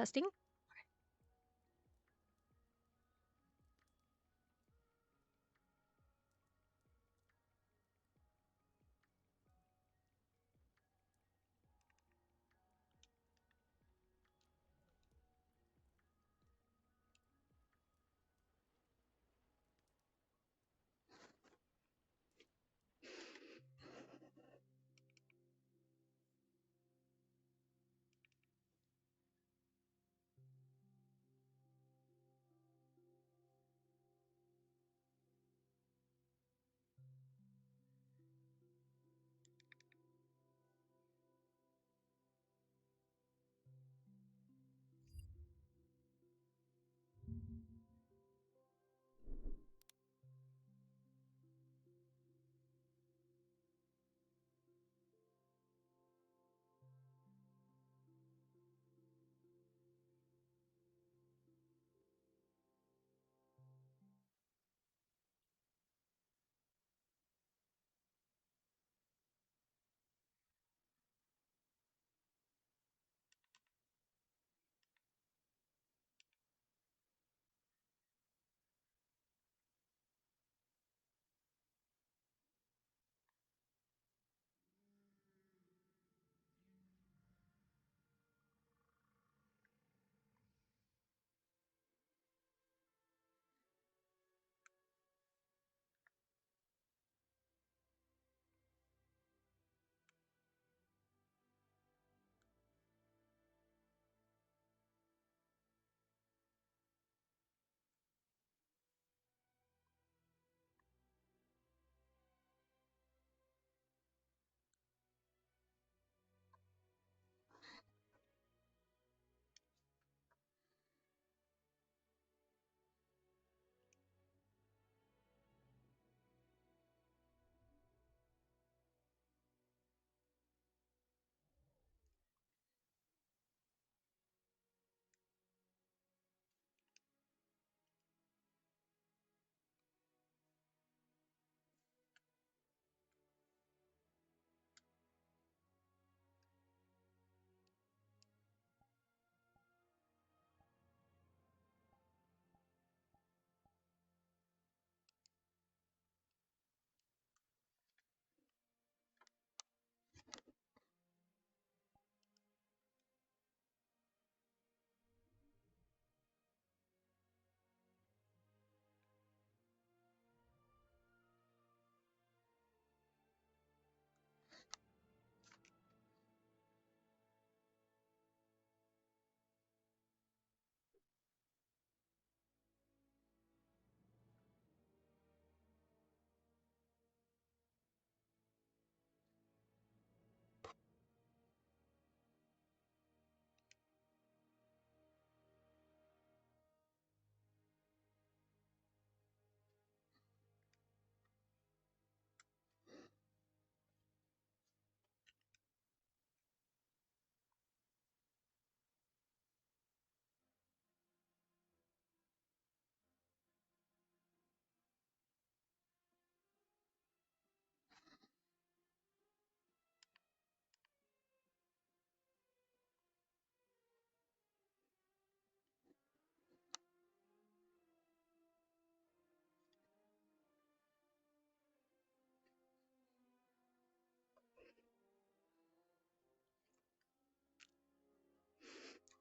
Testing.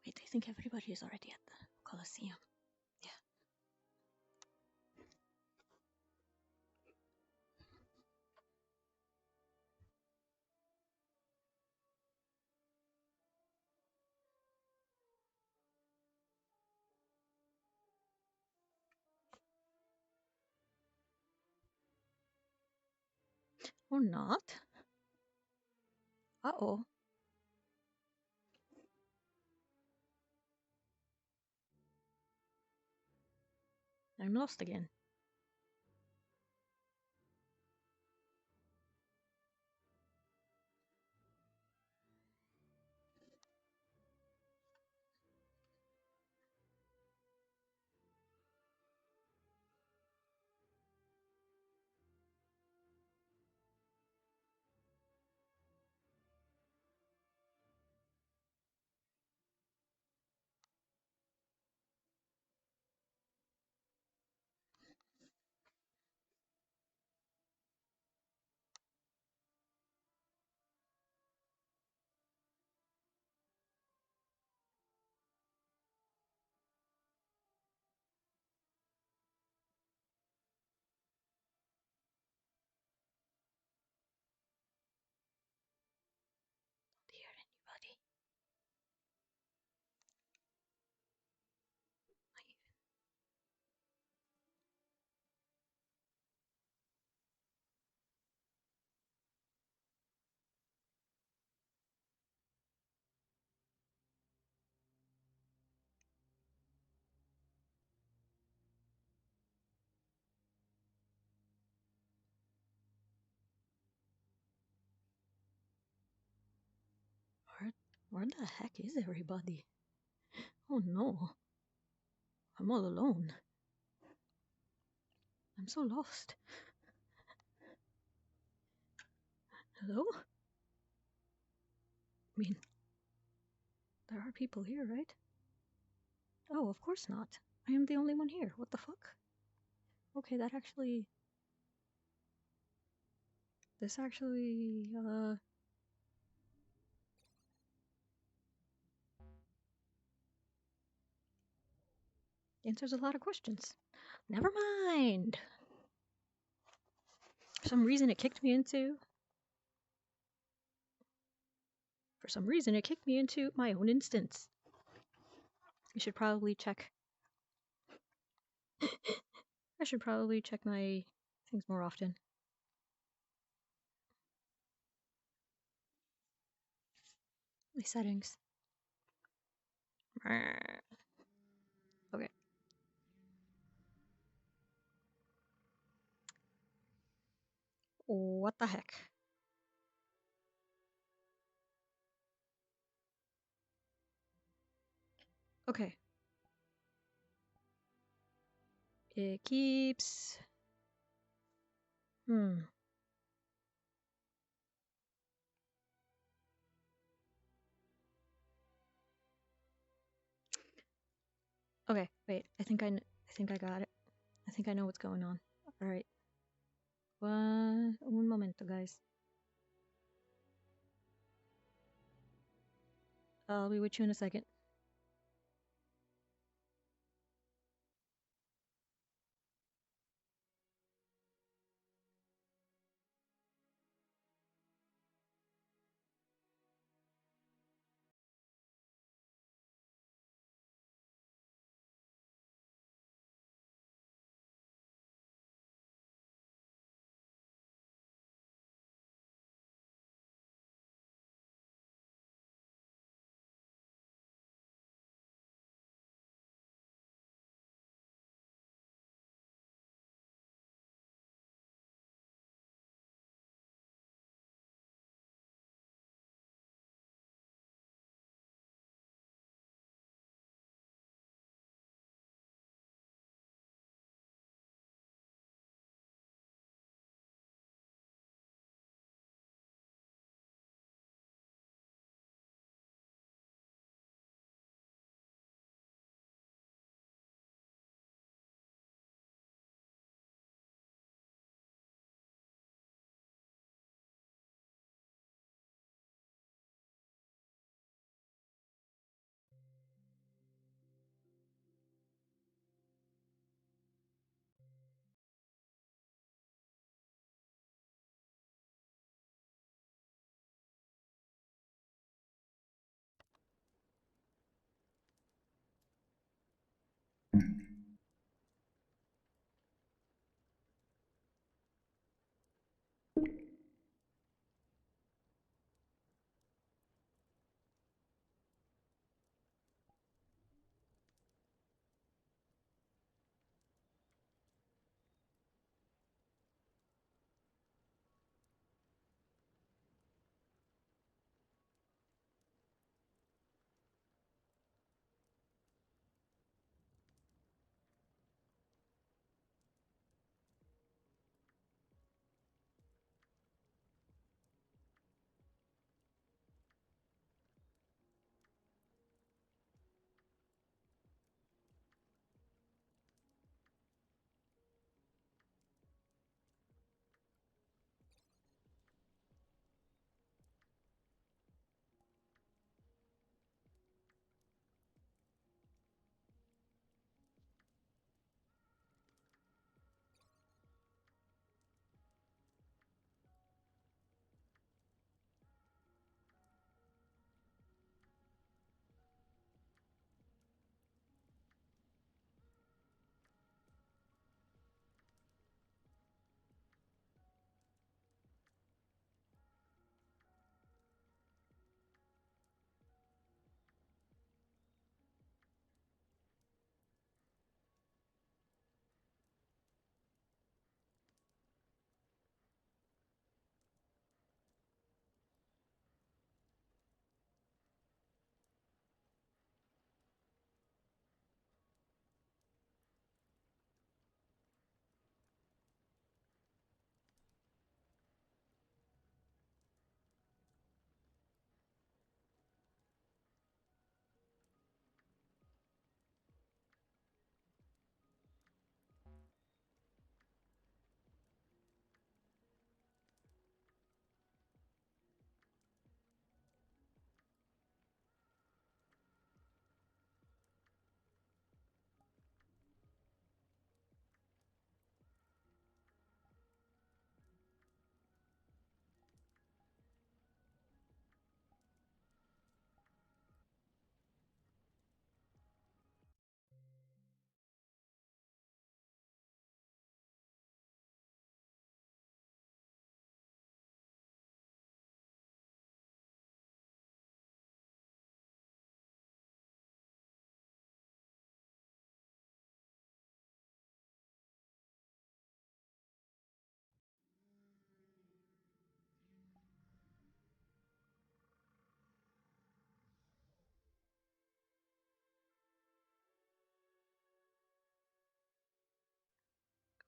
Wait, I think everybody is already at the Colosseum. Yeah. Or not. Uh-oh. I'm lost again. Where the heck is everybody? Oh no. I'm all alone. I'm so lost. Hello? I mean, there are people here, right? Oh, of course not. I am the only one here. What the fuck? Okay, that actually... This actually, answers a lot of questions. Never mind! For some reason it kicked me into... my own instance. I should probably check... I should probably check my things more often. My settings. Okay. What the heck? Okay. It keeps... Okay, wait. I think I got it. I think I know what's going on. Alright. Un momento, guys. I'll be with you in a second.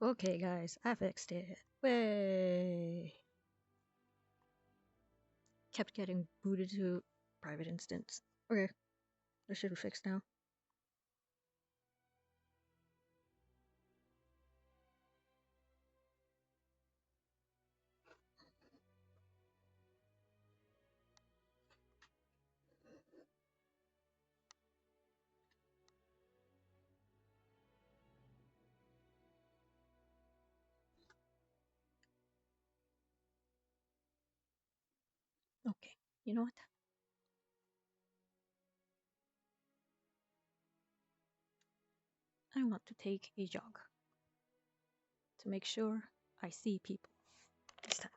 Okay, guys, I fixed it. Way. Kept getting booted to private instance. Okay, this should be fixed now. Okay, you know what? I want to take a jog to make sure I see people this time.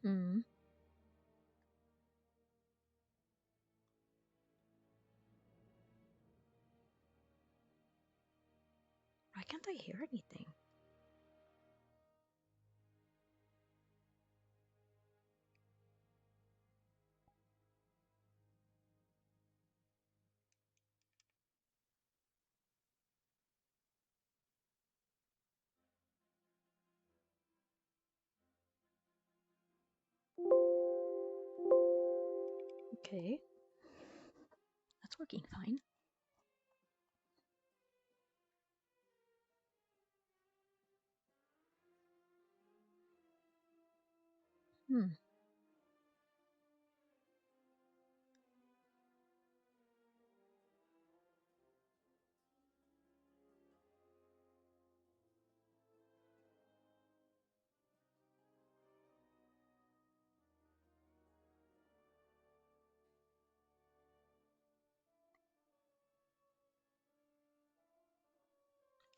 Hmm. Why can't I hear anything? Okay, that's working fine. Hmm.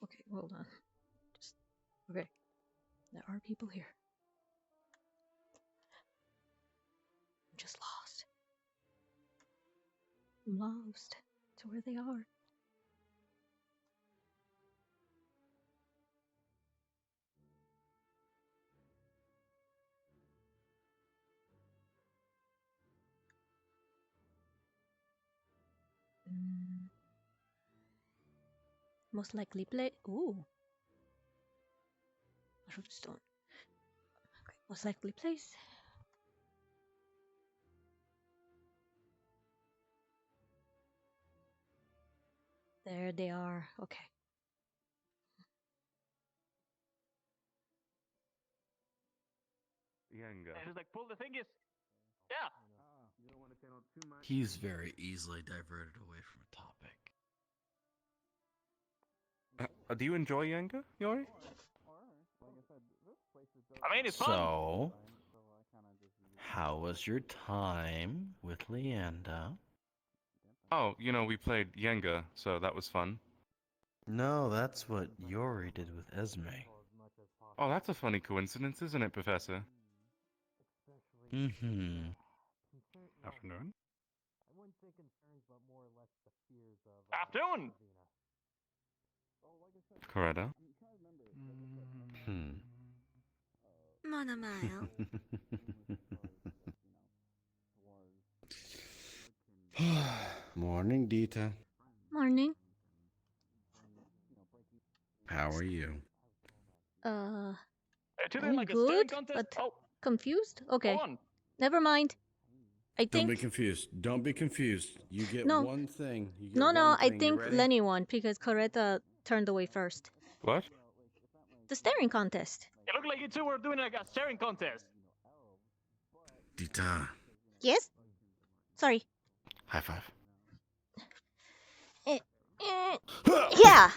Okay, hold on. Just okay. There are people here. I'm just lost. I'm lost to where they are. Mm. Most likely play. Ooh, stone. Okay, most likely place. There they are. Okay. Yenga. And just like pull the thingies. Yeah. He's very easily diverted away from a topic. Do you enjoy Yenga, Yori? I mean, it's fun. So, how was your time with Leanda? Oh, we played Yenga, so that was fun. No, that's what Yori did with Esme. Oh, that's a funny coincidence, isn't it, Professor? Mm-hmm. Afternoon. Afternoon. Coretta. Hmm. Morning, Deeta. Morning. How are you? I'm Like a good, staring contest. but Oh, confused. Okay, hold on. never mind. I Don't be think confused. Don't be confused. You get no, one thing. You get no, no. one I thing. You think ready? Lenny won because Coretta turned away first. What? The staring contest. It looked like you two were doing like a staring contest. Deeta. Yes. Sorry. High five. Eh, yeah.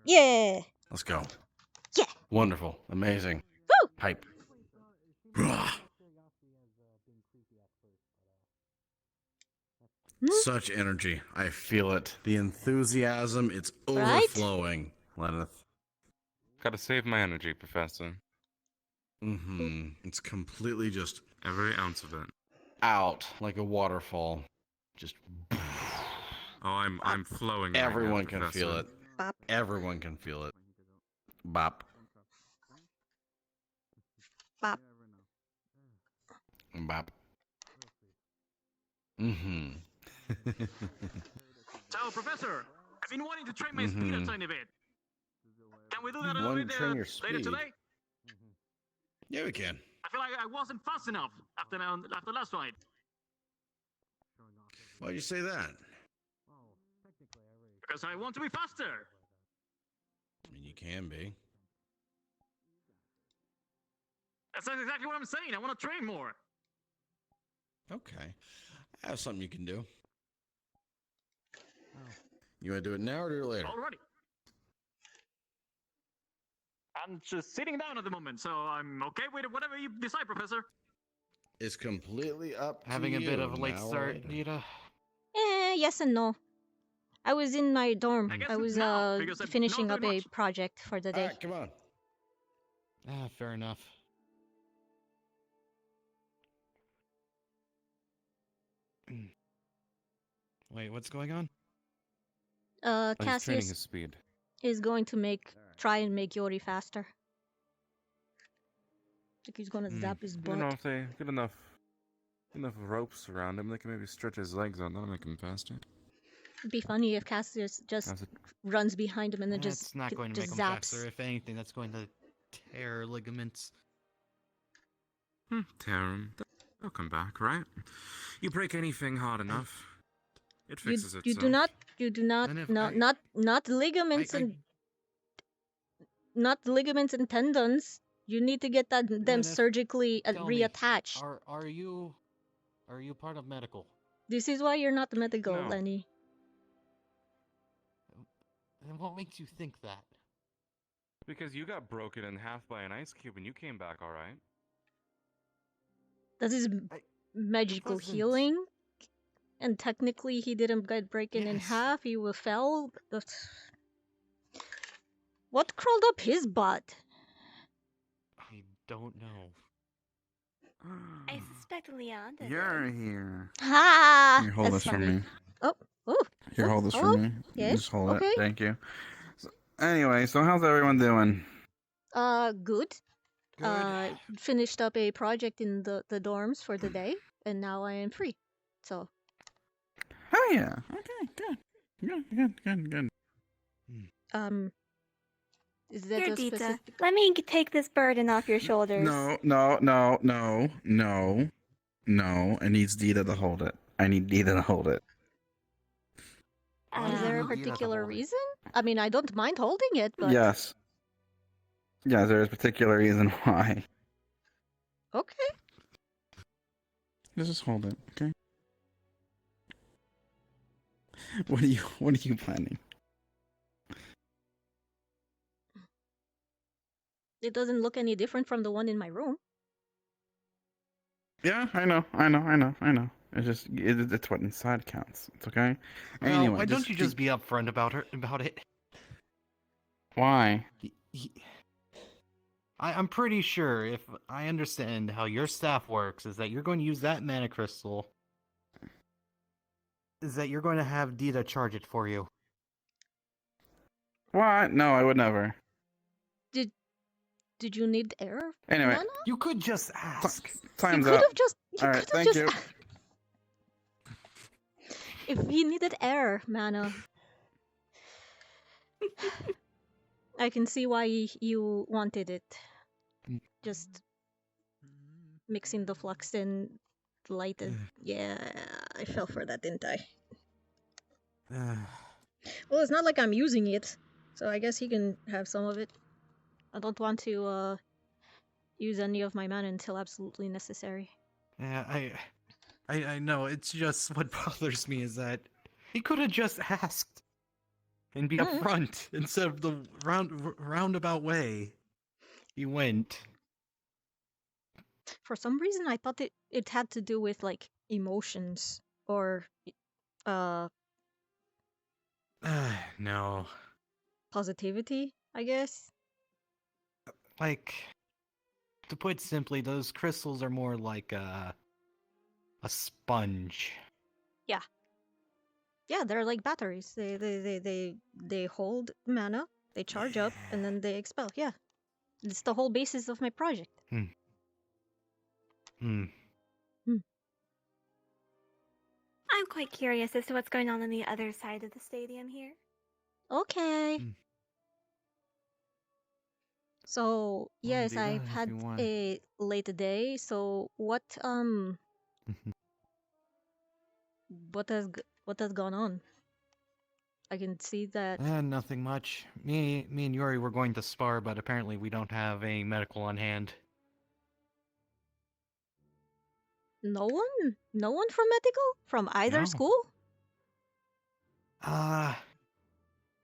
Yeah. Let's go. Yeah. Wonderful. Amazing. Woo. Hype. Such energy. I feel it. The enthusiasm, it's Right? overflowing, Lenneth. Gotta save my energy, Professor. Mm-hmm. It's completely just Every ounce of it. out like a waterfall. Just Oh, I'm flowing right now, everyone can feel Professor. it. Bop. Everyone can feel it. Bop. Bop. Bop. Mm-hmm. So, Professor, I've been wanting to train my speed a tiny bit. Can we do that a little Wanting bit to train your later speed? today? Yeah, we can. I feel like I wasn't fast enough after last fight. Why'd you say that? Because I want to be faster. I mean, you can be. That's exactly what I'm saying. I want to train more. Okay. I have something you can do. You want to do it now or do it later? Already. I'm just sitting down at the moment, so I'm okay with whatever you decide, Professor. It's completely up to Having you. a bit of a late now or start, later. Deeta. Yes and no. I was in my dorm. I guess I was now, because I'm finishing not up doing a much. project for the All day. right, come on. Ah, fair enough. Wait, what's going on? Oh, he's training Cassius his speed. is going to try and make Yori faster. Like he's gonna zap his You know, butt. if they get enough ropes around him, they can maybe stretch his legs out. That'll make him faster. It'd be funny if Cassius just How's it? runs behind him and then That's not going to make just him zaps. faster. If anything, that's going to tear ligaments. Tear him. They'll come back, right? You break anything hard enough, it You fixes itself. you do not And if no, I- not ligaments not ligaments and tendons. You need to get them Then if- surgically tell me, reattached. Are you part of medical? This is why you're not medical, No. Lenny. And what makes you think that? Because you got broken in half by an ice cube and you came back all right. That is I- magical wasn't- healing. And technically he didn't get broken in Yes. half, he fell. What crawled up his butt? I don't know. I suspect Leon did. You're here. Ha! Here, hold That's this for funny. me. Oh. Here, hold this Oh, for me. yes, Just hold okay. it. Thank you. So, anyway, so how's everyone doing? Good. Good. Finished up a project in the dorms for the day, and now I am free. So, Oh yeah. Okay, good. is that Here, a Deeta, specific... let me take this burden off your shoulders. No. It needs Deeta to hold it. I need Deeta to hold it. Is there a Deeta to particular hold it. reason? I mean, I don't mind holding it, but... Yes. Yes, there is a particular reason why. Okay. Just hold it, okay? What are you planning? It doesn't look any different from the one in my room. Yeah, I know. It's just it's what inside counts. It's okay. Well, Anyway, why don't you just be upfront about it? Why? I'm pretty sure, if I understand how your staff works, is that you're going to use that mana crystal. Is that you're going to have Deeta charge it for you. What? No, I would never. Did you need air? Anyway, Mana? You could just ask. time's You could up. have just... All right, thank you. If he needed air, mana... I can see why you wanted it. Just mixing the flux and light and... Yeah, I fell for that, didn't I? Well, it's not like I'm using it, so I guess he can have some of it. I don't want to use any of my mana until absolutely necessary. Yeah, I know. It's just what bothers me is that he could have just asked and be upfront instead of the roundabout way he went. For some reason, I thought it had to do with like emotions or No. positivity, I guess. Like, to put simply, those crystals are more like a sponge. Yeah, they're like batteries. They hold mana, they charge up, and then they expel. Yeah, it's the whole basis of my project. Hmm. I'm quite curious as to what's going on the other side of the stadium here. Okay. Hmm. So yes, Deeta, I've if had you want. a late day. So what what has gone on? I can see that Nothing much. Me and Yuri were going to spar, but apparently we don't have a medical on hand. no one from medical from either No. school.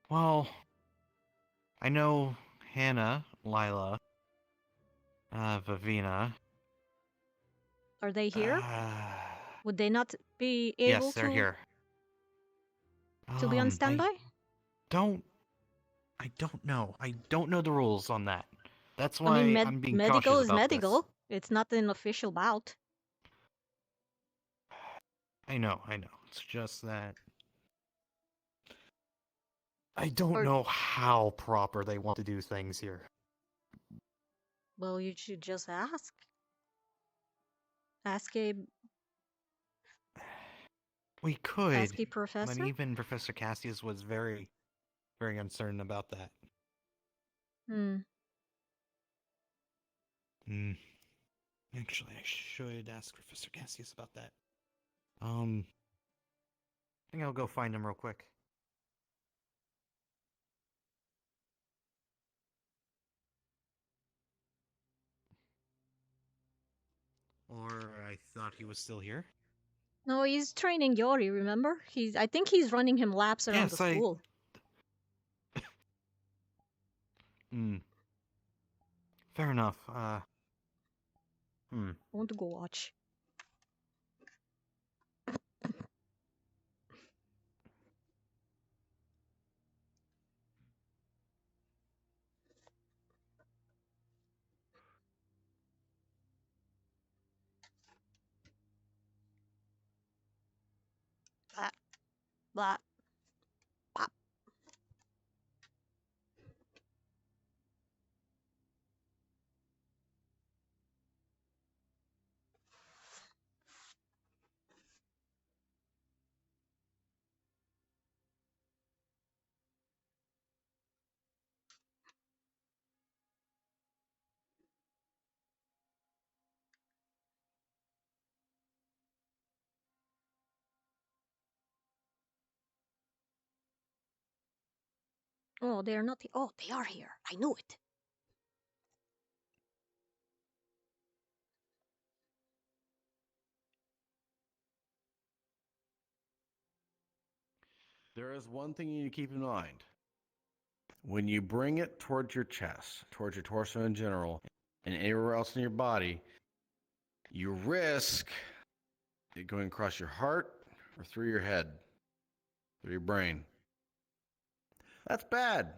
Well, I know Hannah, Lila, Vavina. Are they here? Would they not be Yes, able they're here. to be on standby? I don't know. I don't know the rules on that. That's I why mean, I'm being medical cautious is about medical. It's not an official bout. this. I know. It's just that I don't Or- know how proper they want to do things here. Well, you should just ask. Ask a We could, Ask a but professor. even Professor Cassius was very, very uncertain about that. Actually, I should ask Professor Cassius about that. I think I'll go find him real quick. Or I thought he was still here. No, he's training Yori. Remember? I think he's running him laps around the Yes, school. Fair enough. I want to go watch. Blah, blah, pop. Oh, they're not. Oh, they are here. I knew it. There is one thing you need to keep in mind. When you bring it towards your chest, towards your torso in general, and anywhere else in your body, you risk it going across your heart or through your head, through your brain. That's bad.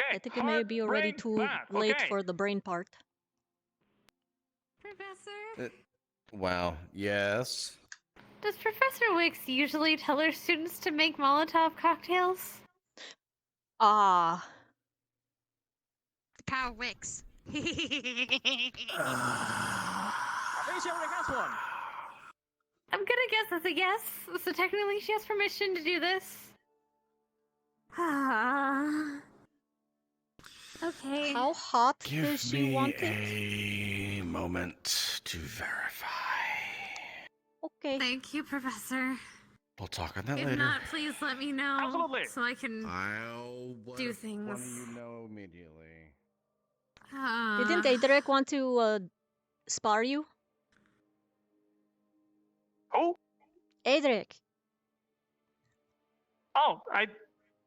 Okay, I think it may be already brain, too bad. late Okay. for the brain part. Professor? Wow. Yes. Does Professor Wicks usually tell her students to make Molotov cocktails? Ah. Power Wicks. Hey, she already has one. I'm gonna guess that's a yes. So technically she has permission to do this. Okay. How hot Give does she me want it? a moment to verify. Okay. Thank you, Professor. We'll talk on that If later. not, please let me know. Absolutely. So I can I'll do let things. one of you know immediately. Didn't Adric want to spar you? Who? Adric. Oh,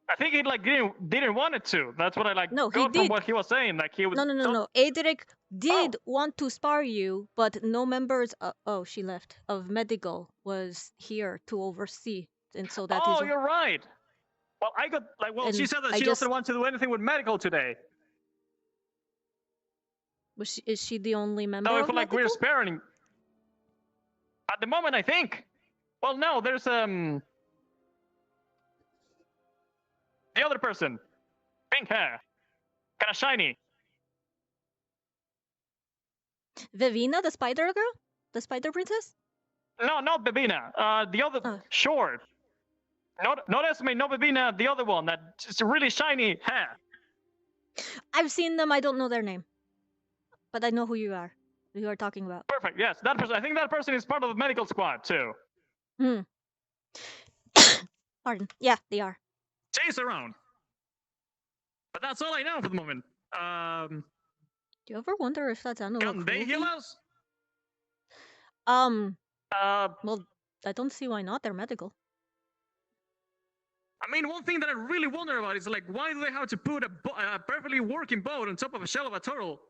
I think he like didn't want it to. That's what I like No, he got from did. what he was saying. Like he would. No. Adric did want to spar you, but no members. Oh, she left. Of medical was here to oversee, and so that is. Oh, you're right. Well, I got like. Well, she And said that I she just- doesn't want to do anything with medical today. Is she the only member? So of if like we're medical? sparing. At the moment, I think. Well, no, there's the other person, pink hair, kind of shiny. Vivina, the spider girl, the spider princess. No, not Babina. The other Oh. short. Not Esme, not Babina. The other one that just really shiny hair. I've seen them. I don't know their name, but I know who you are. Who you are talking about. Perfect. Yes, that person. I think that person is part of the medical squad too. Pardon. Yeah, they are. Chase around. But that's all I know for the moment. Do you ever wonder if that's animal Can they cruelty? heal us? Well, I don't see why not. They're medical. I mean, one thing that I really wonder about is like, why do they have to put a perfectly working boat on top of a shell of a turtle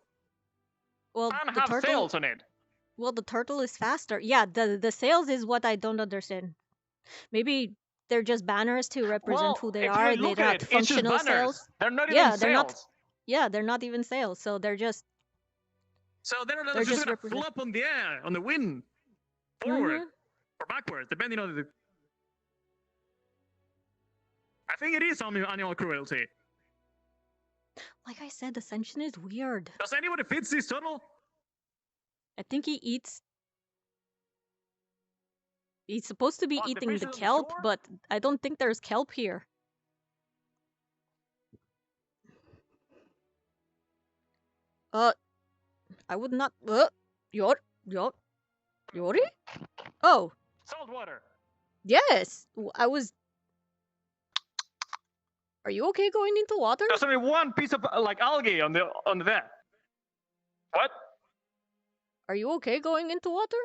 Well, and the have turtle. sails on it? Well, the turtle is faster. Yeah, the sails is what I don't understand. Maybe they're just banners to represent Well, who they if are. you They look don't at have it, it's just functional banners. sails. They're not Yeah, even they're not- sails. Yeah, they're not even sails, so they're just. So they're They're just just gonna represent- flop on the air, on the wind, forward Mhm. or backwards, depending on the. I think it is animal cruelty. Like I said, Ascension is weird. Does anybody fit this turtle? I think he eats. He's supposed to be What, the eating the fishes on the kelp, shore? but I don't think there's kelp here. I would not. Yori? Oh, Salt water. yes. I was. Are you okay going into water? There's only one piece of like algae on the there. What? Are you okay going into water?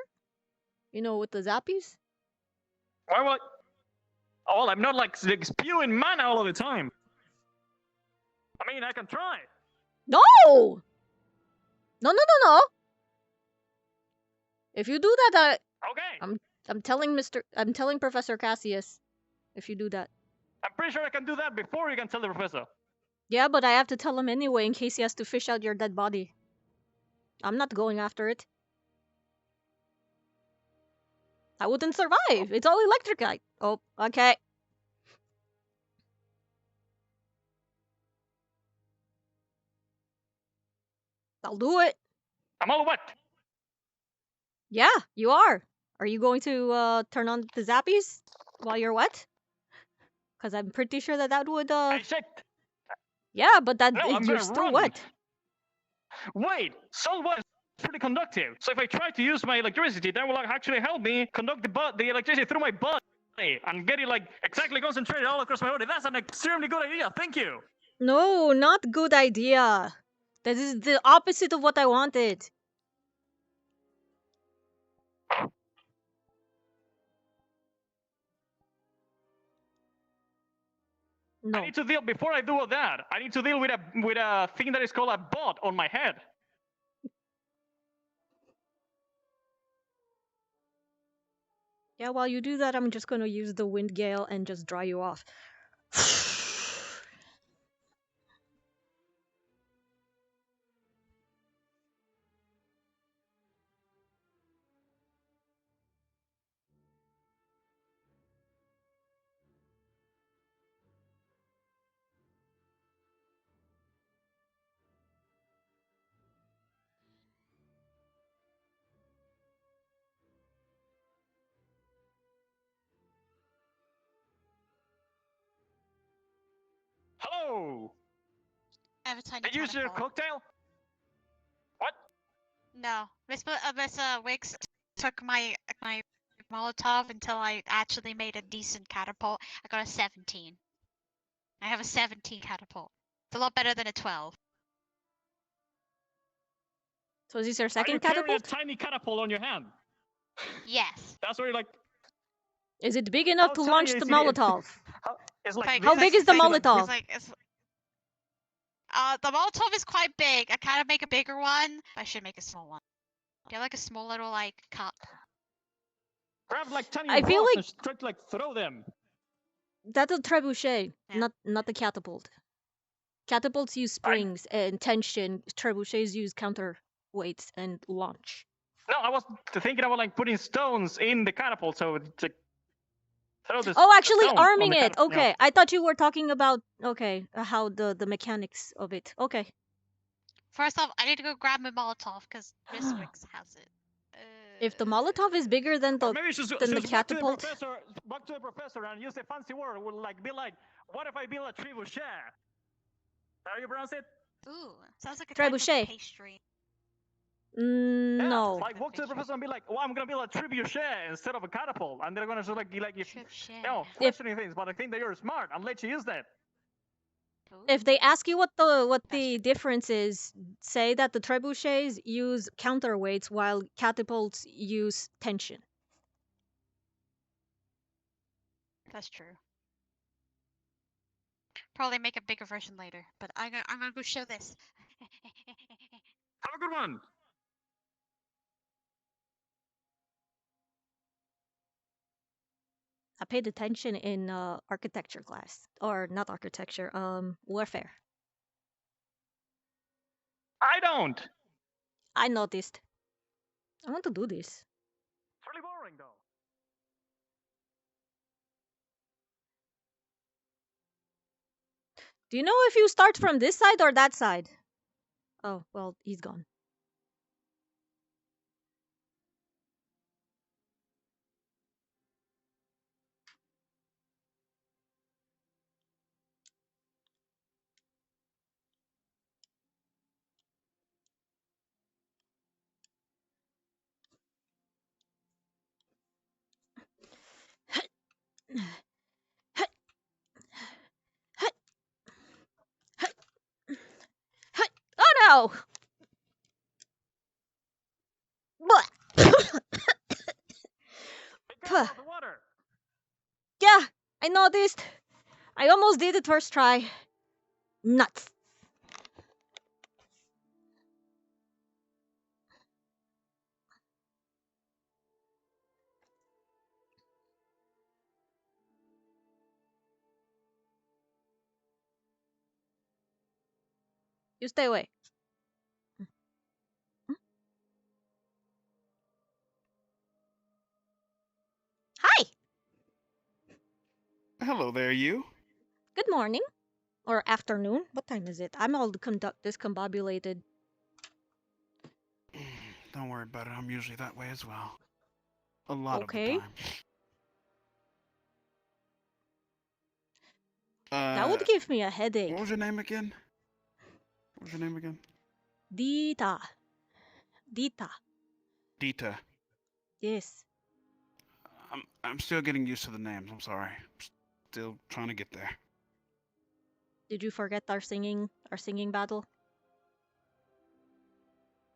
You know, with the zappies? Why what? Oh, well, I'm not like spewing mana all of the time. I mean, I can try. No! No. If you do that, Okay. I'm telling Professor Cassius if you do that. I'm pretty sure I can do that before you can tell the professor. Yeah, but I have to tell him anyway in case he has to fish out your dead body. I'm not going after it. I wouldn't survive. It's all electricite. Oh, okay. I'll do it. I'm all wet. Yeah, you are. Are you going to turn on the zappies while you're wet? Because I'm pretty sure that would I checked. Yeah, but that No, I'm you're gonna still run. wet. Wait, salt water is pretty conductive. So if I try to use my electricity, that will like, actually help me conduct the electricity through my body and get it like exactly concentrated all across my body. That's an extremely good idea. Thank you. No, not good idea. That is the opposite of what I wanted. No. I need to deal before I do all that. I need to deal with a thing that is called a bot on my head. Yeah, while you do that, I'm just gonna use the wind gale and just dry you off. Hello. I have a tiny Did you use your catapult. cocktail? What? No, Miss Wicks took my Molotov until I actually made a decent catapult. I got a 17. I have a 17 catapult. It's a lot better than a 12. So is this your Are you second carrying catapult? a tiny catapult on your hand? Yes. That's where you're like. Is it big enough How to tiny launch is the it? Molotov? It's like Like, How this, big is the like, Molotov? It's like the Molotov is quite big. I kind of make a bigger one. I should make a small one. Do you have like a small little like cup? grab like tiny I feel rocks like- and try to like throw them. That's a trebuchet, Yeah. not the catapult. Catapults use springs and tension. Trebuchets use counterweights and launch. No, I was thinking about like putting stones in the catapult, so it's like throw this. Oh, actually, stone on arming the it. catapult, you know. Okay, I thought you were talking about how the mechanics of it. Okay. First off, I need to go grab my Molotov because Miss Wicks has it. If the Molotov is bigger than Or the maybe she's than the back to the catapult. professor, back to the professor, and use a fancy word. Would like be like, what if I build a trebuchet? How you pronounce it? Ooh, sounds like a type of Trebuchet. pastry. Yeah, No. like walk to the professor and be like, "Oh, I'm gonna build a trebuchet instead of a catapult," and they're gonna just like if Trebuchet. you know questioning things, but I think that you're smart and let you use that. If they ask you what the That's true. difference is, say that the trebuchets use counterweights while catapults use tension. That's true. Probably make a bigger version later, but I'm gonna go show this. Have a good one. I paid attention in architecture class, or not architecture, warfare. I don't. It's I noticed. I want to do this. really boring though. Do you know if you start from this side or that side? Oh, well, he's gone. Oh no! Blech. Be careful of the water. Yeah, I noticed. I almost did it first try. Nuts. You stay away. Hi. Hello there, you. Good morning. Or afternoon. What time is it? I'm all discombobulated. Don't worry about it. I'm usually that way as well. A lot Okay. of the time. That would give me a headache. What was your name again? Deeta. Deeta. Deeta. Yes. I'm still getting used to the names. I'm sorry. Still trying to get there. Did you forget our singing battle?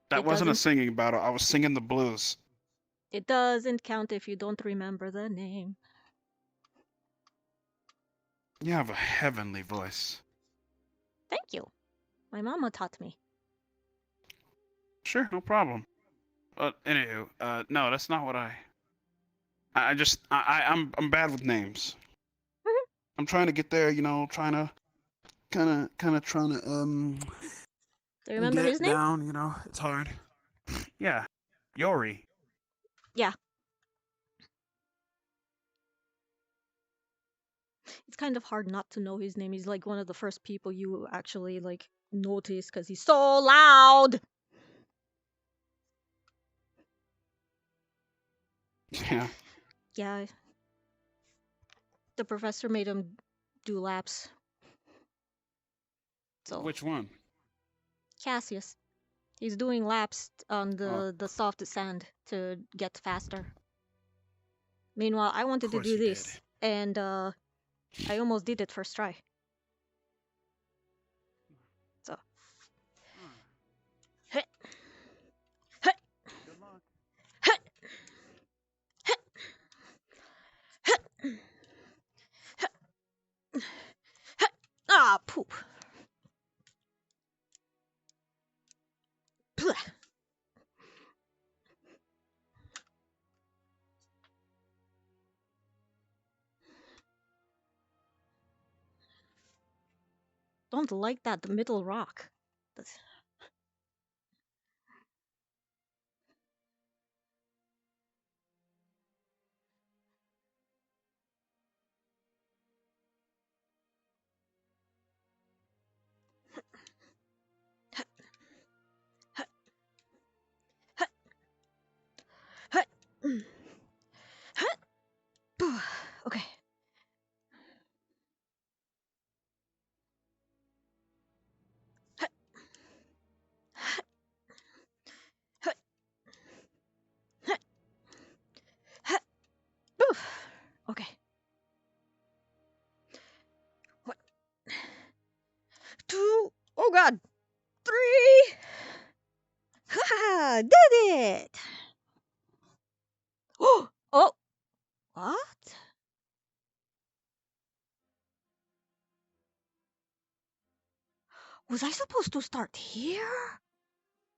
That It wasn't a doesn't- singing battle. I was singing the blues. It doesn't count if you don't remember the name. You have a heavenly voice. Thank you. My mama taught me. Sure, no problem. But anywho, no, that's not what I'm bad with names. Mhm. I'm trying to get there, you know, trying to trying to Do you remember get his name? down, you know. It's hard. Yeah. Yori. Yeah. It's kind of hard not to know his name. He's like one of the first people you actually like notice because he's so loud. Yeah. Yeah. The professor made him do laps. So Which one? Cassius. He's doing laps on Oh. the soft sand to get faster. Meanwhile, I wanted to Course do you did. this, and I almost did it first try. So. Good luck. Don't like that middle rock. That's... Okay. Okay. What? 2. Oh God. 3. Ha! Did it! Oh! Oh! What? Was I supposed to start here?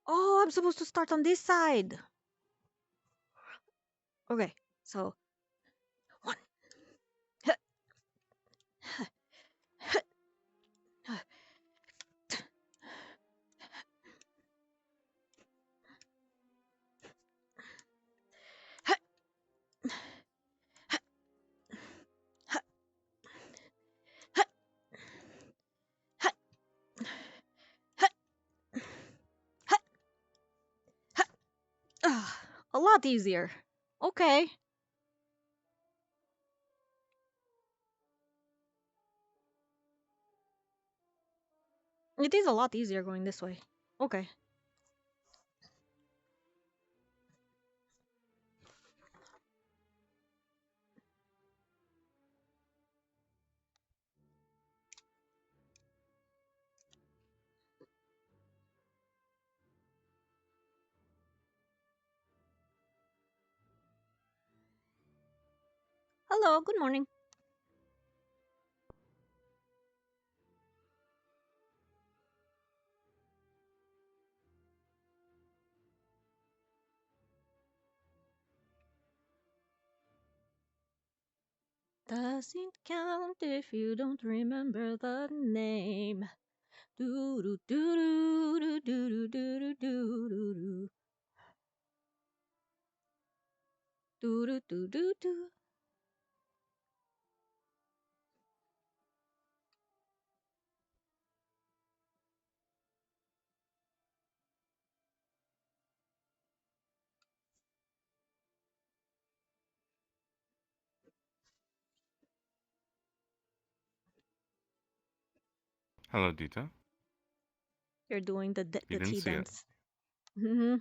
Oh, I'm supposed to start on this side. Okay, so 1. A lot easier. Okay. It is a lot easier going this way. Okay. Hello, good morning. Doesn't count if you don't remember the name. Do do do do do do do do do do do do do do do. Hello, Deeta. You're doing the You didn't tea see it. dance. Mm-hmm.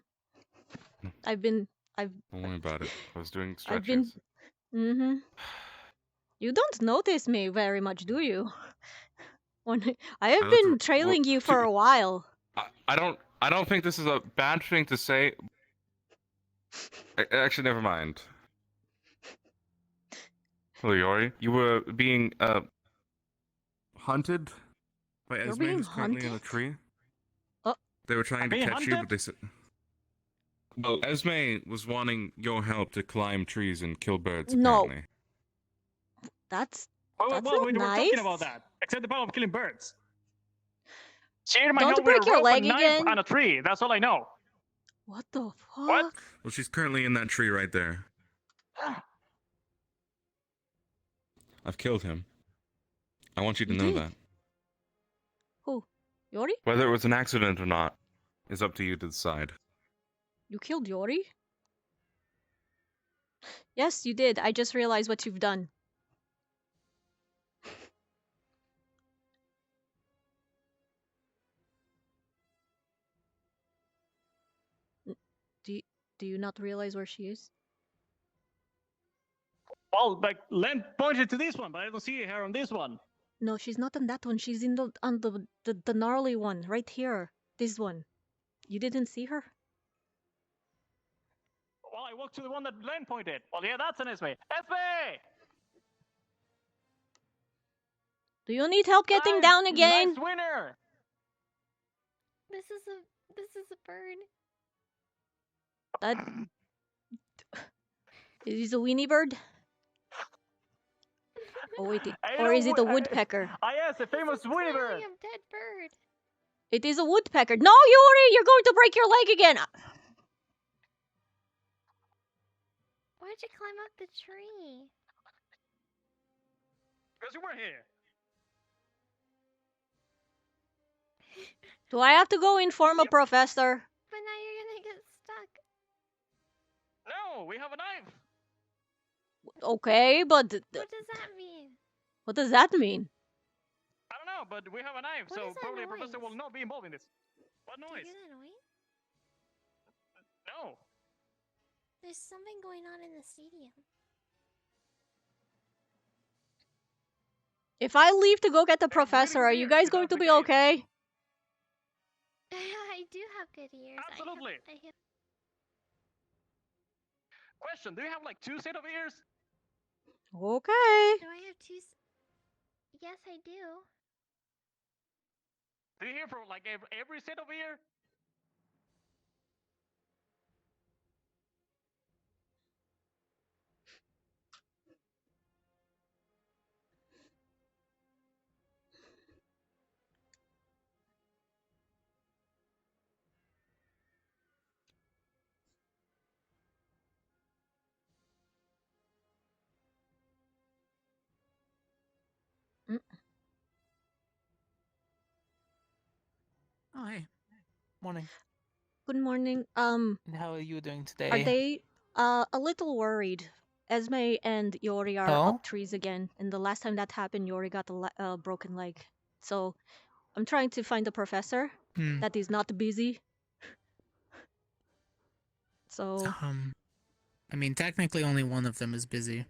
I've been. Don't worry about it. I was doing I've been. stretches. Mm-hmm. You don't notice me very much, do you? When I have looked been well, trailing you for a while. I don't think this is a bad thing to say. Actually, never mind. Hello, Yori. You were being hunted by You're Esme, being who's currently in a hunted? tree. Oh. They were trying to being catch you, hunted? but they said. Well, Esme was wanting your help to climb trees and kill birds. No. Apparently. That's Well, not we were nice. talking about that. Except the power of killing birds. She hit my Don't head with a break your rope, a leg knife, again. and a tree. That's all I know. What the What? fuck? Well, she's currently in that tree right there. I've killed him. I want you to You know did? that. Who? Yori? Whether it was an accident or not is up to you to decide. You killed Yori? Yes, you did. I just realized what you've done. Do you not realize where she is? Well, like, Len pointed to this one, but I don't see her on this one. No, she's not on that one. She's in the gnarly one right here. This one. You didn't see her? Well, I walked to the one that Len pointed. Well, yeah, that's an Esme. Esme! Do you need help getting Nice, down again? Nice winner! This is a bird. That is a weenie bird. Oh wait, I or know is it a woodpecker? yes, a famous It's a Woody bird. tiny dead bird. It is a woodpecker. No, Yuri, you're going to break your leg again. Why'd you climb up the tree? Because you were here. Do I have to go inform a professor? But now you're gonna get stuck. No, we have a knife. Okay, but What does that mean? what does that mean? I don't know, but we have a knife, What so is that probably a professor noise? will not be involved in this. What Do you noise? hear that noise? No. There's something going on in the stadium. If I leave to go get the It's really professor, are you weird guys if going that's to the be case. okay? I do have good ears. Absolutely. I have... Question: do you have like 2 set of ears? Okay. Do I have two? Yes, I do. Do you hear from like every set of ear? Oh, hey. Morning. Good morning. How are you doing today? Are they a little worried? Esme and Yori are Oh? up trees again, and the last time that happened, Yori got a broken leg. So I'm trying to find a professor Hmm. that is not busy. So, I mean, technically only one of them is busy.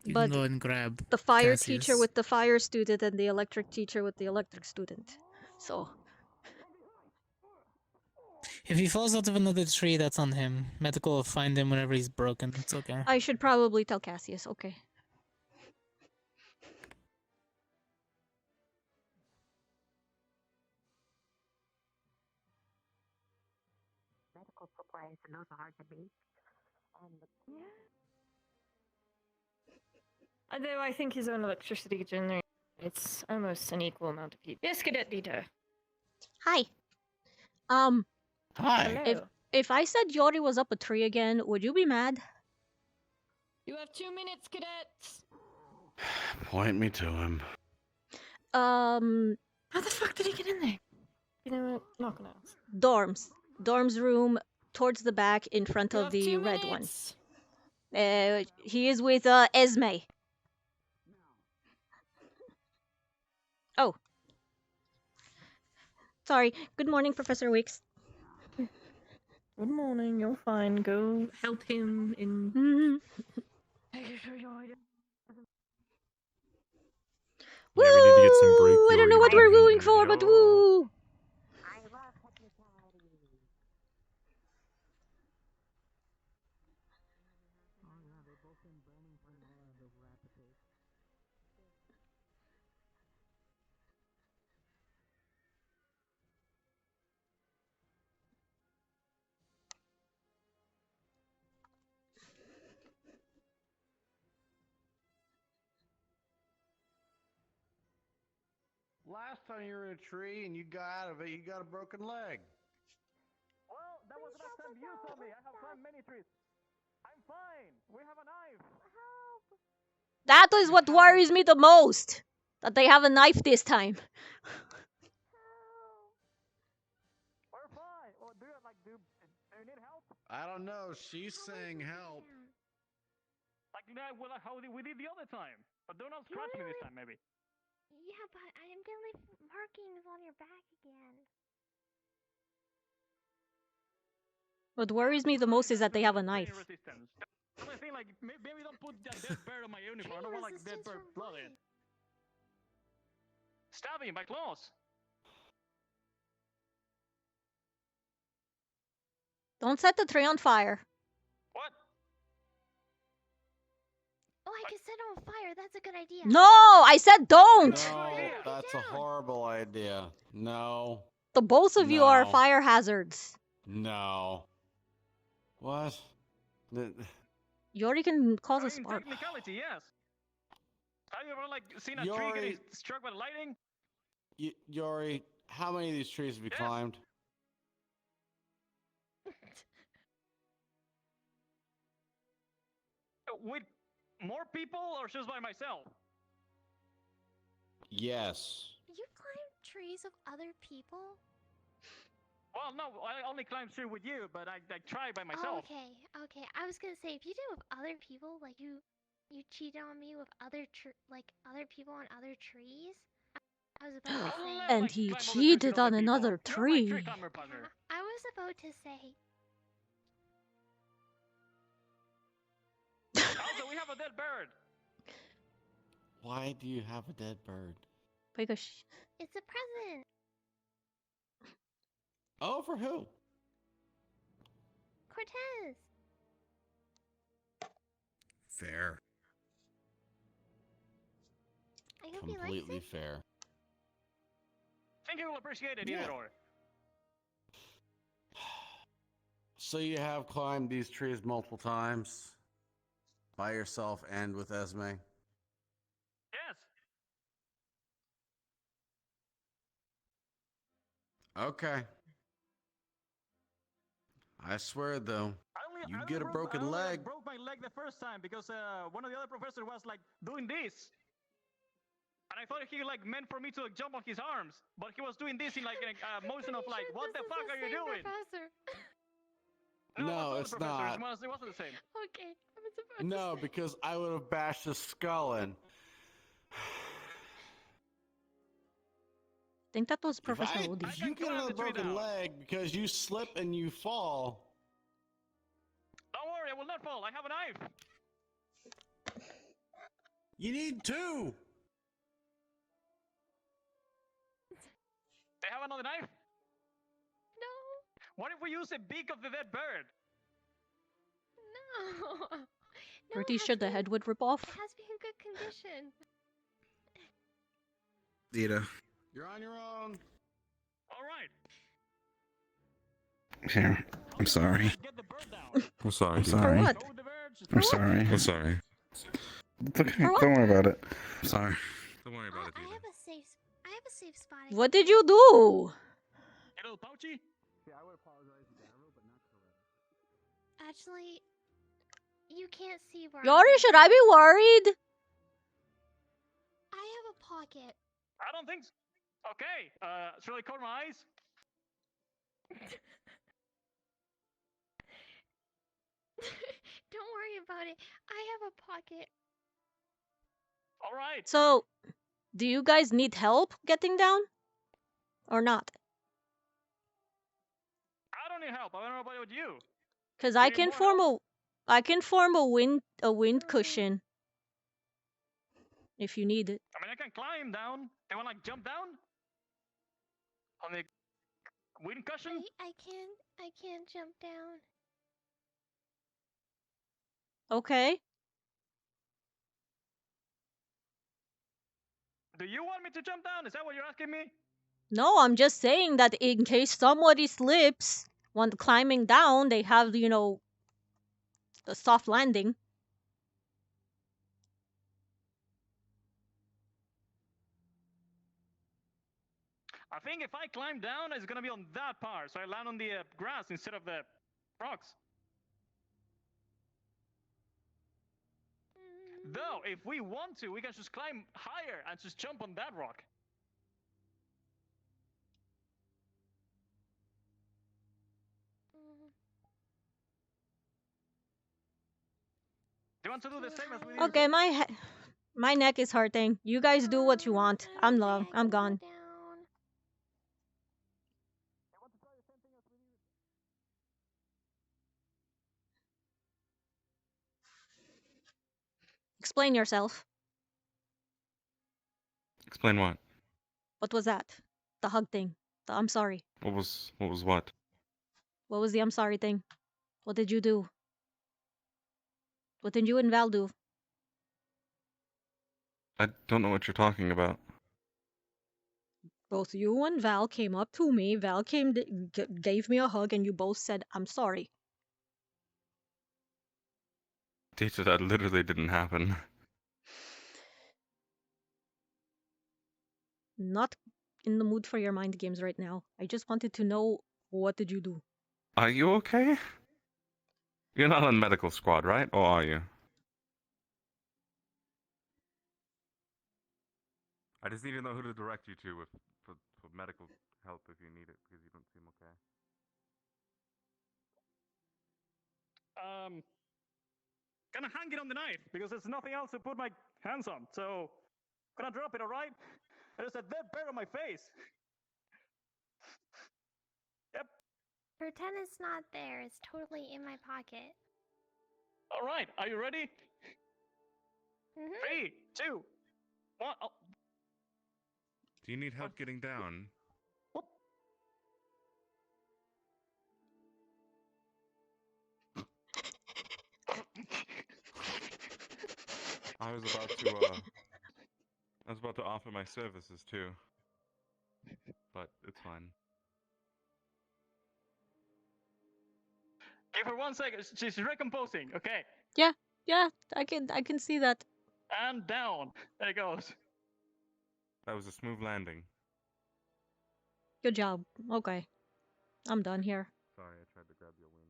You but can go and grab the fire Cassius. teacher with the fire student and the electric teacher with the electric student. So, If he falls out of another tree, that's on him. Medical will find him whenever he's broken. It's okay. I should probably tell Cassius. Okay. Medical supplies, and those are hard to make. Although I think his own electricity generates almost an equal amount of heat. Yes, Cadet Deeta. Hi. Hi. Hello. If I said Yori was up a tree again, would you be mad? You have 2 minutes, cadets. Point me to him. How the fuck did he get in there? You know what? Not gonna ask. Dorm's room towards the back in front You of have the 2 red one. minutes. He is with Esme. Oh. Sorry. Good morning, Professor Weeks. Good morning. You're fine. Go help him in. Yeah, we need to get some break. I don't know what we're going for, but woo! I love technicality. Last time you were in a tree and you got out of it, you got a broken leg. Well, that was the last time you saw me. I have climbed many trees. I'm fine. We have a knife. That is what worries me the most. That they have a knife this time. We're fine. Well, do you need help? I don't know. She's saying help. Like how we did the other time. But do not scratch me this time, maybe. Yeah, but I am gonna leave markings on your back again. What worries me the most is that they have a Pain knife. resistance. The only thing, like, maybe don't put that dead bird on my uniform. I don't want, like, dead bird blood in. Stabbing by claws. Don't set the tree on fire. What? Oh, I can set it on fire. That's a good idea. No, I said don't. No, that's a horrible idea. No. The both of you are No. fire hazards. No. What? Yori can cause I a mean, spark. technicality, yes. Have you ever like seen a tree getting struck by lightning? Yori, how many of these trees have you climbed? With more people or just by myself? Yes. You climb trees of other people? Well, no, I only climbed tree with you, but I tried by myself. Okay, okay. I was gonna say, if you did it with other people, like you cheated on me with other other people on other trees. I was about to say. And he cheated on another tree. I was about to say. Also, we have a dead bird. Why do you have a dead bird? Because It's a present. Oh, for who? Cortez. Fair. I hope he likes Completely it. fair. I think you will appreciate it Yeah. either or. So you have climbed these trees multiple times? By yourself and with Esme? Yes. Okay. I swear though, you get a broken leg. I broke my leg the first time because one of the other professors was like doing this. And I thought he like meant for me to like, jump on his arms, but he was doing this in like a motion of like, what the fuck are you doing? No, it's not. It wasn't the same. Okay, I was about No, to say. because I would have bashed his skull in. I think that was Professor Woody. If you get a broken leg because you slip and you fall. Don't worry, I will not fall. I have a knife. You need two. They have another knife? No. What if we use the beak of the dead bird? No. Pretty sure the head would rip off. It has to be in good condition. Deeta. You're on your own. All right. Here. I'm sorry. I'm sorry. I'm sorry. For what? I'm sorry. I'm sorry. It's okay. Don't worry about it. I'm sorry. Don't worry about it. I have a safe spot. What did you do? A little pouchy? Yeah, I would apologize to Daryl, but not correct. Actually, you can't see where. Yori, should I be worried? I have a pocket. I don't think so. Okay. Should I cover my eyes? Don't worry about it. I have a pocket. All right. So, do you guys need help getting down? Or not? I don't need help. I don't know about you. Cause I can form a wind cushion. If you need it. I mean, I can climb down. They want like jump down on the wind cushion. I can't jump down. Okay. Do you want me to jump down? Is that what you're asking me? No, I'm just saying that in case somebody slips when climbing down, they have, you know, a soft landing. I think if I climb down, it's gonna be on that part, so I land on the grass instead of the rocks. Though, if we want to, we can just climb higher and just jump on that rock. Do you want to do the same as we did? Okay, my neck is hurting. You guys do what you want. I'm gone. Explain yourself. Explain what? What was that? The hug thing. The I'm sorry. What was what? What was the I'm sorry thing? What did you do? What did you and Val do? I don't know what you're talking about. Both you and Val came up to me. Val gave me a hug, and you both said, I'm sorry. Deeta, that literally didn't happen. not in the mood for your mind games right now. I just wanted to know, what did you do? Are you okay? You're not on medical squad, right? Or are you? I just need to know who to direct you to for medical help if you need it, because you don't seem okay. Gonna hang it on the knife because there's nothing else to put my hands on. So, gonna drop it, all right? There's a dead bear on my face. Yep. Pretend it's not there. It's totally in my pocket. All right. Are you ready? Mm-hmm. 3, 2, 1. Oh. Do you need help getting down? I was about to offer my services too. But it's fine. Give her 1 second. She's recomposing. Okay. Yeah, I can see that. And down. There it goes. That was a smooth landing. Good job. Okay. I'm done here. Sorry, I tried to grab your wiener.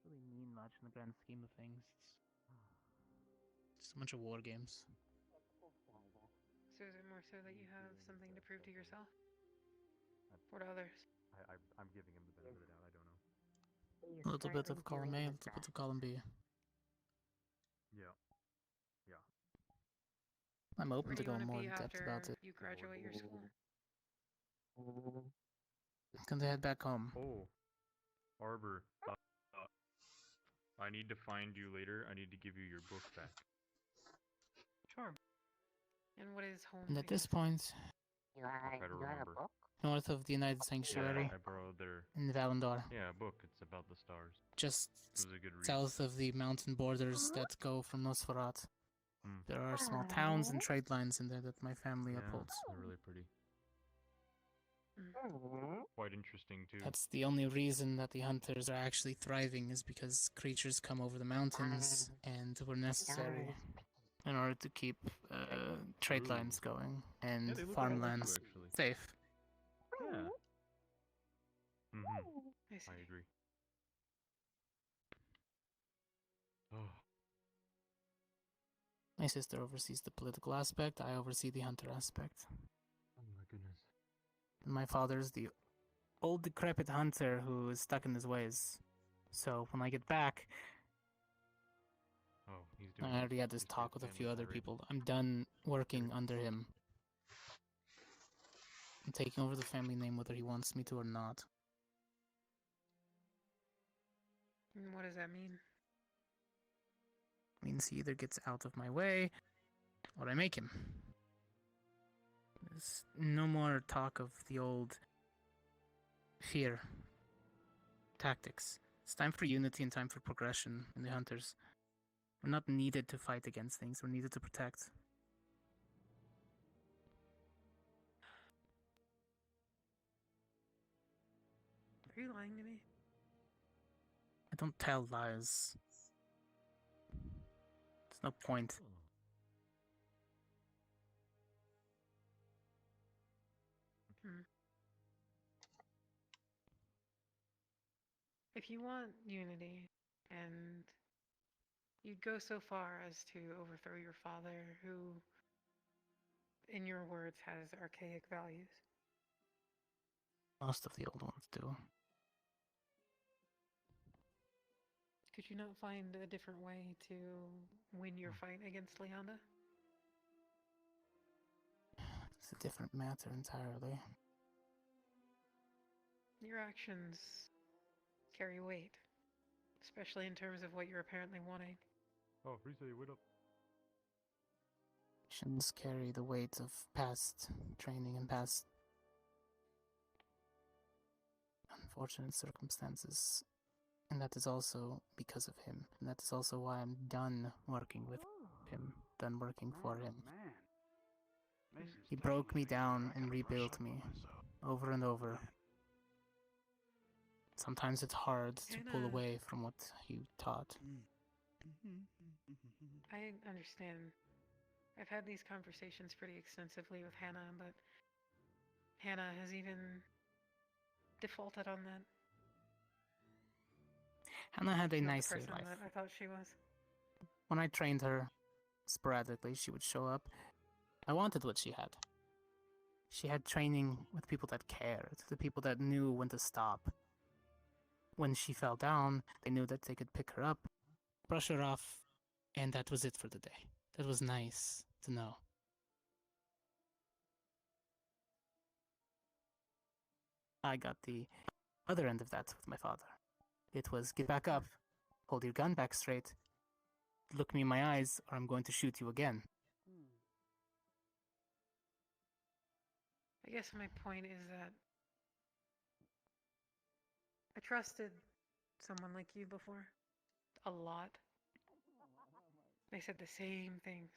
Really mean much in the grand scheme of things. It's just a bunch of war games. So is it more so that you have something to prove to yourself? Or to others? I'm giving him the benefit of the doubt, I don't know. A little bit of column A, a little bit of column B. Yeah. Yeah. I'm open Where to do you go want to more be in depth after about it. you graduate your school? Can they head back home? Oh, Arbor. I need to find you later. I need to give you your book back. Sure. And what is home? And at this point, Try to remember. north of the United Sanctuary, Yeah, I borrowed their. in Valandor. Yeah, a book. It's about the stars. Just It was a good read. south of the mountain borders that go from Nosferat. Hmm. There are small towns and trade lines in there that my family upholds. They're really pretty. Quite interesting too. That's the only reason that the hunters are actually thriving, is because creatures come over the mountains and were necessary in order to keep trade lines going and they look farmlands like you, actually. safe. Yeah. I see. I agree. Oh. My sister oversees the political aspect, I oversee the hunter aspect. Oh my goodness. And my father's the old decrepit hunter who is stuck in his ways. So when I get back, Oh, he's doing. I already had this talk with a few other people. I'm done working under him. I'm taking over the family name whether he wants me to or not. And what does that mean? Means he either gets out of my way or I make him. There's no more talk of the old fear tactics. It's time for unity and time for progression in the hunters. We're not needed to fight against things, we're needed to protect. Are you lying to me? I don't tell lies. There's no point. If you want unity, and you'd go so far as to overthrow your father, who, in your words, has archaic values. Most of the old ones do. Could you not find a different way to win your fight against Leanda? It's a different matter entirely. Your actions carry weight, especially in terms of what you're apparently wanting. Oh, Frieza, wait up. Actions carry the weight of past training and past unfortunate circumstances. And that is also because of him. And that is also why I'm done working with him, done working for him. He broke me down and rebuilt me over and over. Sometimes it's hard to pull away from what he taught. I understand. I've had these conversations pretty extensively with Hannah, but Hannah has even defaulted on that. Hannah had a She's not the nicer person life. that I thought she was. When I trained her, sporadically she would show up. I wanted what she had. She had training with people that cared, the people that knew when to stop. When she fell down, they knew that they could pick her up, brush her off, and that was it for the day. That was nice to know. I got the other end of that with my father. It was get back up, hold your gun back straight, look me in my eyes, or I'm going to shoot you again. I guess my point is that I trusted someone like you before. A lot. They said the same things.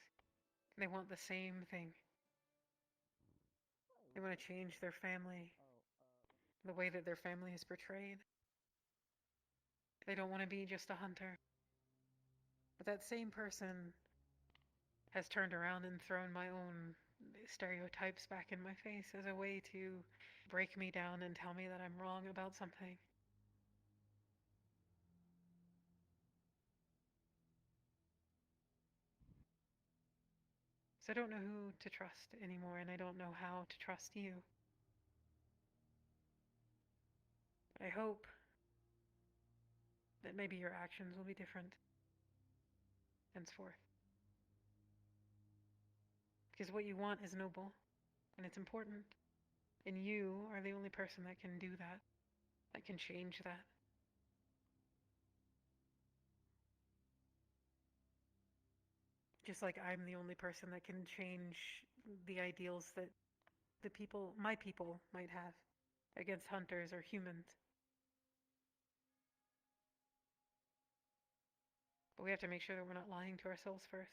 They want the same thing. They want to change their family, the way that their family is portrayed. They don't want to be just a hunter. But that same person has turned around and thrown my own stereotypes back in my face as a way to break me down and tell me that I'm wrong about something. So I don't know who to trust anymore, and I don't know how to trust you. I hope that maybe your actions will be different henceforth. Because what you want is noble, and it's important. And you are the only person that can do that, that can change that. Just like I'm the only person that can change the ideals that the people, my people, might have against hunters or humans. But we have to make sure that we're not lying to ourselves first.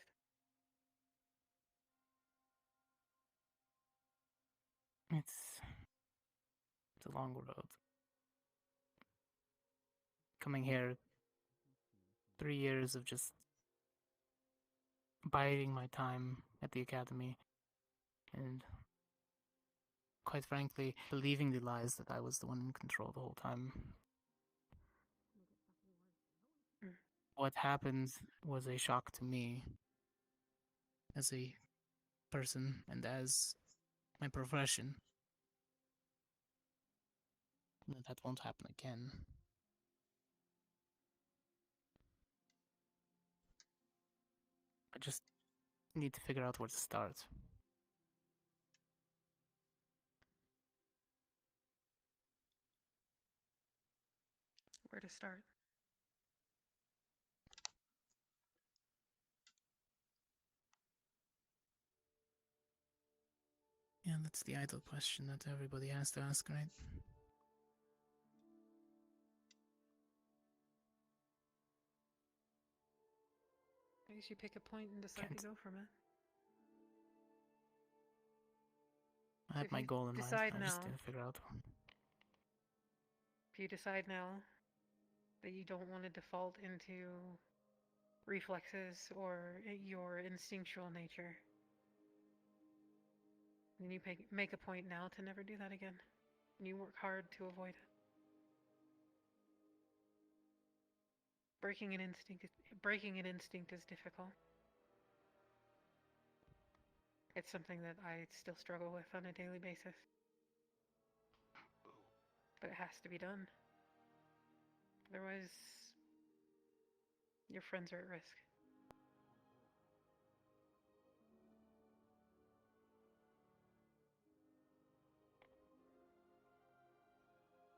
It's a long road. Coming here, 3 years of just biding my time at the academy, and quite frankly, believing the lies that I was the one in control the whole time. What happened was a shock to me as a person and as my profession. That won't happen again. I just need to figure out where to start. Where to start? Yeah, that's the idle question that everybody has to ask, right? I guess you pick a point and decide to go from it. I have my goal in mind. Decide I just now. need to figure out. If you decide now that you don't want to default into reflexes or your instinctual nature, then you make a point now to never do that again. And you work hard to avoid it. Breaking an instinct is difficult. It's something that I still struggle with on a daily basis. But it has to be done. Otherwise, your friends are at risk.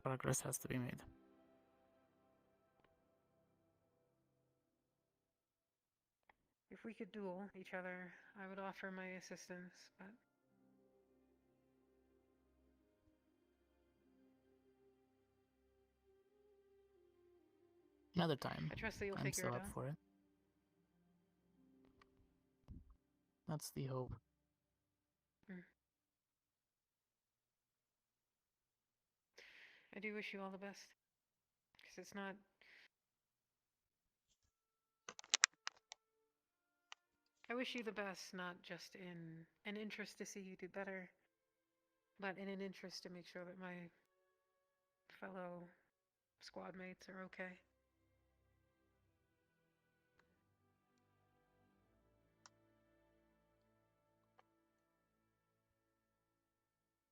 Progress has to be made. If we could duel each other, I would offer my assistance, but Another time. I trust that you'll I'm figure still it up out. for it. That's the hope. Mm. I do wish you all the best. Because it's not. I wish you the best, not just in an interest to see you do better, but in an interest to make sure that my fellow squad mates are okay.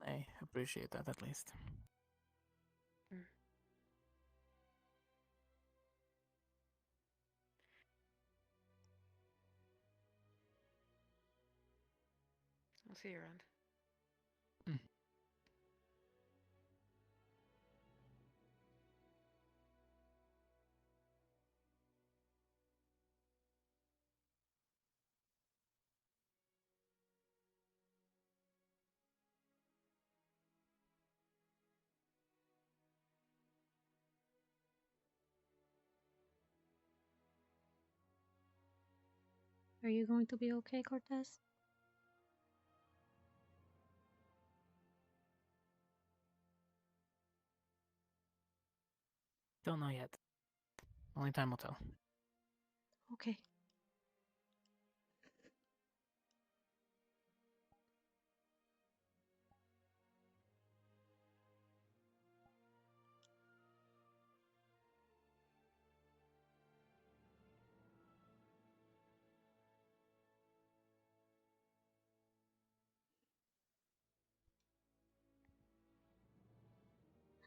I appreciate that at least. Mm. I'll see you around. Are you going to be okay, Cortez? Don't know yet. Only time will tell. Okay.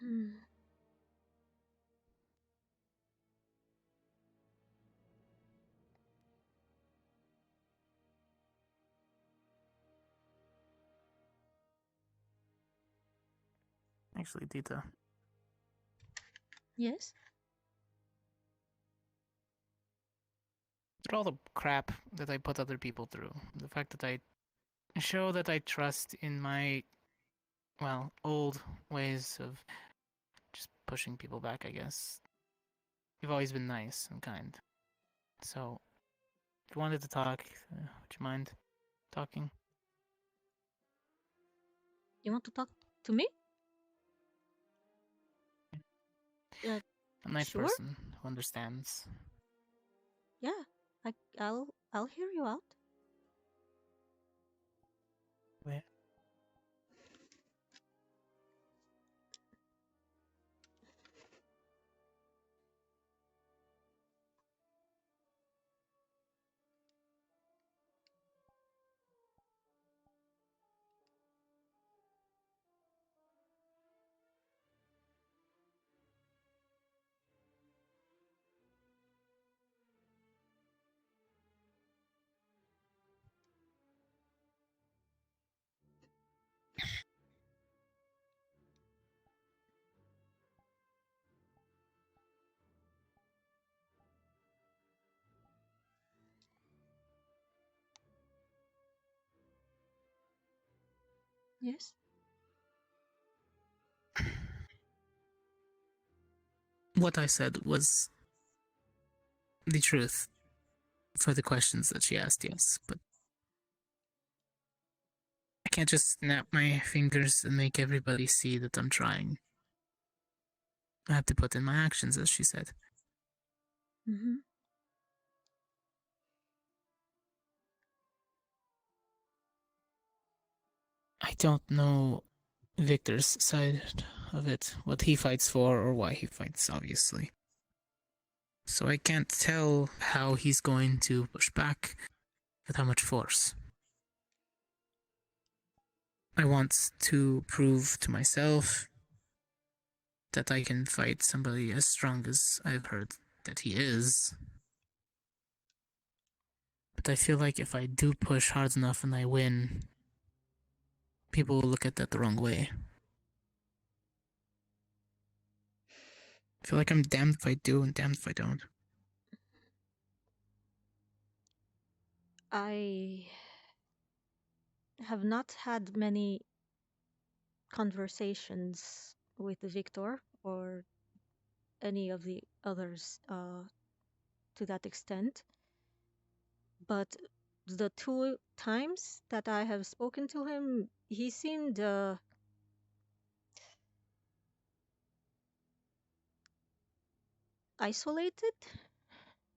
Hmm. Actually, Deeta. Yes? After all the crap that I put other people through, the fact that I show that I trust in my, well, old ways of just pushing people back, I guess. You've always been nice and kind. So, if you wanted to talk, would you mind talking? You want to talk to me? I'm a nice Sure. person who understands. Yeah. I'll hear you out. Where? Yes? What I said was the truth for the questions that she asked, yes, but I can't just snap my fingers and make everybody see that I'm trying. I have to put in my actions, as she said. Mm-hmm. I don't know Victor's side of it, what he fights for or why he fights, obviously. So I can't tell how he's going to push back with how much force. I want to prove to myself that I can fight somebody as strong as I've heard that he is. But I feel like if I do push hard enough and I win, people will look at that the wrong way. I feel like I'm damned if I do and damned if I don't. I have not had many conversations with Victor or any of the others to that extent. But the 2 times that I have spoken to him, he seemed isolated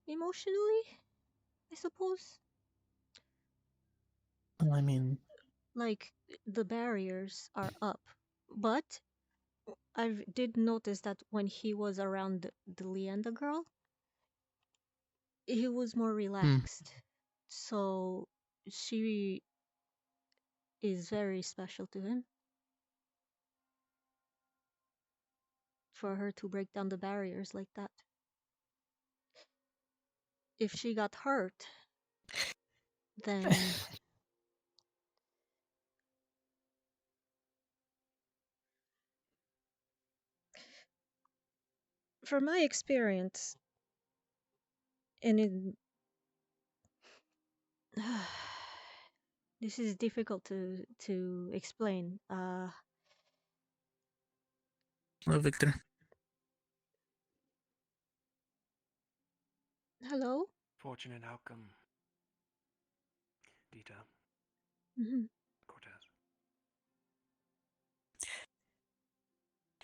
emotionally, I suppose. Well, I mean, Like the barriers are up, but I did notice that when he was around the Leanda girl, he was more relaxed. So she is very special to him. For her to break down the barriers like that. If she got hurt, then from my experience, and in this is difficult to explain. hello, Victor. Hello. Fortunate outcome. Deeta. Mm-hmm. Cortez.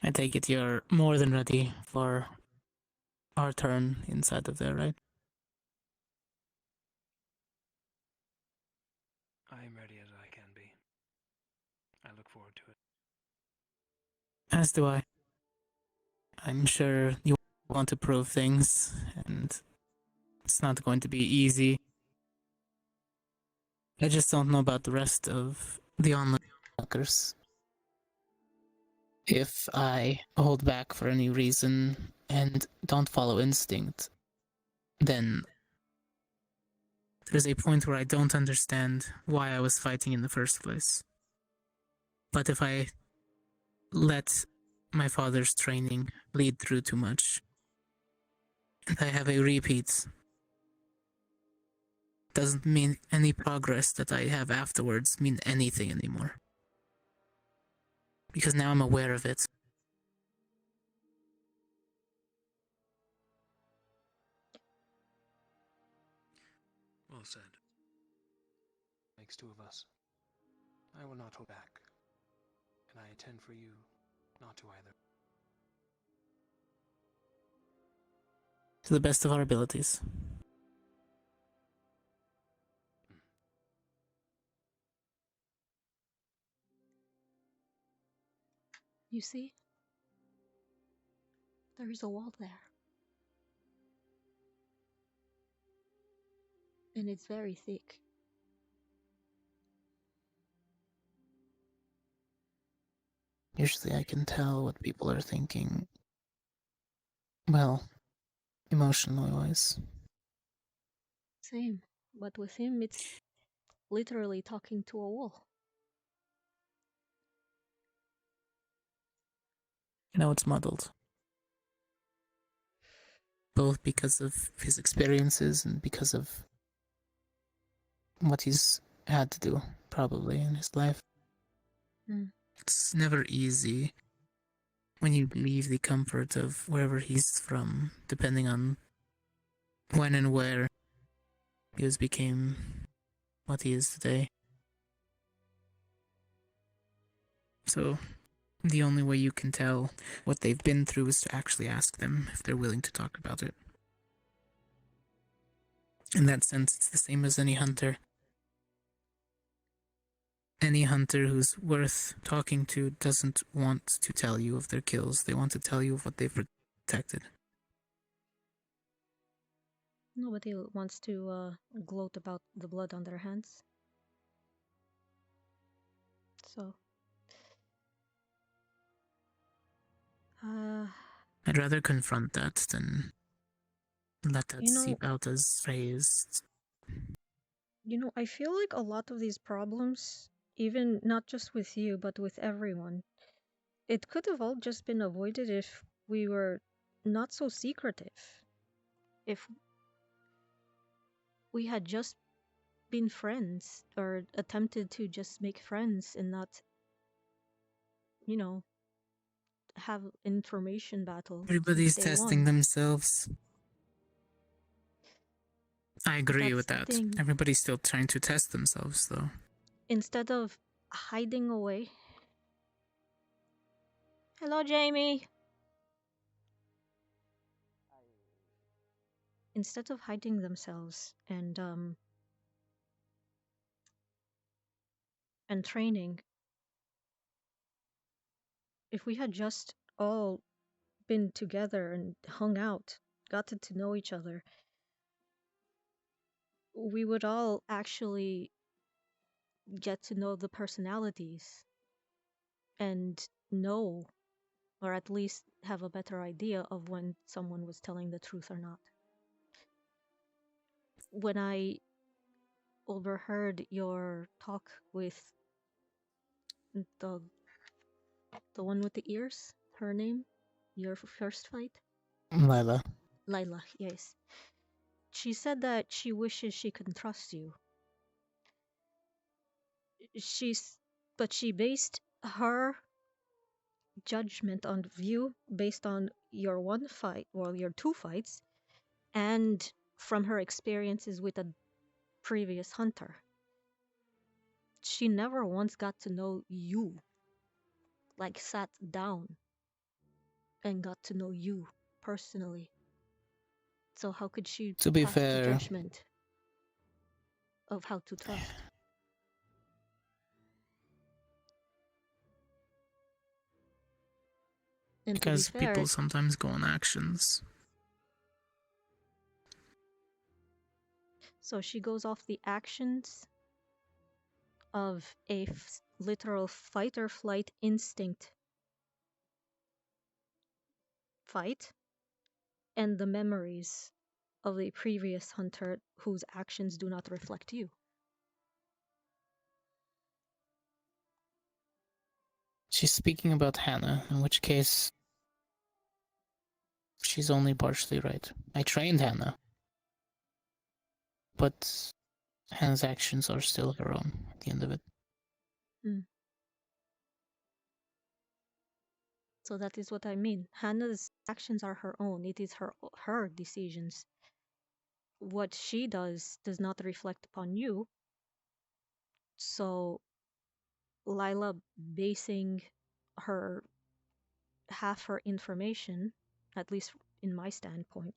I take it you're more than ready for our turn inside of there, right? I am ready as I can be. I look forward to it. As do I. I'm sure you want to prove things, and it's not going to be easy. I just don't know about the rest of the online workers. If I hold back for any reason and don't follow instinct, then there's a point where I don't understand why I was fighting in the first place. But if I let my father's training lead through too much, and I have a repeat, doesn't mean any progress that I have afterwards mean anything anymore. Because now I'm aware of it. Well said. Makes two of us. I will not hold back. And I intend for you not to either. To the best of our abilities. You see, there is a wall there, and it's very thick. Usually I can tell what people are thinking. Well, emotionally wise. Same, but with him, it's literally talking to a wall. You know, it's muddled. Both because of his experiences and because of what he's had to do, probably, in his life. Mm. It's never easy when you leave the comfort of wherever he's from, depending on when and where he became what he is today. So, the only way you can tell what they've been through is to actually ask them if they're willing to talk about it. In that sense, it's the same as any hunter. Any hunter who's worth talking to doesn't want to tell you of their kills. They want to tell you of what they've protected. Nobody wants to gloat about the blood on their hands. So, I'd rather confront that than let that You know- seep out as phrased. I feel like a lot of these problems, even not just with you, but with everyone, it could have all just been avoided if we were not so secretive. If we had just been friends or attempted to just make friends and not, have information battle Everybody's day testing one. themselves. I agree That's with the that. thing. Everybody's still trying to test themselves, though. Instead of hiding away. Hello, Jamie. Instead of hiding themselves and training, if we had just all been together and hung out, gotten to know each other, we would all actually get to know the personalities and know, or at least have a better idea of when someone was telling the truth or not. When I overheard your talk with the one with the ears, her name, your first fight, Lila. Lila, yes. She said that she wishes she could trust you. But she based her judgment on view based on your one fight, well, your two fights, and from her experiences with a previous hunter. She never once got to know you, like sat down and got to know you personally. So how could she To be pass the fair, judgment of how to trust? And to be because fair, people sometimes go on actions. so she goes off the actions of a literal fight or flight instinct fight and the memories of the previous hunter whose actions do not reflect you. She's speaking about Hannah, in which case she's only partially right. I trained Hannah, but Hannah's actions are still her own at the end of it. Hmm. So that is what I mean. Hannah's actions are her own. It is her decisions. What she does not reflect upon you. So Lila basing her half her information, at least in my standpoint,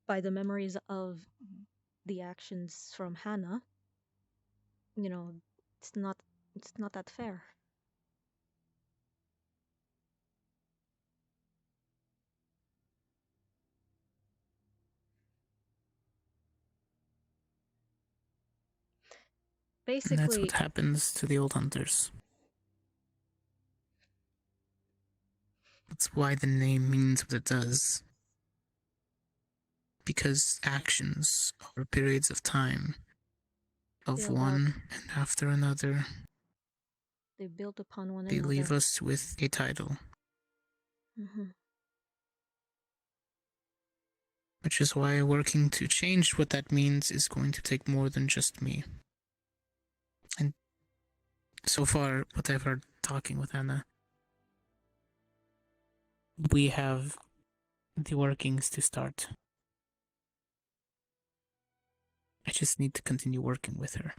by the memories of the actions from Hannah, you know, it's not that fair. And that's Basically, what happens to the old hunters. That's why the name means what it does. Because actions are periods of time of build up, one and after another, they build upon one they another. leave us with a title. Mhm. Which is why working to change what that means is going to take more than just me. And so far, what I've heard talking with Anna, we have the workings to start. I just need to continue working with her.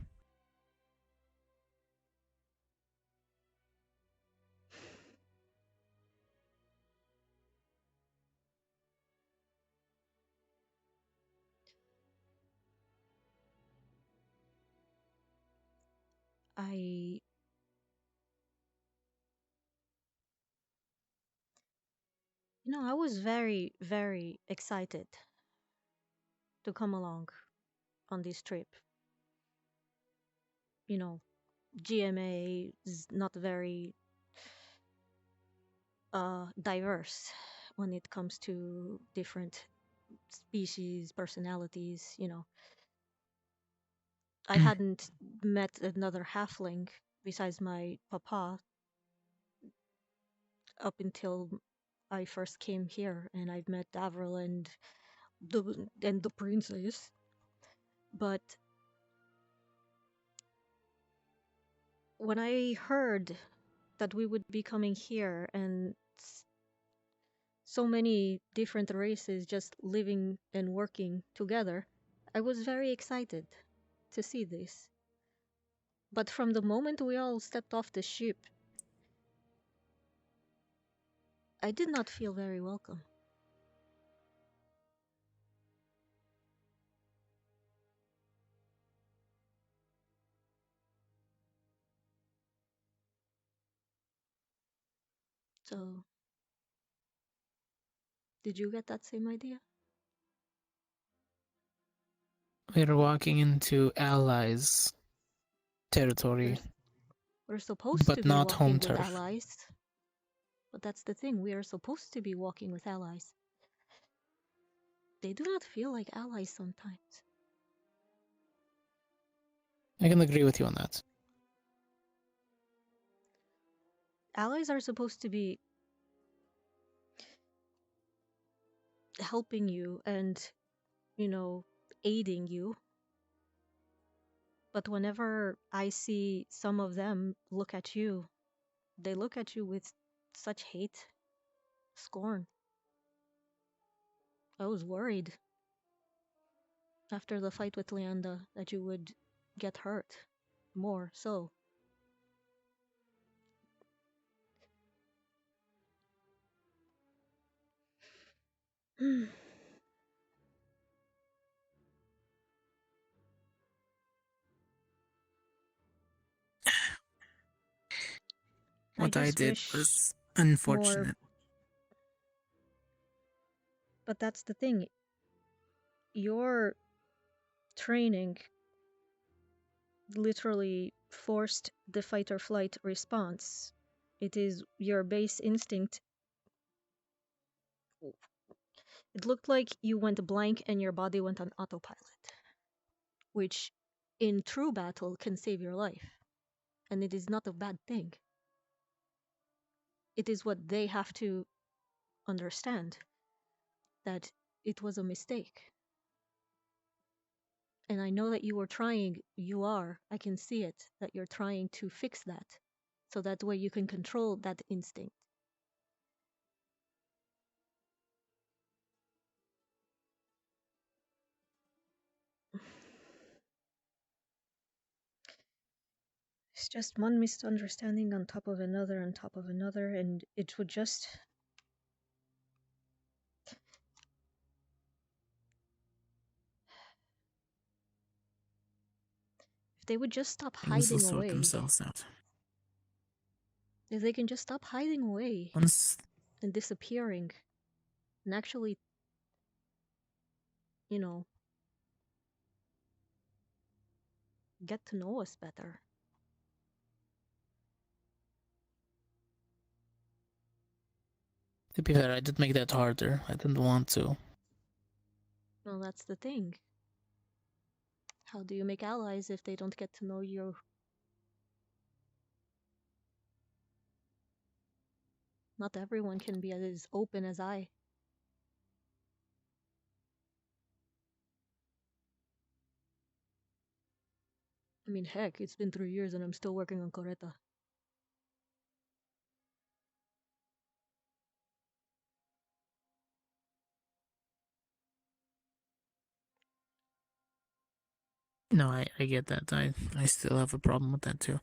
I was very, very excited to come along on this trip. GMA is not very diverse when it comes to different species, personalities. I hadn't met another halfling besides my papa up until I first came here, and I've met Avril and the princess. But when I heard that we would be coming here and so many different races just living and working together. I was very excited to see this. But from the moment we all stepped off the ship, I did not feel very welcome. So, did you get that same idea? We're walking into allies' territory, We're supposed to but be not home walking with turf. allies. But that's the thing, we are supposed to be walking with allies. They do not feel like allies sometimes. I can agree with you on that. Allies are supposed to be helping you and, you know, aiding you. But whenever I see some of them look at you, they look at you with such hate, scorn. I was worried after the fight with Leanda that you would get hurt more so. What I just did wish was more, unfortunate. but that's the thing. Your training literally forced the fight or flight response. It is your base instinct. It looked like you went blank and your body went on autopilot, which in true battle can save your life. And it is not a bad thing. It is what they have to understand, that it was a mistake. And I know that you are trying, I can see it, that you're trying to fix that. So that way you can control that instinct. It's just one misunderstanding on top of another, and it would just... If they would just stop Things will hiding sort away. themselves out. If they can just stop hiding away Once and disappearing and actually, you know, get to know us better. To be fair, I did make that harder. I didn't want to. Well, that's the thing. How do you make allies if they don't get to know you? Not everyone can be as open as I. I mean, heck, it's been 3 years and I'm still working on Coretta. No, I get that. I still have a problem with that too.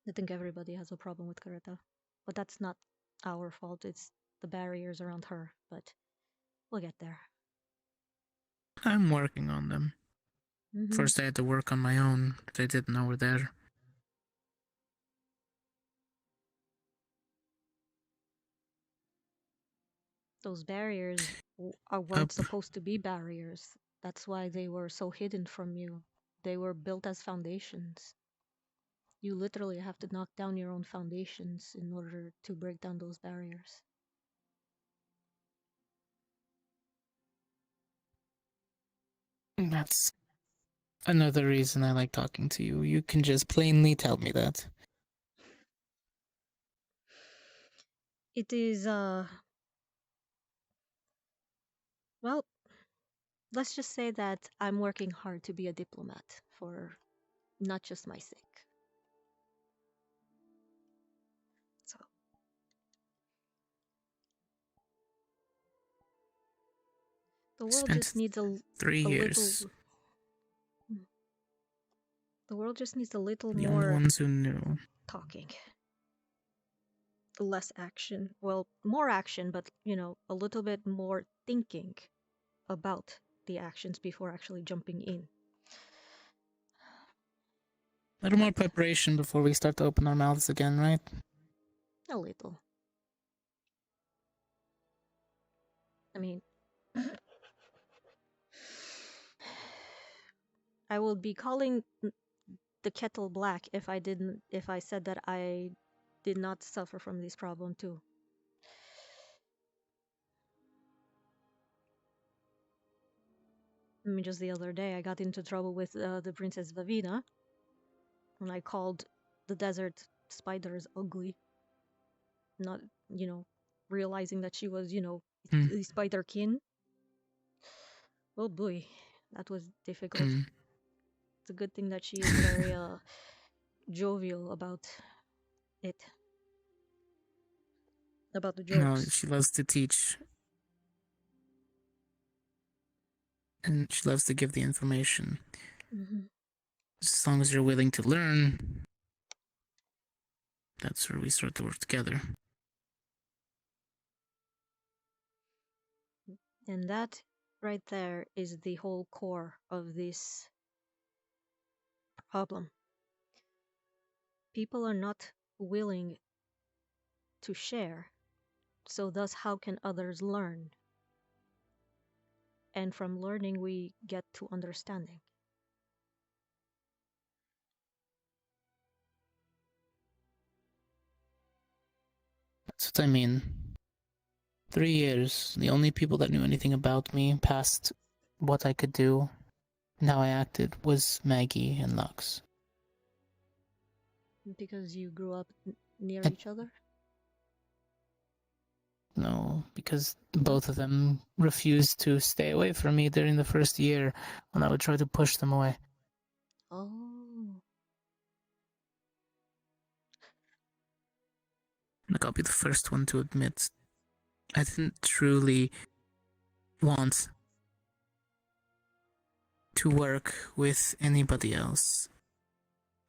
I think everybody has a problem with Coretta. But that's not our fault, it's the barriers around her. But we'll get there. I'm working on them. Mhm. First, I had to work on my own, but I didn't know were there. Those barriers weren't supposed to be barriers. That's why they were so hidden from you. They were built as foundations. You literally have to knock down your own foundations in order to break down those barriers. That's another reason I like talking to you. You can just plainly tell me that. It is, well, let's just say that I'm working hard to be a diplomat for not just my sake. The world Spent just needs a 3 little. years. The world just needs a little The only more ones who knew. talking. Less action. Well, more action, but a little bit more thinking about the actions before actually jumping in. A little more preparation before we start to open our mouths again, right? A little. I mean, I would be calling the kettle black if I said that I did not suffer from this problem too. I mean, just the other day I got into trouble with the Princess Vavina when I called the desert spiders ugly, not realizing that she was the spider kin. Oh boy, that was difficult. It's a good thing that she is very jovial about it. About the jokes. No, she loves to teach. And she loves to give the information. As long as you're willing to learn, that's where we start to work together. And that right there is the whole core of this problem. People are not willing to share, so thus how can others learn? And from learning we get to understanding. That's what I mean. 3 years, the only people that knew anything about me past what I could do and how I acted was Maggie and Lux. Because you grew up near each other? No, because both of them refused to stay away from me during the first year when I would try to push them away. Oh. Like, I'll be the first one to admit, I didn't truly want to work with anybody else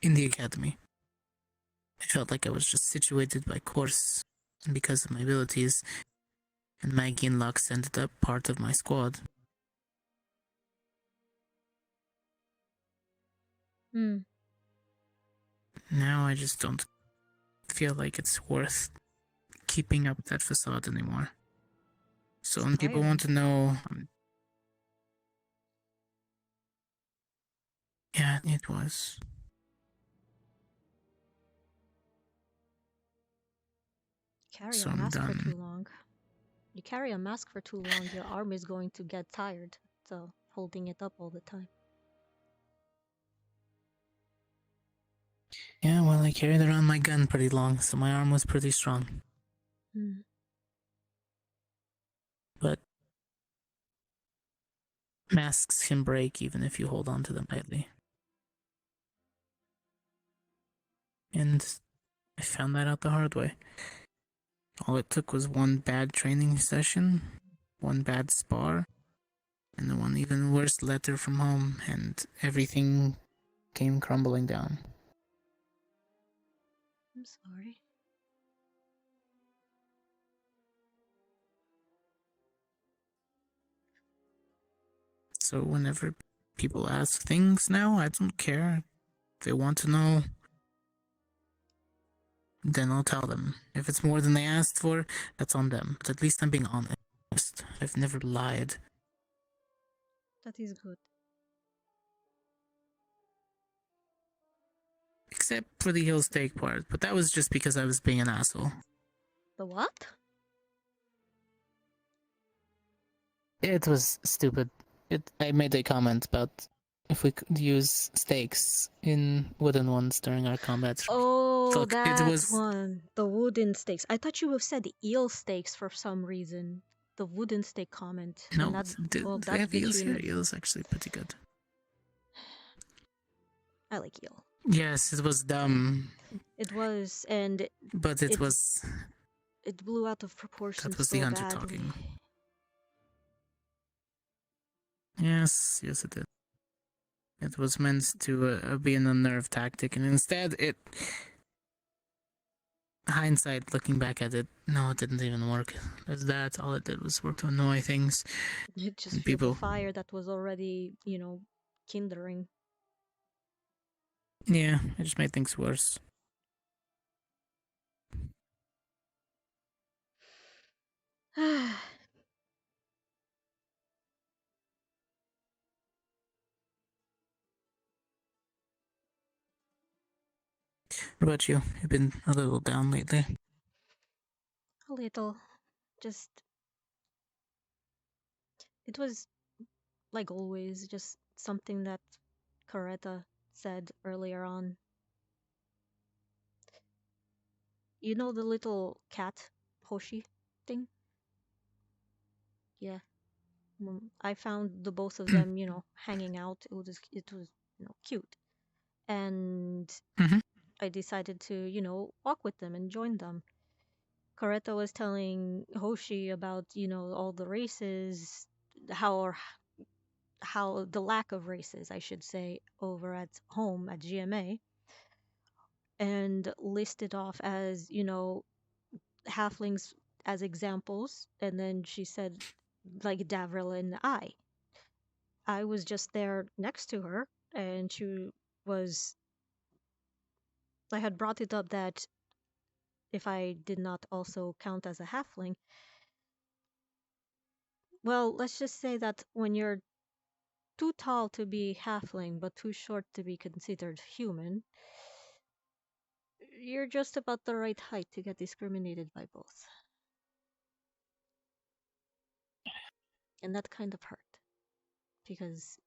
in the academy. I felt like I was just situated by course and because of my abilities, and Maggie and Lux ended up part of my squad. Now I just don't feel like it's worth keeping up that facade anymore. So when people want to know, yeah, it was. Carry a mask for too long. You carry a mask for too long, your arm is going to get tired. So holding it up all the time. Yeah, well, I carried around my gun pretty long, so my arm was pretty strong. But masks can break even if you hold on to them tightly. And I found that out the hard way. All it took was one bad training session, one bad spar, and the one even worse letter from home, and everything came crumbling down. I'm sorry. So whenever people ask things now, I don't care. If they want to know, then I'll tell them. If it's more than they asked for, that's on them. But at least I'm being honest. I've never lied. That is good. Except for the heel steak part, but that was just because I was being an asshole. The what? It was stupid. I made a comment about if we could use steaks in wooden ones during our combat. Oh, Look, that it was one. The wooden stakes. I thought you said eel steaks for some reason. The wooden steak comment. no. And that, well, They that's have eels between... here. Eel's actually pretty good. I like eel. Yes, it was dumb. It was, and But it was. It blew out of proportion. That was so the hunter badly. talking. Yes, yes, it did. It was meant to be an unnerve tactic, and instead it. Hindsight, looking back at it, no, it didn't even work. That's all it did was work to annoy things. You just And fueled the people. fire that was already, kindling. Yeah, it just made things worse. What about you? You've been a little down lately. A little. Just. It was, like always, just something that Coretta said earlier on. You know the little cat, Hoshi thing? Yeah. I found the both of them, hanging out. It was, cute. And Mhm. I decided to, walk with them and join them. Coretta was telling Hoshi about, all the races, how the lack of races, I should say, over at home at GMA, and listed off as, halflings as examples. And then she said, like Davril and I was just there next to her, and I had brought it up that if I did not also count as a halfling, well, let's just say that when you're too tall to be halfling but too short to be considered human, you're just about the right height to get discriminated by both. And that kind of hurt, because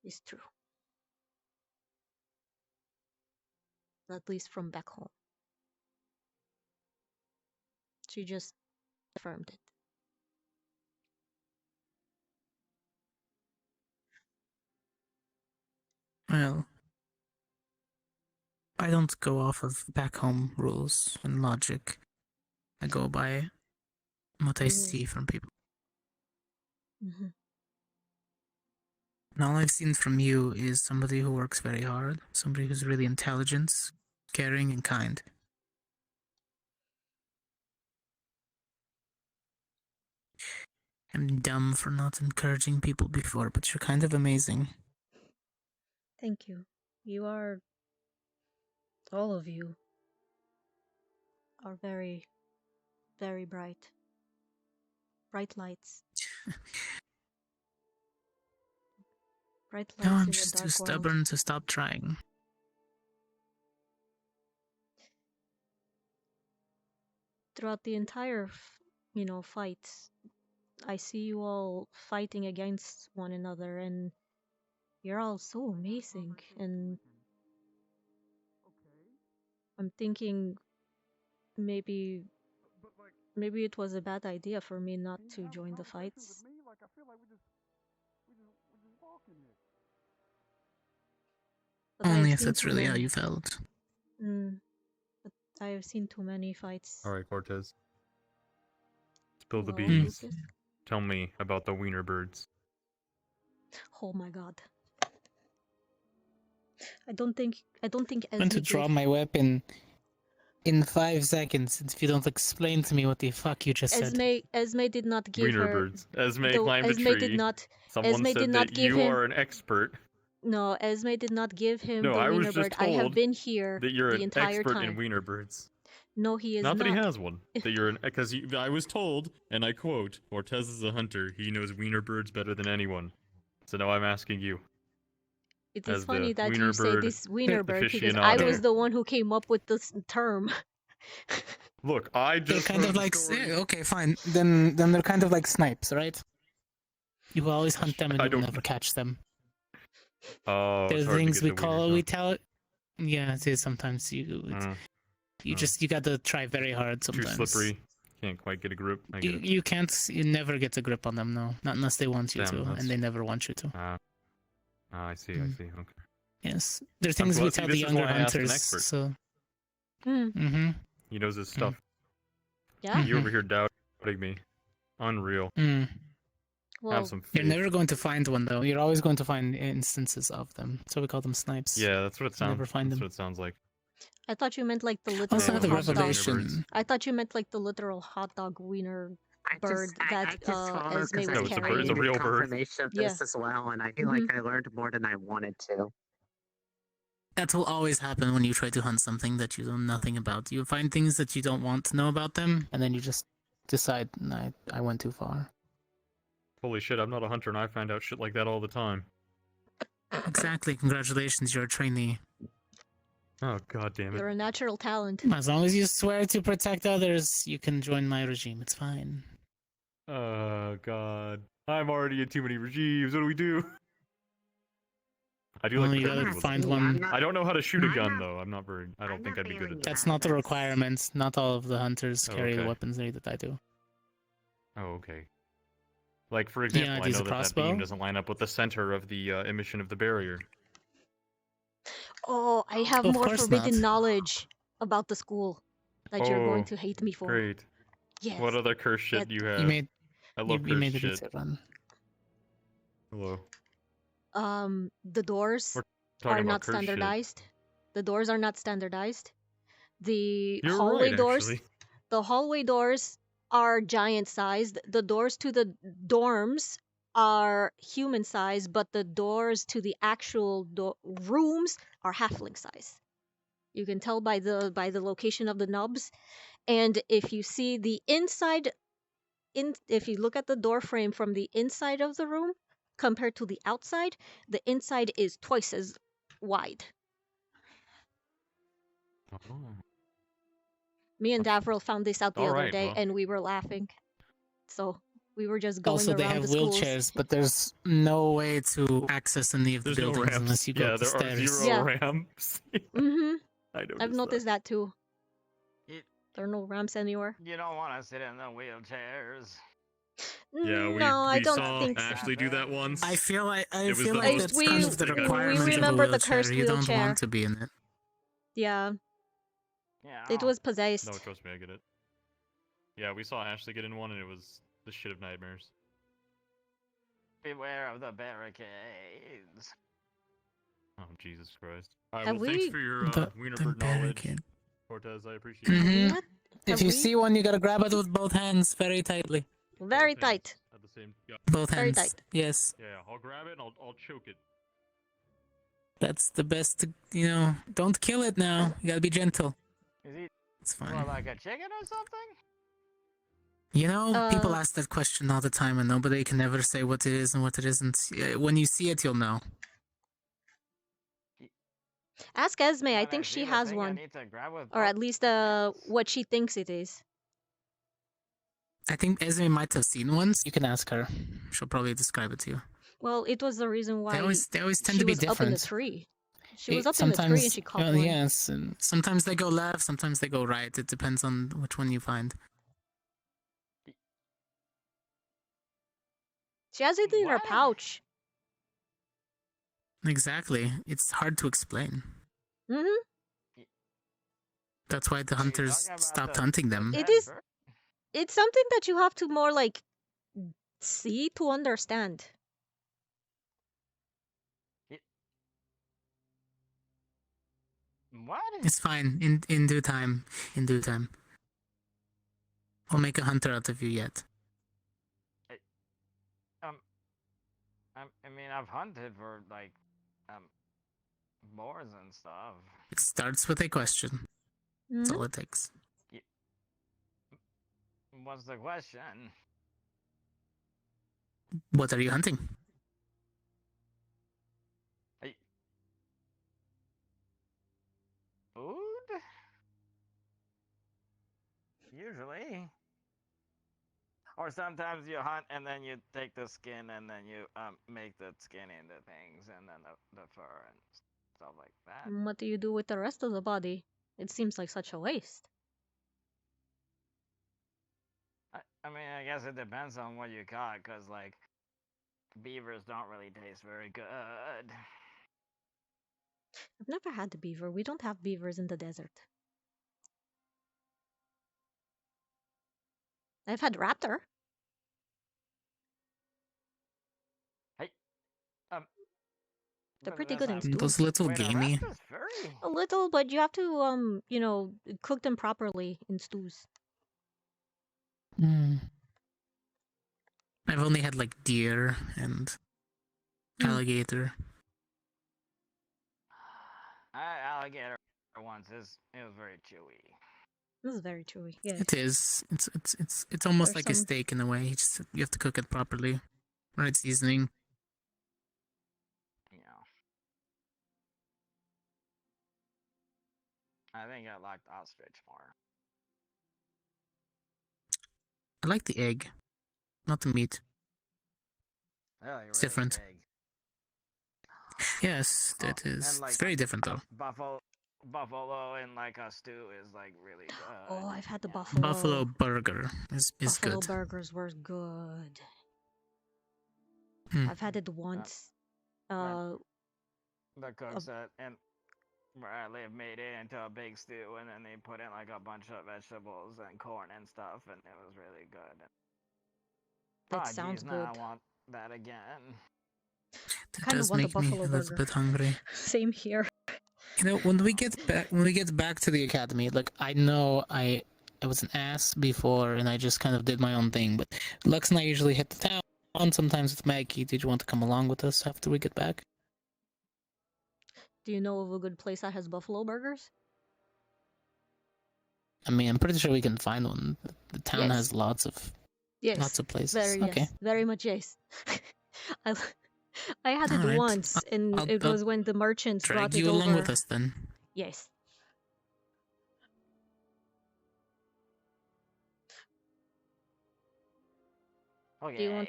it's true. At least from back home. She just affirmed it. Well, I don't go off of back home rules and logic. I go by what I see from people. Mm-hmm. And all I've seen from you is somebody who works very hard, somebody who's really intelligent, caring, and kind. I'm dumb for not encouraging people before, but you're kind of amazing. Thank you. All of you are very, very bright. Bright lights. Bright No, lights I'm in a just too dark world. stubborn to stop trying. Throughout the entire, fight, I see you all fighting against one another, and you're all so amazing. And I'm thinking maybe it was a bad idea for me not to join the fights. But Only I've if seen that's too really how many. you felt. But I have seen too many fights. Alright, Cortez. Spill the Hello, beans. Lucas? Tell me about the wiener birds. Oh my god. I don't think I'm going Esme to draw gave my weapon in 5 seconds if you don't explain to me what the fuck you just said. Esme did not give Wiener her birds. Esme the climbed a Esme tree. did not Someone Esme said did not that give you him are an expert. No, Esme did not give him No, the I was wiener just bird. I have told been here that you're the an entire expert time. in wiener birds. No, he is Not not. that he has one. That you're an because I was told, and I quote, Ortez is a hunter. He knows wiener birds better than anyone. So now I'm asking you, It is as funny the that wiener you say bird this wiener bird because I aficionado. was the one who came up with this term. Look, I They're just kind heard of the like story. okay, fine. Then they're kind of like snipes, right? You will always hunt them and I you will don't- never catch them. Oh, They're it's the hard to things get we the call wieners, we tell. Yeah, it is sometimes you gotta try very hard Too sometimes. slippery. Can't quite get a grip. I get it. You never get a grip on them, no. Not unless they want you Damn, to, that's- and they never want you to. I see. I see. Okay. Yes, they're things we tell the younger hunters. So. Mm-hmm. He knows his stuff. Yeah. You over here doubting me. Unreal. Well, some You're faith. never going to find one though. You're always going to find instances of them. So we call them snipes. Yeah, that's what it You sounds. never find That's them. what it sounds like. I thought you meant like the Also literal had the hot dog. revelation. I thought you meant like the literal hot dog wiener bird that I just follow Esme because was I carrying. It's a real bird. confirmation of Yeah. this as well, and I feel like I learned more than I wanted to. That will always happen when you try to hunt something that you know nothing about. You find things that you don't want to know about them, and then you just decide, "Nah, I went too far." Holy shit! I'm not a hunter, and I find out shit like that all the time. Exactly. Congratulations, you're a trainee. Oh god damn it! You're a natural talent. As long as you swear to protect others, you can join my regime. It's fine. Oh god, I'm already in too many regimes. What do we do? I do Well, like you the gotta find one. I don't know how to shoot a gun though. I'm not very. I don't think I'd be good at that. That's not the requirement. Not all of the hunters Oh, carry the okay. weaponry that I do. Oh, okay. Like for Yeah, example, I use know a that crossbow. beam doesn't line up with the center of the emission of the barrier. Oh, I have Of more course forbidden not. knowledge about the school that you're going to hate me for. Great. Yes. What other curse shit That- do you have? You made. I love you curse made the shit. Deeta run. Hello. The doors We're talking are about not curse shit. standardized. The doors are not standardized. The You're hallway right, doors, actually. the hallway doors are giant sized. The doors to the dorms are human size, but the doors to the actual rooms are halfling size. You can tell by the location of the knobs, and if you see the inside, if you look at the door frame from the inside of the room compared to the outside, the inside is twice as wide. Oh. Me and Davril found this out the other Alright, day, well. and we were laughing. So we were just going Also, they around have the schools. wheelchairs, but there's no way to access any of the There's no buildings ramps. unless you go Yeah, up the there are stairs. zero ramps. Mm-hmm. I noticed I've noticed that too. You, There are no ramps anywhere. you don't want to sit in the wheelchairs. Yeah, No, I we don't saw think so. Ashley do that once. I feel like It was feel the like most that's kind of the cursed thing I've ever requirement of a remember the wheelchair. cursed You don't wheelchair. want to be in it. Yeah, Yeah. it was possessed. No, trust me, I get it. Yeah, we saw Ashley get in one, and it was the shit of nightmares. Beware of the barricades. Oh, Jesus Christ. Alright, Have well, thanks we- for your The Wienerbird knowledge, barricade. Cortez. I appreciate it. Mhm. What? If Have you we- see one, you gotta grab it with both hands very tightly. Very Both tight. hands At the same. Yeah, Both Very hands. tight. Yes. yeah, I'll grab it and I'll choke it. That's the best. You know, don't kill it now. You gotta be gentle. Is he It's more fine. like a chicken or something? You know, people Uh, ask that question all the time, and nobody can ever say what it is and what it isn't. When you see it, you'll know. Ask Esme. I When think see she the has thing, I one, need to grab with or both at least hands. what she thinks it is. I think Esme might have seen one. You can ask her. She'll probably describe it to you. Well, it was the reason why They always tend she to be was up in the different. tree. She was up in the tree and she caught one. Yes, and sometimes they go left, sometimes they go right. It depends on which one you find. She has it in her What? pouch. Exactly. It's hard to explain. Mm-hmm. That's why the hunters talking about stopped the- hunting them. It That is. bird? It's something that you have to more like see to understand. What? It's fine. In due time. In due time. I'll make a hunter out of you yet. I mean, I've hunted for like boars and stuff. It starts with a question. That's Mhm. all it takes. What's the question? What are you hunting? Food? Usually. Or sometimes you hunt and then you take the skin and then you make the skin into things and then the fur and stuff like that. And what do you do with the rest of the body? It seems like such a waste. I mean, I guess it depends on what you caught, cause like beavers don't really taste very good. I've never had the beaver. We don't have beavers in the desert. I've had raptor. They're pretty good in stews. Those little gamey. A little, but you have to cook them properly in stews. Mm. I've only had like deer and alligator. Alligator once it was very chewy. This is very chewy. Yeah. It is. It's almost There's like a some- steak in a way. You have to cook it properly. Right seasoning. I think I liked ostrich more. I like the egg, not the meat. Oh, It's different. Yes, it is. It's very different though. Buffalo in like a stew is like really good. Oh, I've had the buffalo. Buffalo burger is Buffalo good. burgers were good. Hmm. I've had it once. The cooks and where I live made it into a big stew, and then they put in like a bunch of vegetables and corn and stuff, and it was really good. That geez, sounds now good. I want that again. That Kind of does want the make me a buffalo little burger. bit hungry. Same here. You know, when we get back to the academy, like I know I was an ass before and I just kind of did my own thing, but Lux and I usually hit the town sometimes with Maggie. Did you want to come along with us after we get back? Do you know of a good place that has buffalo burgers? I mean, I'm pretty sure we can find one. The town Yes. has lots of places. Very okay. yes. Very much yes. I had it Alright. once, and it I'll was when the merchants drag brought it you over. along with us then. Yes. Okay. Do you want?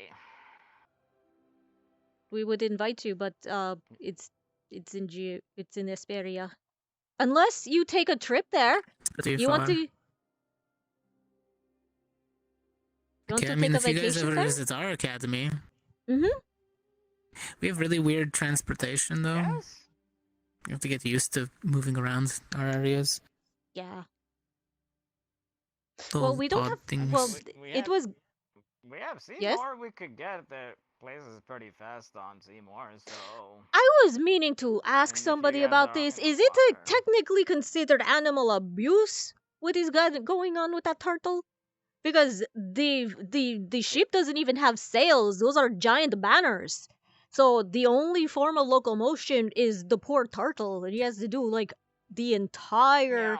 We would invite you, but it's in Esperia. Unless you take a trip there. Pretty You want far. to? You want Okay, I to mean, take a if you guys vacation ever there? visit our academy, Mm-hmm. we have really weird transportation though. Yes. You have to get used to moving around our areas. Yeah. Little Well, we don't odd have. things. Well, We it have- was. We have Seymour. Yes? We could get the places pretty fast on Seymour, so. I was meaning to ask somebody guys about are this. on Is it technically considered animal abuse? What is going on with that turtle? Because the ship doesn't even have sails. Those are giant banners. So the only form of locomotion is the poor turtle, and he has to do like the entire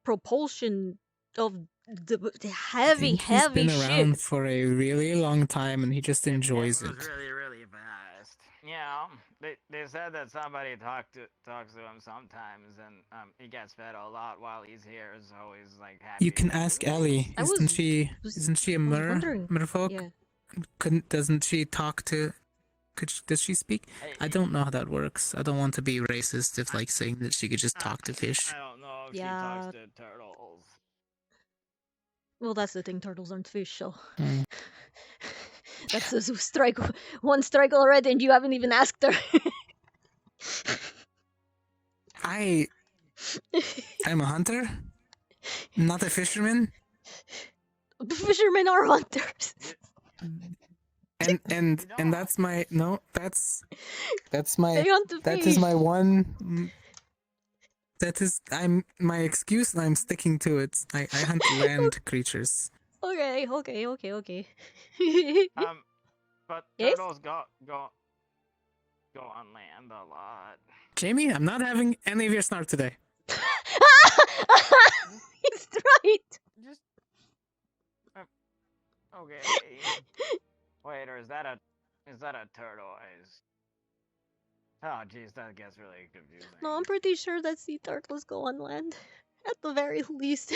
propulsion of the heavy, I think he's heavy been ship. around for a really long time and he just enjoys it. Really, really fast. Yeah, they said that somebody talks to him sometimes, and he gets fed a lot while he's here, so he's like happy. You can ask Ellie. Isn't she a wondering. merfolk? Yeah. Doesn't she talk to? Does she speak? I don't know how that works. I don't want to be racist if like saying that she could just talk to fish. I don't know if Yeah. she talks to turtles. Well, that's the thing. Turtles aren't fish, so Mm. that's a one strike already, and you haven't even asked her. I'm a hunter, not a fisherman. Fishermen are hunters. And that's my that's my They hunt the that is my fish. one. That is my excuse, and I'm sticking to it. I hunt land creatures. Okay. But Yes? turtles go on land a lot. Jamie, I'm not having any of your snark today. He's right. Just okay. Wait, or is that a turtle? Oh, jeez, that gets really confusing. No, I'm pretty sure that sea turtles go on land, at the very least.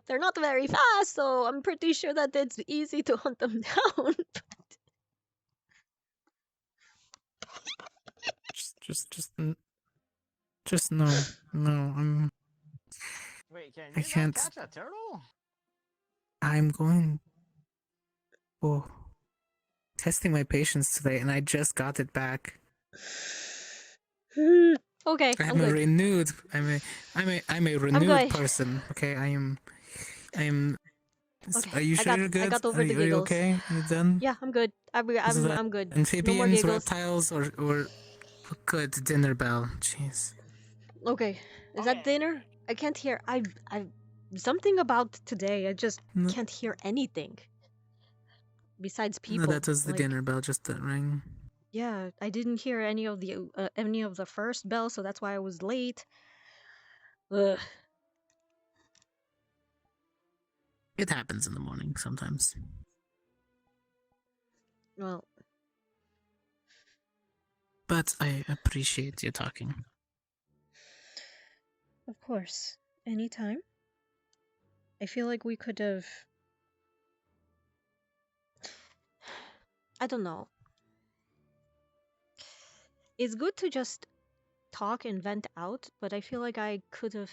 They're not very fast, so I'm pretty sure that it's easy to hunt them down. Just no. Wait, can I you can't. not catch a turtle? I'm going. Oh, testing my patience today, and I just got it back. Okay, I'm I'm a good. renewed. I'm a renewed going. person. Okay, I am Okay, Are you sure you're I good? got over the Are you giggles. okay? You done? Yeah, I'm good. Is that I'm good. No more amphibians, giggles. reptiles, or good dinner bell? Jeez. Okay, is that dinner? I can't hear. I something about today. I just No, can't hear anything besides no, people. that was the Like, dinner bell, just that ring. yeah, I didn't hear any of the first bell, so that's why I was late. Ugh. It happens in the morning sometimes. Well, But I appreciate you talking. of course, anytime. I feel like we could have. I don't know. It's good to just talk and vent out, but I feel like I could have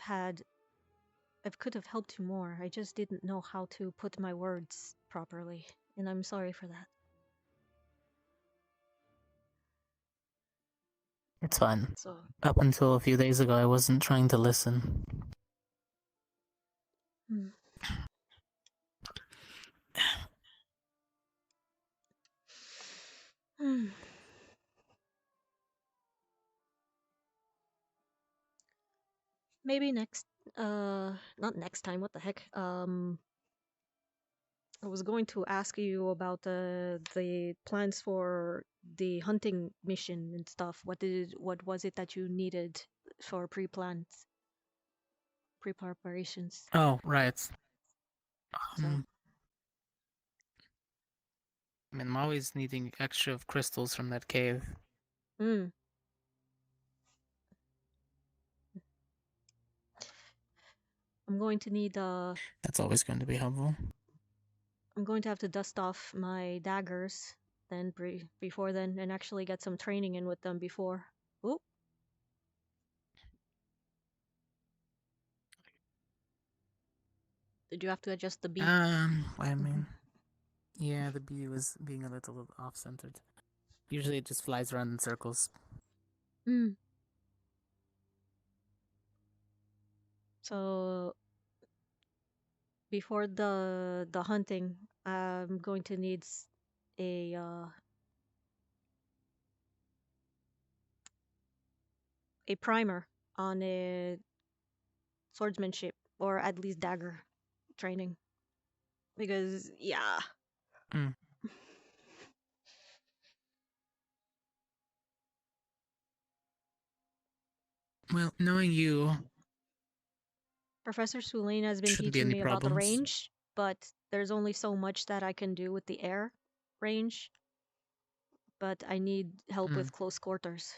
helped you more. I just didn't know how to put my words properly, and I'm sorry for that. It's fine. So, Up until a few days ago, I wasn't trying to listen. hmm. Hmm. Maybe not next time, what the heck? I was going to ask you about the plans for the hunting mission and stuff. What was it that you needed for pre-preparations? Oh, right. So, I mean, I'm always needing extra of crystals from that cave. hmm. I'm going to need That's always going to be helpful. I'm going to have to dust off my daggers then before then and actually get some training in with them before. Oop. Did you have to adjust the beak? I mean, yeah, the bee was being a little off-centered. Usually it just flies around in circles. Hmm. So before the hunting, I'm going to need a primer on a swordsmanship or at least dagger training because yeah. Mm. Well, knowing you, Professor Sulain has been shouldn't be teaching any me about the problems. range, but there's only so much that I can do with the air range. But I need help with close quarters.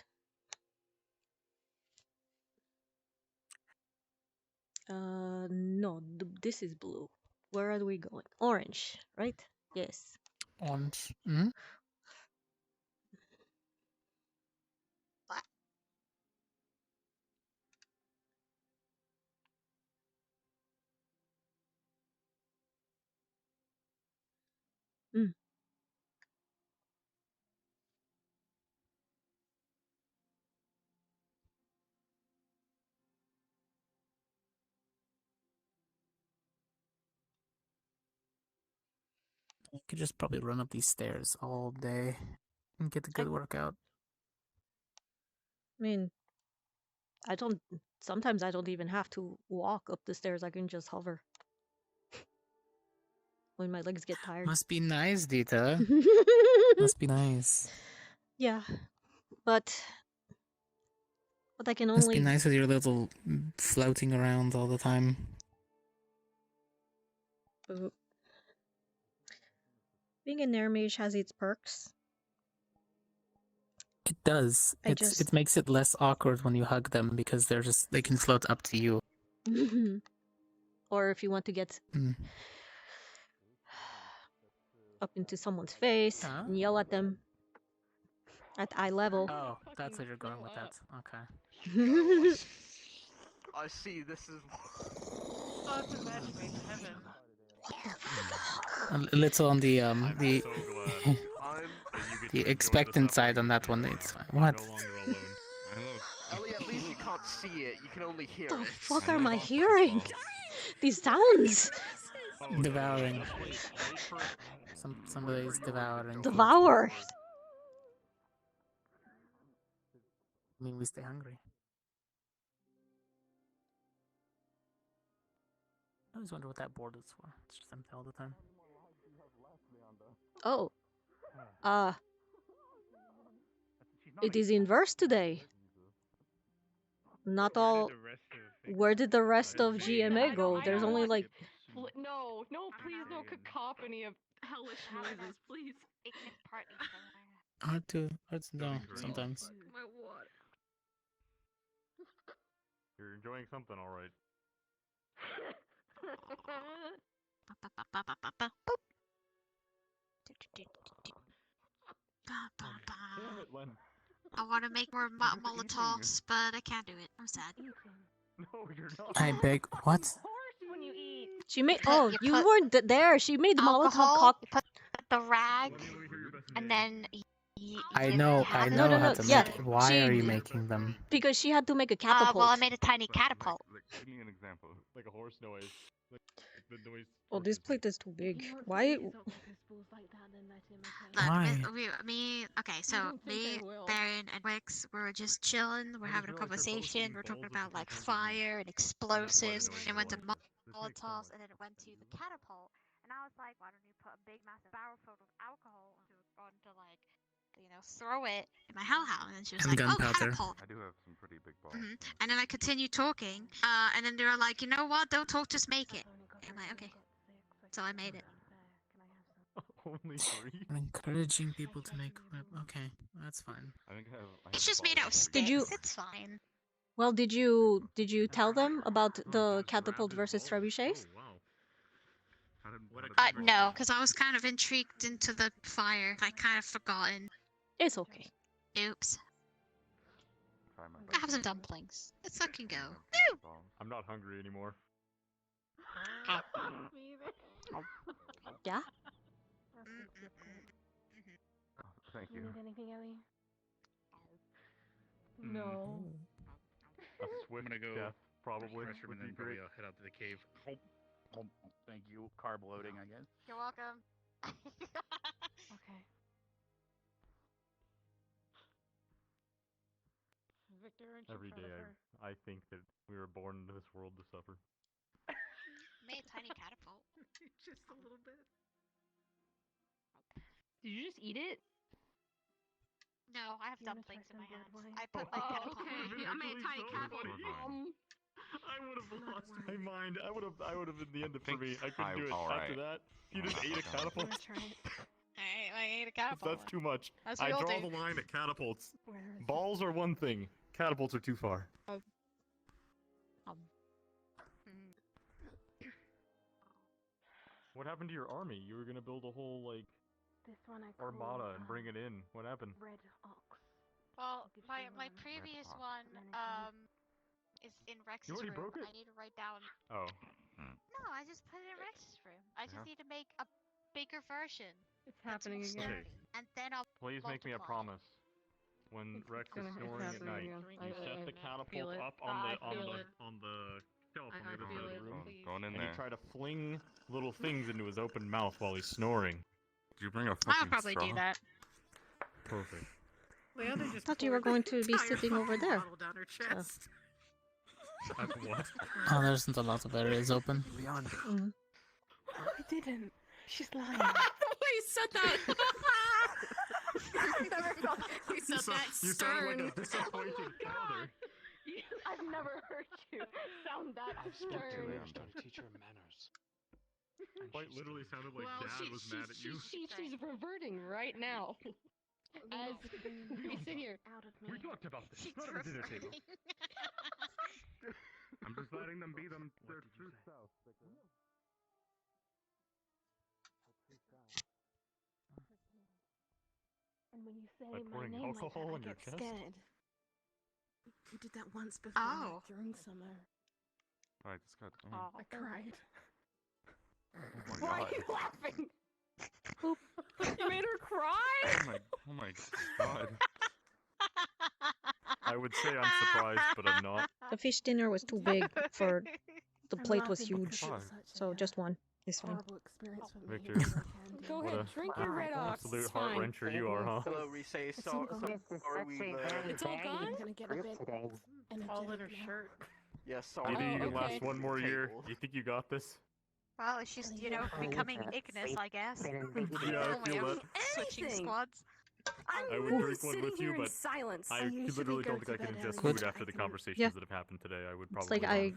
No, this is blue. Where are we going? Orange, right? Yes. Orange. Mm? Mm. I could just probably run up these stairs all day and get a good workout. I mean, sometimes I don't even have to walk up the stairs. I can just hover when my legs get tired. Must be nice, Deeta. Must be nice. Yeah, but I can Must be only. nice with your little floating around all the time. Being a Nair mage has its perks. It does. It makes it less awkward when you hug them because they can float up to you. Or if you want to get up into someone's face and yell at them at eye level. Oh, that's where you're going with that. Okay. I see. This is. Oh, it's a match made in heaven. A little on the the expectant side on that one. It's fine. What? Ellie, at least you can't see it. You can only hear What the it. fuck am I hearing? These sounds. Devouring. Somebody's devouring. Devour. I mean, we stay hungry. I always wonder what that board is for. It's just empty all the time. Oh. It is inverse today. Not all. Where did the rest of GMA go? There's only like. No, please, no cacophony of hellish noises, please. Hard to know sometimes. My water. You're enjoying something, all right. Damn it, Len. I want to make more Molotovs, but I can't do it. I'm sad. No, you're not. I beg. What? When you eat. She made. Put- Oh, you you put weren't there. She made Molotov Alcohol, cock. you put the rag, and then I know have No, how to yeah, make it. Why she- are you making them? Because she had to make a catapult. well, I made a tiny catapult. Give me an example. Like a horse noise. Like the noise. Oh, this plate is too big. Why? Why? Okay, so me, Baron, and Wix, we were just chilling. We're having a conversation. We're talking about like fire and explosives, and went to Molotovs, and then it went to the catapult. And I was like, why don't you put a big massive barrel filled with alcohol onto like, throw it in my hellhound? And she was And like, oh, gunpowder. catapult. I do have some pretty big balls. And then I continued talking, and then they were like, you know what? Don't talk, just make it. And I'm like, okay. So I made it. Only 3? I'm encouraging people to make. Okay, that's fine. I think I have. It's just made out of sticks. Did you- It's fine. Well, did you tell them about the catapult versus trebuchets? Oh, wow. No, because I was kind of intrigued into the fire. I kind of forgotten. It's okay. Oops. Try my I best. have some dumplings. Let's fucking go. I'm not hungry anymore. Yeah. Thank you. Need anything, Ellie? Mm. No. A swift death, probably. Would be great. Head out to the cave. Thank you. Carb loading, I guess. You're welcome. Okay. Victor, aren't you Every proud day of her? I think that we were born into this world to suffer. Made a tiny catapult. Just a little bit. Did you just eat it? No, I have You wanna dumplings try in my some hands. blood wine? I put my catapult. Okay. I made a tiny catapult. I would have lost my mind. I would have in the end of for think me. I couldn't do it. alright. After that, you just ate a catapult. I ate a catapult. That's too much. That's I what draw you'll the line at catapults. Where is it? Balls are one thing. Catapults are too far. What happened to your army? You were gonna build a whole like This one I call, armada and bring it in. What happened? Red Ox. Well, give my you my one. previous Red one Then is in Rex's You already room. broke it? I need to write down. Oh. No, I just put it in Rex's room. I just Yeah. need to make a bigger version. It's happening more again. sturdy, and then I'll Please make me a multiply. promise. When Rex is it's snoring at happening night, again. you set the feel catapult it. up I on feel the it. on the shelf on the I other feel side of it. the room. Going in And there. you try to fling little things into his open mouth while he's snoring. Did you bring a fucking I'll probably straw? do that. Perfect. Leona I just thought you were going to be entire sitting over fucking there. bottle down her chest. What? Oh, there's a lot of areas open. Mm. I didn't. She's lying. He said that. I've never felt. He said that You sound like stern. a disappointed father. I've never heard you sound that stern. Teach her manners. Quite literally sounded like Dad was mad at you. She's reverting right now. As we sit here. We talked about this, not at the dinner table. I'm just letting them be them. Their true self. And when you say By my pouring name alcohol like on that, I your get chest? scared. You did that once before Oh. during summer. Alright, this guy. Oh. I cried. Oh my Why god. are you laughing? You made her cry? Oh my god. I would say I'm surprised, but I'm not. The fish dinner was too big for. The I'm plate was laughing huge, because it's such a- so just one. This one. Horrible experience with me. Victor. Go What ahead, a drink your red ox. absolute It's heart fine. wrencher you are, huh? Hello, we say It's all sorry. gone. Sorry, we It's all gone. I'm gonna get a bit All in her energetic now. shirt. Yes, You sorry. think you can okay. last one more year? You think you got this? Well, it's just, you know, becoming Ignis, I guess. Yeah, I feel that. Switching Anything. squads. I would drink one with you, but I literally don't think I can ingest food after the conversations that have happened today. I would It's probably. like I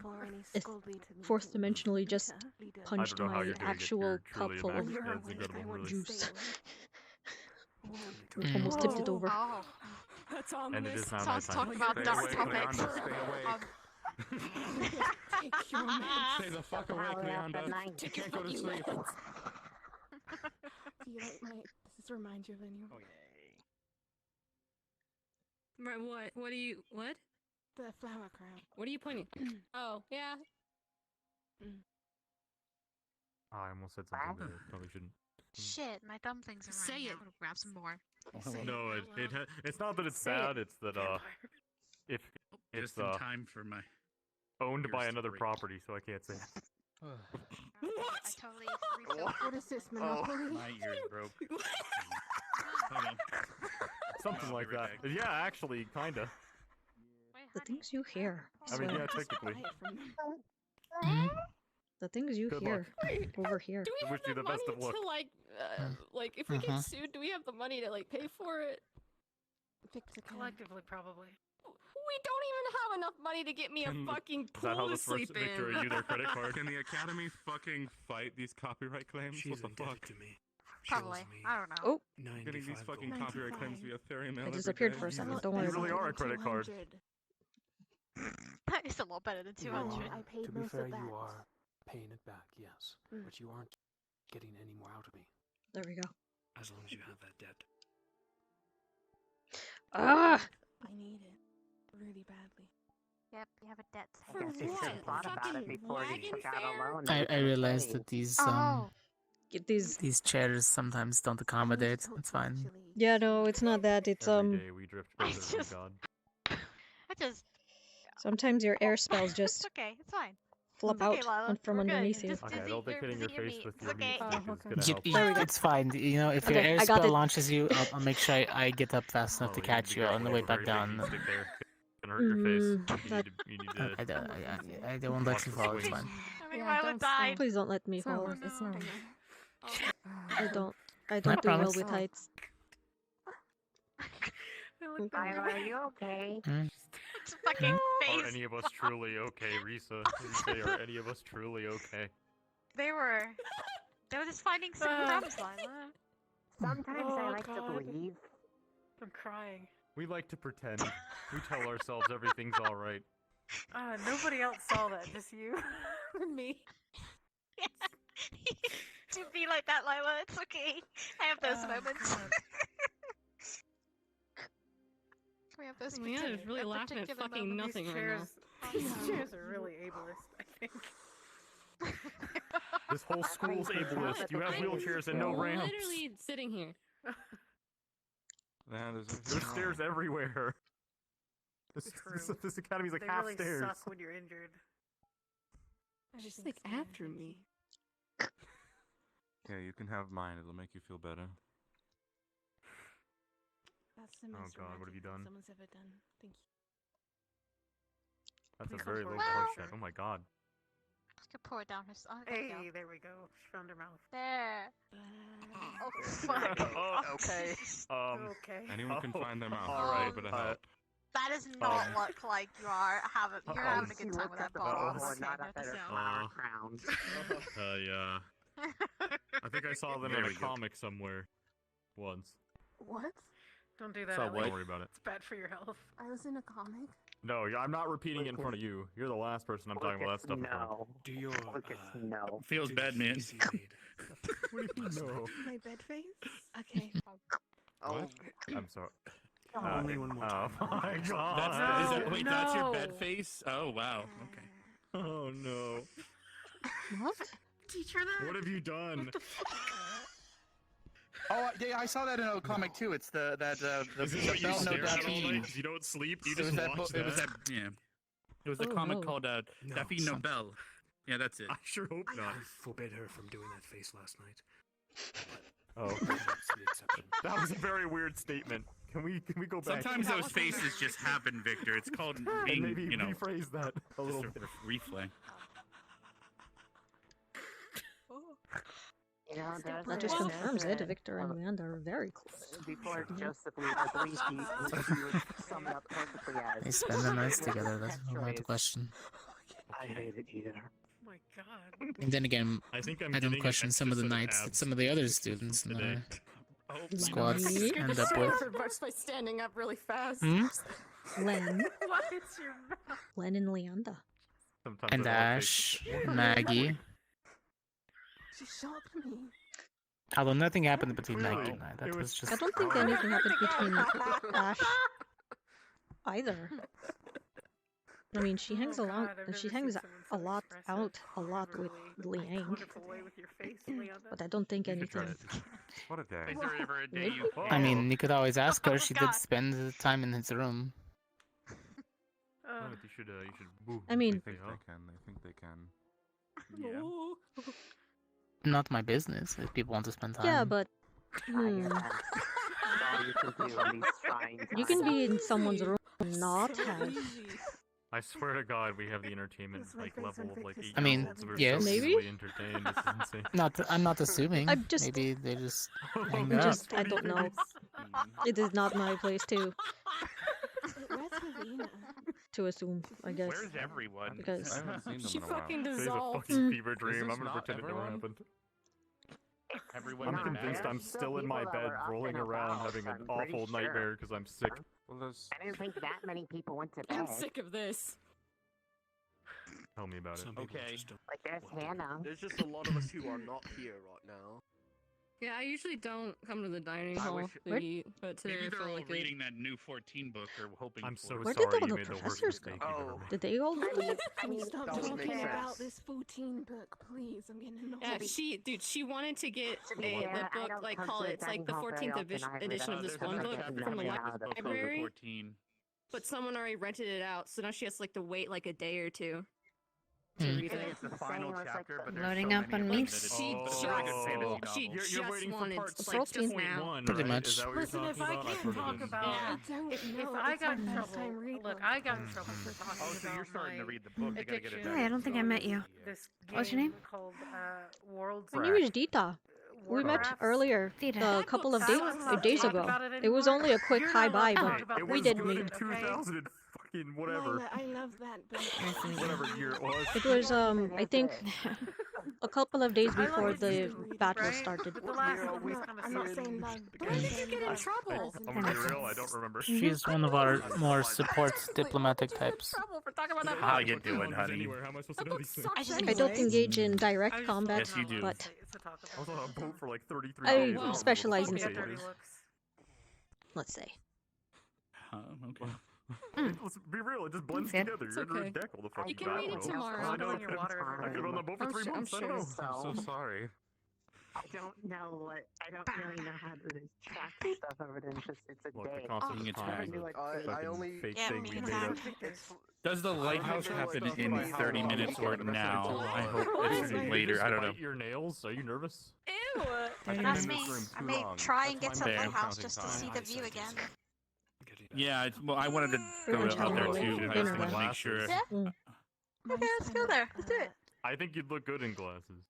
fourth dimensionally just punched know how my you're doing it. actual You're cup truly full of immaculate. That's incredible, really. juice. Almost tipped it over. Oh. That's And it ominous. is now Someone's nighttime. talking about Stay dark awake, topics. Leander, stay awake. Take your meds. Stay the fuck awake, Leander. You can't go to sleep. Do you like my? Does this remind you of anyone? Oh, Right, what? What do you? What? The flower crown. What are you pointing? Oh, yeah. I almost said something that I probably shouldn't. Shit, my dumplings are Say running it. out. I'm gonna grab some more. No, it's not that it's bad. It's that if it's Just in time for my. owned by ears to another break. property, so I can't say it. I totally refilled. What is this, Monopoly? My ears broke. Hold on. Something like that. Yeah, actually, kinda. The things you hear. I mean, swear. yeah, technically. The things you Good hear over here. Do we Wish have you the the best money of luck. to like if we get sued, do we have the money to like pay for it? Collectively, probably. We don't even have enough money to get me a fucking Is that how pool to this works, sleep Victor? Are in. you their credit card? Can the Academy fucking fight these copyright claims? She's What the indebted fuck? to me. She Probably. owes me I don't know. Oh, Getting these 95 fucking gold. copyright claims via fairy mail. I every disappeared day. for a second. Jesus. Don't worry You about really it. are a credit card. That is a lot better than 200. I paid To be most fair, of that. you are paying it back, yes. But you aren't getting any more out of me. There we go. As long as you have that debt. Ah! I need it really badly. Yep, you have a debt. For guess you should have thought about it before you Wagon took out fare? a loan. I realized that these Oh. Get these. these chairs sometimes don't accommodate. It's fine. Yeah, no, it's not that. It's Every day we drift I closer to just- God. I just. Sometimes your air spells It's just okay. It's fine. flop Okay, out Lila, from we're good. underneath you. Just Okay, I dizzy- don't think you're hitting your dizzy face me. with It's your okay. meat stick is gonna You- help. There we go. It's fine. You know, if your Okay, air I got spell it. launches you, I'll make sure I get up fast enough to Oh, catch be you on the careful, way it's a back very big down. stick there. It's gonna hurt your face. that- You need to I don't let you fall. It's swing. fine. I mean, Lila died. Please don't let me It's not fall. worth it. It's not worth it. I don't do well promise. with heights. Ira, are you okay? It's fucking Are face. any of us truly okay, Risa? Say, are any of us truly okay? They were just finding some crumbs, Lila. Sometimes Oh, I like God. to believe. I'm crying. We like to pretend. We tell ourselves everything's alright. Nobody else saw that, just you and me. To be like that, Lila, it's okay. I have those moments. We have those. Leanna is really laughing at particular fucking moments. nothing These right now. chairs, these chairs are really ableist, I think. This whole school's ableist. You have wheelchairs and no ramps. Literally sitting here. Nah, There's stairs everywhere. This academy's like They half really stairs. suck when you're injured. She's like after me. Yeah, you can have mine. It'll make you feel better. That's the Oh most God, what have you romantic thing done? someone's ever done. Thank you. That's Please a very don't low pour it bar down check. her. Oh my God. I could pour it down her. Oh, there you go. Hey, there we go. She found her mouth. There. Oh fuck. Okay. Okay. Anyone can find them out. Alright, but help. That does not look like you are having. You're having a good time with that bottle. Oh, Okay, not I a have to better say. flower crown. Yeah. I think I saw them There in a we go. comic somewhere. Once. What? Don't do that. So Ellie. don't worry about it. It's bad for your health. I was in a comic. No, I'm not repeating it in front of you. You're the last person I'm talking about that stuff in front of. No. Do your No. Feels do bad, the man. easy maid. What do you know? My bed face? Okay. Oh. I'm sorry. Only one more time. Oh my God. Wait, that's your bed face? Oh, wow. Okay. Oh no. What? Teach her that. What have you done? Oh, yeah, I saw that in a comic too. It's the Is this what you Bell No stare at all Daphne. night 'cause you don't sleep? You It was just that watch book. It was that? that. Yeah. It was a Oh, comic no. called No, Daffy some- Nobel. Yeah, that's it. I sure hope not. I forbid her from doing that face last night. Oh, That's the exception. that was a very weird statement. Can we go back? Sometimes those faces just happen, Victor. It's called And being, maybe you know, rephrase that a little just bit. a replay. You know, That just confirms it. Victor and Leander are very close. Before Joseph leaves, I believe he would sum it up perfectly as. They spend the nights together, that's not the question. I hate it here. Oh my god. And then again, I think I'm I don't getting question an some of the extra set of nights that abs some of the other students in today. our squads You end just up with. her by standing up really fast. Hmm? Len. What is your mouth? Len and Leander. Sometimes And I don't Ash, Maggie. She shocked me. Although nothing happened between Really? Maggie and I. That It was was- just. I don't think anything happened between Ash either. I mean, she hangs Oh along. God, I've She never hangs seen a someone so lot expressive, out a lot with Liang, wonderful way with your face, Leander. but I don't think You should try anything. it. What a day. Is there ever a day you I mean, you could always ask her. She did spend the time in his room. Oh, you should boo. I mean- They think they can. They think they can. Yeah. Not my business if people want to spend time. Yeah, but All you can do in these trying you can be in Crazy. someone's room and not have. I swear to God, we have the entertainment That's my like face level on of like Victor's 8 I mean, year olds. We're yes. so Maybe? easily entertained. This is insane. I'm not assuming. I'm just- Maybe they just Oh, hang I'm out. just. I don't know. It is not my place Where's Helena? to assume. I guess. Where's everyone? Because- I haven't seen them She in a while. fucking Today's a dissolved. fucking fever dream. this I'm gonna not pretend it never everyone? happened. Everyone I'm in convinced Ash? I'm still in my bed, rolling around, having an awful nightmare because I'm sick. Well, there's. I didn't think that many people went to I'm bed. sick of this. Tell me about it. Some people Okay. just don't Like there's want to. Hannah. There's just a lot of us who are not here right now. Yeah, I usually don't come to the dining I hall wish- to Where- eat, but today Maybe I they're felt all like reading that new 14 book or hoping I'm for so it. Where did sorry all you the made the worst professors go? mistake you've ever made. Did they all? I mean, Can you stop that would talking make about sense. this 14 book, please? I'm getting annoyed. Yeah, she wanted to get To be the fair, I book, don't like come call to it, the it's like the dining hall very 14th often. I read edition of out this the one book book and from the nothing out of the library, 14. but someone already rented it out, so now she has like to wait like a day or two to Hmm. read I think it. it's the final chapter, but there's Loading so up many on of me. them that it's She but just- they're like a fantasy she novel. just You're waiting for wanted, part like, just 6.1, now. Pretty right? much. Is that what Listen, you're if talking I about? can't I've heard talk of this. about, I don't if know. I It's got my in first trouble, time reading look, one. I got in trouble for talking Oh, so about you're starting to my read the book. You gotta get it addiction done. Hey, I don't think I met to you. This What's your game name? called World. My name is Deeta. We met Warcraft. earlier Deeta. a couple of I days, don't wanna days talk ago. about it It was anymore. only a quick You're hi not allowed bye, to but talk about we this did book, meet. in okay? 2000 and fucking whatever. Lila, I love that book. Nice to meet you. Whatever year it was. It was I think a couple of days I love before it the too, battle right? started. But the last I'm one was not, kind of I'm not sucky. saying love. When did you get in trouble? I'm gonna be real, I don't remember. She's one of our more supports diplomatic types. Trouble for talking about that How book. you doing, honey? Anywhere. How am I supposed to That know book these things? sucks I don't anyway. engage in I direct just combat, Yes, you do. but to talk I was on a boat for like 33 I days. Well, specialize in about Okay. dirty support. looks. Let's say. Okay. Let's be real, it just blends Good. together. It's You're under a okay. deck all the fucking You can time. read it I don't know. tomorrow. I know Don't I in your could water I could have been on the boat for I'm 3 sure- I'm months. I don't sure. know. I'm so sorry. I don't know what. I don't really know how to track stuff over it. It's a Look, the day. concept Being of time attacked. is a I fucking only- fake Yeah, thing me we too. made up. It's Does the lighthouse know happen stuff in by how 30 long minutes it's or been, that's now? too I long. hope it's Did you later. just I don't bite know. your nails? Are you nervous? Ew. That's in me. this room I too may long. try and That's get why to my the brain lighthouse counting just to time. see the view again. Yeah, well, I wanted to Pretty go much out having there a late too. I dinner just wanted to then. make sure. Yeah. Mm. Okay, let's go there. Let's do it. I think you'd look good in glasses.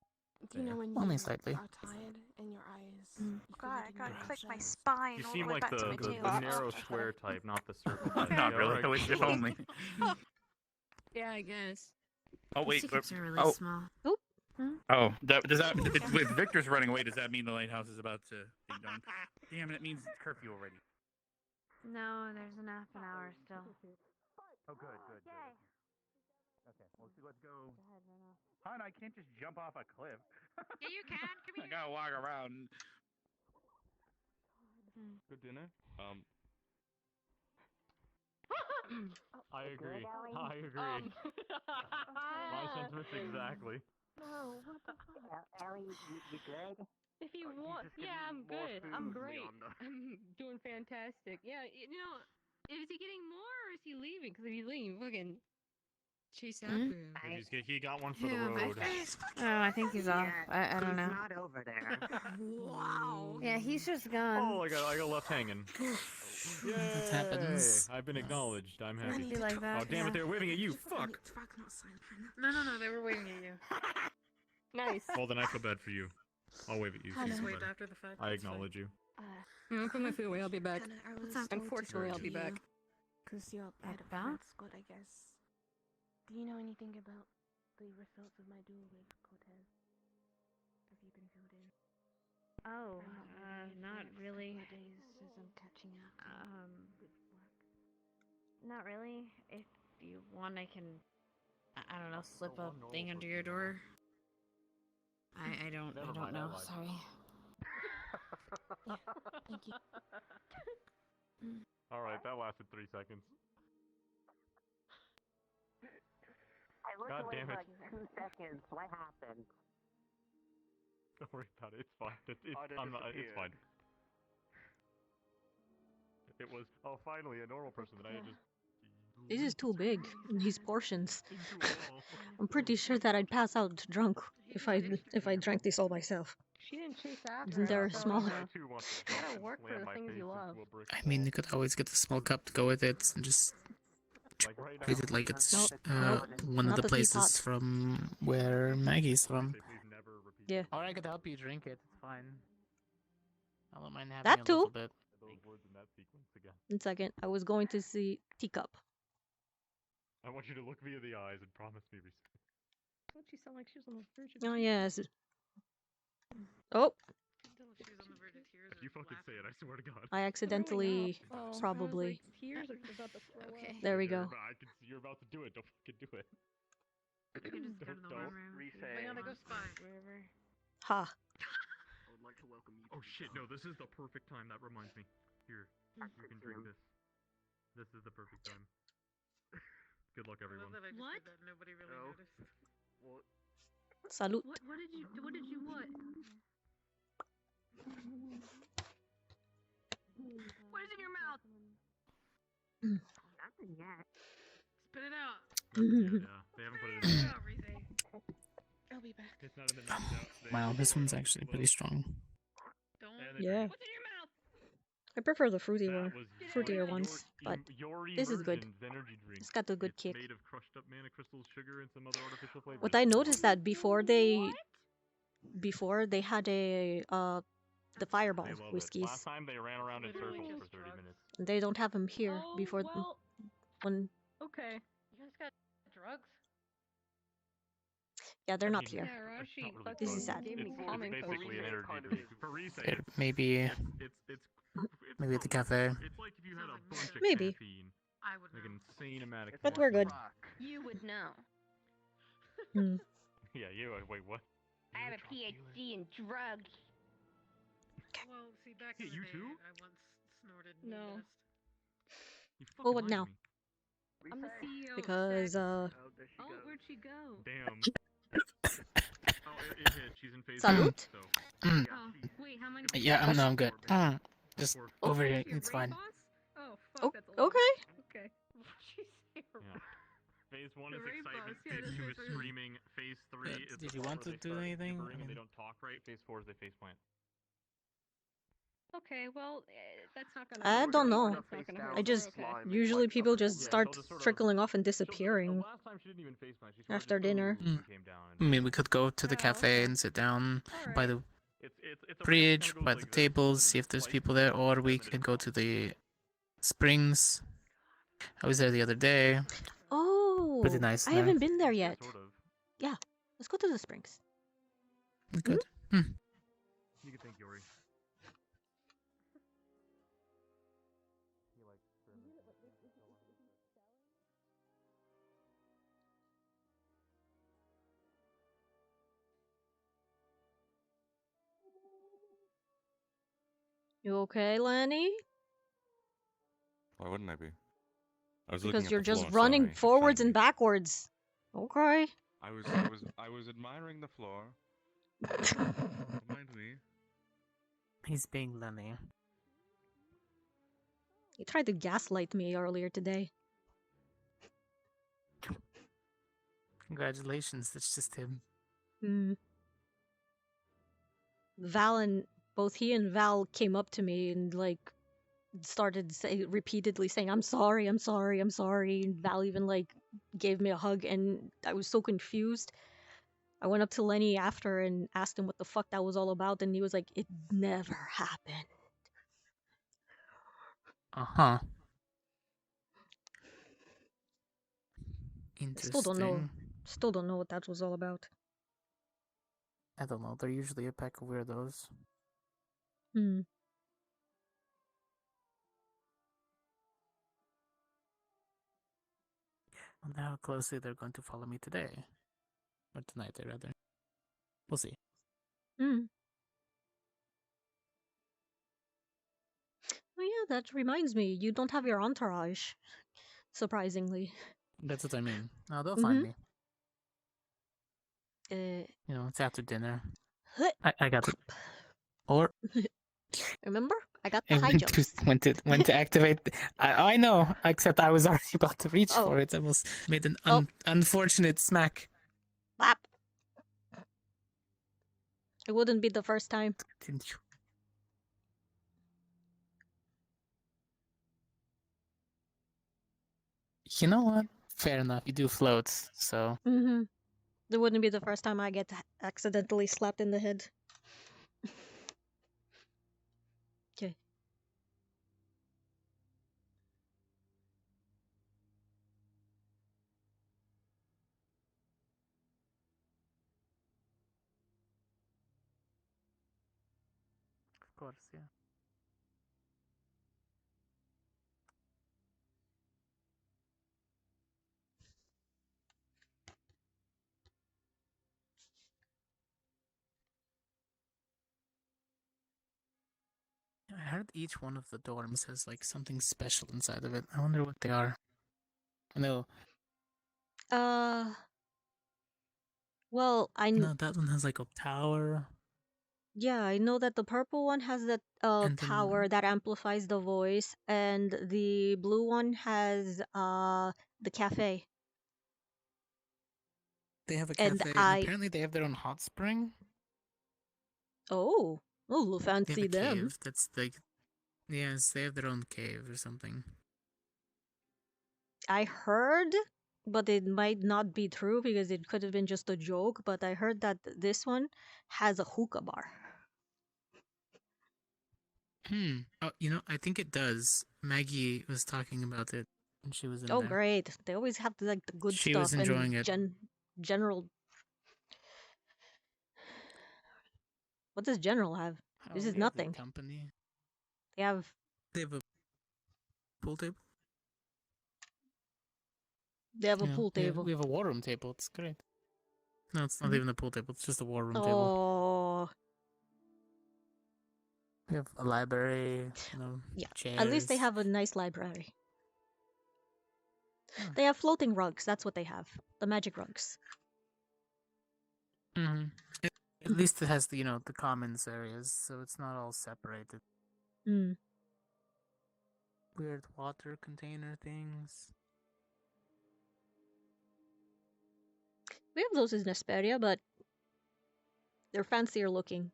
Do you know when Only you slightly. are tired and your eyes? You God, I feel gotta like click my your spine You all seem the way like back to my the tail. narrow square type, not the circle type. Not Yeah, really. alright, I wish if cool. only. Yeah, I guess. Oh The wait. secrets are really Oh, small. oh. Does that with Victor's running away? Does that mean the lighthouse is about to be done? Damn it! It means it's curfew already. No, there's an half an hour still. Oh, good. Okay, let's go. Hon, I can't just jump off a cliff. Yeah, you can. Come I gotta walk around. Good dinner? I agree. I agree. My sentiments exactly. No, what the fuck? Ellie, you good? If you want, yeah, I'm good. I'm great. I'm doing fantastic. Yeah, you know, is he getting more or is he leaving? Because if he's leaving, fucking Chase Hmm? after him. He got one for the Yeah, my road. Oh, I think he's off. I don't He's know. not over there. Wow. Yeah, he's just gone. Oh, I got left hanging. Yay! That happens. I've been acknowledged. I'm happy. Be like that. Oh damn yeah. it! They're waving at you. Fuck. No, they were waving at you. Nice. Well, then I feel bad for you. I'll wave at you. Just Susan, waved buddy. after the fact. I that's fine. acknowledge you. I'm put my food away. I'll be back. What's Unfortunately, I'll be back. Because you're At at back? Squad, I guess. Do you know anything about the results of my duel with Cortez? Have you been filled in? Oh, not really. Days as I'm catching up. Good work. Not really. If you want, I can. I don't know. Slip a thing under your door. I don't know. Sorry. Thank you. All right, that lasted 3 seconds. I looked God away damn for it. like 2 seconds. What happened? Don't worry about it. It's fine. I It's fine. It was. Oh, finally, a normal person that I had just. This is too big. These portions. I'm pretty sure that I'd pass out drunk if I drank this all myself. She didn't chase after Isn't there her, a so, small? you know, gotta work for the things you love. I mean, you could always get a small cup to go with it and just treat it like it's one of Not the the places teapot. from where Maggie's from. Yeah. Or I could help you drink it. It's fine. I don't mind having That a too. little bit. Those words in that sequence again. 1 second. I was going to see teacup. I want you to look me in the eyes and promise me respect. Don't she sound like she was on the verge of Oh tears? yes. Oh, If you fucking say it, I swear to God. I accidentally, Oh, probably. I was like, tears or she's about to throw up. There we go. I can see you're about to do it. Don't fucking do it. You can just go to the Don't warm room. re-say. But yeah, they go spy. Wherever. Ha. I would like to welcome you. Oh shit, no, this is the perfect time. That reminds me. Here, you can drink this. This is the perfect time. Good luck, everyone. I love that I just did that. Nobody really Oh. noticed. What? Salute. What did you what? What is in your mouth? Nothing yet. Spit it out. Yeah, they haven't put it in Spit it there. out, Rize. I'll be back. It's not in the notes. Wow, this one's actually pretty strong. Don't. Yeah. What's in your mouth? I prefer the fruitier ones, but this is good. It's got a good kick. Made of crushed up mana crystals, sugar, and some other artificial flavors. What I noticed that before they had a the fireball They love it. whiskeys. Last time they ran around in circles for 30 minutes. They don't have them here before well, when. Okay. You guys got drugs? Yeah, they're not here. Yeah, Rashi really This is fucking sad. gave me It's calming basically an potions. energy drink. For Rize, It, maybe maybe at the cafe. It's like if you had a bunch of Maybe. caffeine, I would like know. an insane amount of But we're good. You would know. Hmm. Yeah, you. Wait, what? I have a PhD in drugs. Well, see, back Yeah, in the you day, too? I once snorted No. dust. You Oh, fucking what lied now? to me. I'm the CEO. Because Oh, where'd she go? Damn. Oh, it hit. She's in phase Salute. one, so. Mm. Oh, wait, how many? Yeah, no, I'm good. Just over here. It's fine. Oh, fuck, Oh, that's a lot. okay. Okay. She's Yeah. Phase 1 The is rainbows, excitement. yeah, Phase that's 2 is phase three. screaming. Phase 3 is Did the you part want where to they do start anything? gibbering I and they mean- don't talk right. Phase 4 is they face plant. Okay, well, that's not gonna. I hurt. don't know. That's not gonna hurt. I just We're okay. usually people just Yeah, start she'll just sort of- trickling off and disappearing Last time she didn't even face plant. She sort of after just dinner. came down. I mean, we could go to the cafe and sit down by the It's a bridge, ramp that by goes the like this, tables, and see if then there's slices people there, and or then we it can go drops. to the springs. I was there the other day. Oh, Pretty nice I there. haven't been there yet. Sort of. Yeah, let's go to the springs. Good. You can thank Yori. You okay, Lenny? Why wouldn't I be? I was Because looking at you're the just floor, running sorry, forwards and shiny. backwards. Okay. I was admiring the floor. Don't mind me. He's being Lenny. You tried to gaslight me earlier today. Congratulations, that's just him. Hmm. Val and both he and Val came up to me and like started repeatedly saying, "I'm sorry, I'm sorry, I'm sorry." And Val even like gave me a hug, and I was so confused. I went up to Lenny after and asked him what the fuck that was all about, and he was like, "It never happened." Uh-huh. I still don't know. Interesting. Still don't know what that was all about. I don't know, they're usually a pack of weirdos. Hmm. I wonder how closely they're going to follow me today. Or tonight, rather. We'll see. Hmm. Oh yeah, that reminds me. You don't have your entourage, surprisingly. That's what I mean. No, they'll Mhm. find me. Uh, You know, it's after dinner. Huh. I got it. Or Remember? I got the I high went to jumps. went to activate. I know, except I was already about to reach Oh. for it. I almost made an Oh. unfortunate smack. Bap. It wouldn't be the first time. Continue. You know what? Fair enough. You do floats, so Mm-hmm. It wouldn't be the first time I get accidentally slapped in the head. Okay. of course, yeah. I heard each one of the dorms has like something special inside of it. I wonder what they are. I know. Well, No, that one has like a tower. yeah, I know that the purple one has that And tower that amplifies the voice, and the blue one has the cafe. They have a And cafe, and apparently they have their own hot spring. Oh, They have fancy a them. cave that's like, yes, they have their own cave or something. I heard, but it might not be true because it could have been just a joke, but I heard that this one has a hookah bar. Oh, you know, I think it does. Maggie was talking about it when she was in Oh, there. great. They always have like the good She stuff was and enjoying it. general. What does general have? This is They have their nothing. company. They have They have a pool table. a Yeah, pool table. we have a war room table. It's great. No, it's not Mhm. even a pool table. It's just a war room table. Oh, We have a library. You know, yeah. chairs. At least they have a nice library. Oh. They have floating rugs. That's what they have. The magic rugs. Mm-hmm. At least it has the the commons areas, so it's not all separated. Mm. Weird water container things. We have those in Vesperia, but they're fancier looking.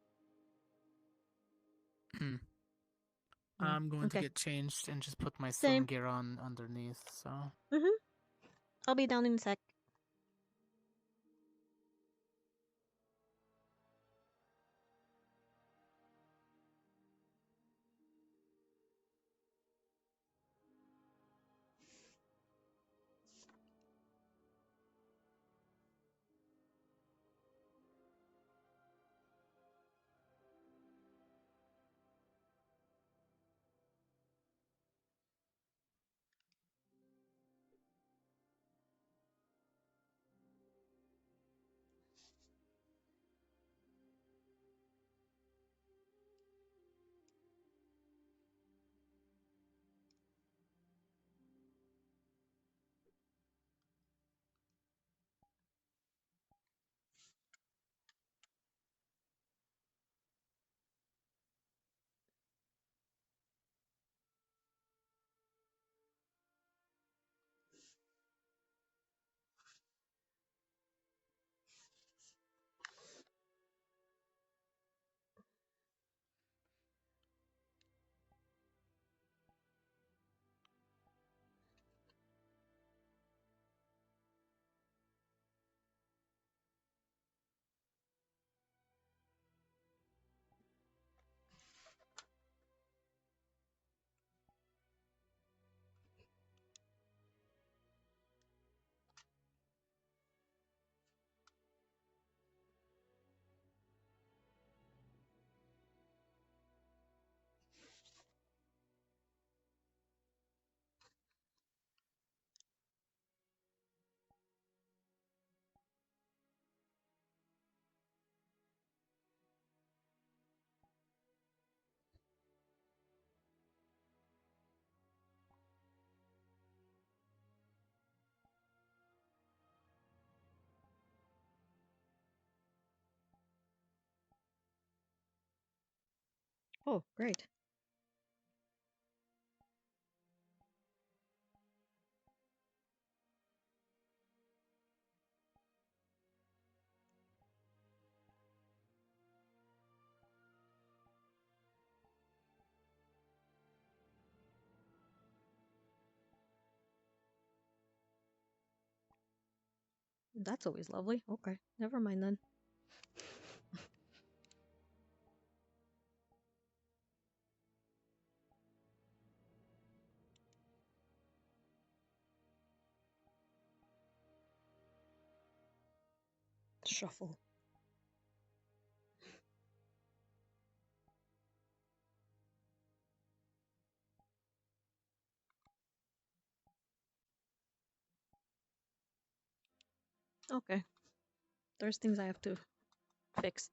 I'm going to Okay. get changed and just put my Same. swim gear on underneath, so. I'll be down in a sec. Oh, great. That's always lovely. Okay, never mind then. Shuffle. Okay. There's things I have to fix.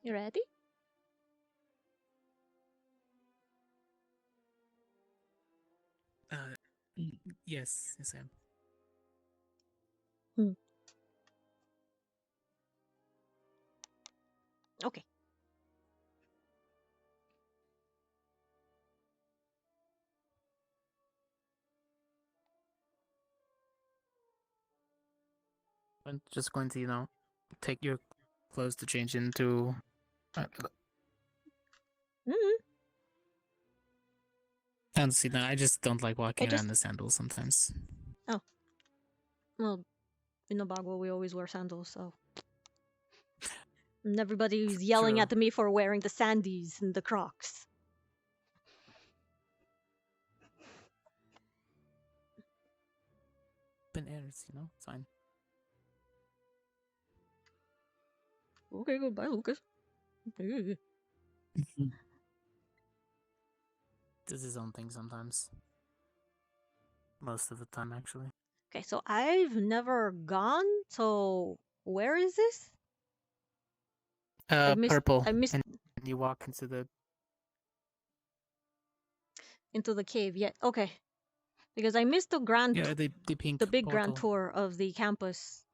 You ready? Yes, yes, I am. Okay. I'm just going to, take your clothes to change into. Honestly, no, I just don't like walking around the sandals sometimes. Oh. Well, in Nabagua we always wear sandals, so. And everybody's yelling True. at me for wearing the sandies and the Crocs. Open airs, it's fine. Okay, goodbye, Lucas. Does his own thing sometimes. Most of the time, actually. Okay, so I've never gone, so where is this? Purple. I missed And you walk into the cave. Yeah, okay. Because I missed the grand, the pink the big grand portal. tour of the campus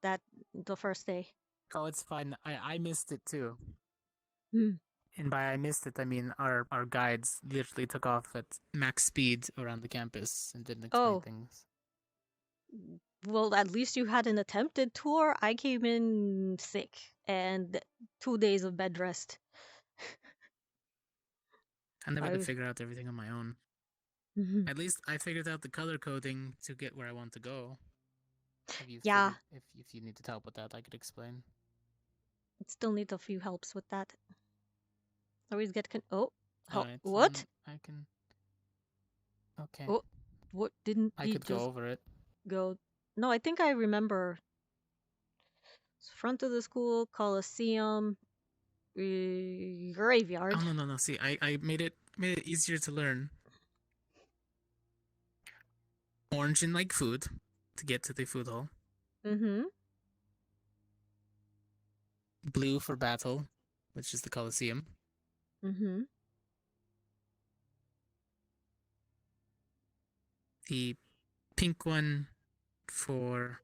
that the first day. Oh, it's fine. I missed it too. Hmm. And by I missed it, I mean our guides literally took off at max speed around the campus and didn't explain things. Well, at least you had an attempted tour. I came in sick and 2 days of bed rest. I never I had to was- figure out everything on my own. At least I figured out the color coding to get where I want to go. Yeah. If you needed help with that, I could explain. It still needs a few helps with that. Always get help. Alright, What? I can. Okay. Oh, what didn't I he could go just over it. go? No, I think I remember. Front of the school, Coliseum, graveyard. Oh no. See, I made it easier to learn. Orange and like food to get to the food hall. Mm-hmm. Blue for battle, which is the Coliseum. Mm-hmm. The pink one for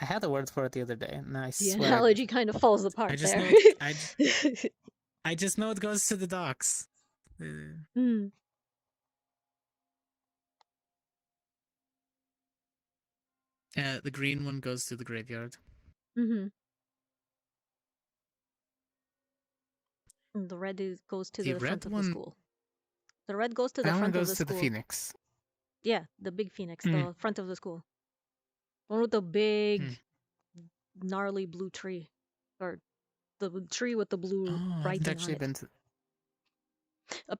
I had a word for it the other day, and I The swear analogy kind of falls apart I just there. know I just know it goes to the docks. The green one goes to the graveyard. Mm-hmm. The red goes to The the front red of one- the school. The red goes to the That one front of goes the to school. the Phoenix. Yeah, the big phoenix, Mm. the front of the school. One with the big, gnarly blue tree, or the tree with the blue Oh, I haven't writing on actually it. been to. I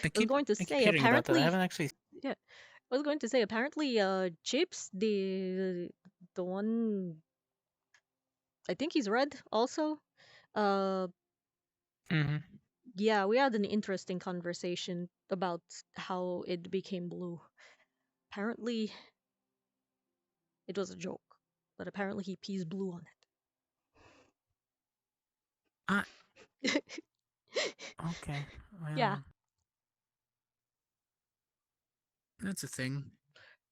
was keep- going to I keep say hearing about that. I apparently. haven't actually. Yeah, I was going to say apparently. Chips, the one. I think he's red also. Mm-hmm. Yeah, we had an interesting conversation about how it became blue. Apparently, it was a joke, but apparently he pees blue on it. Okay. Well, Yeah. that's a thing.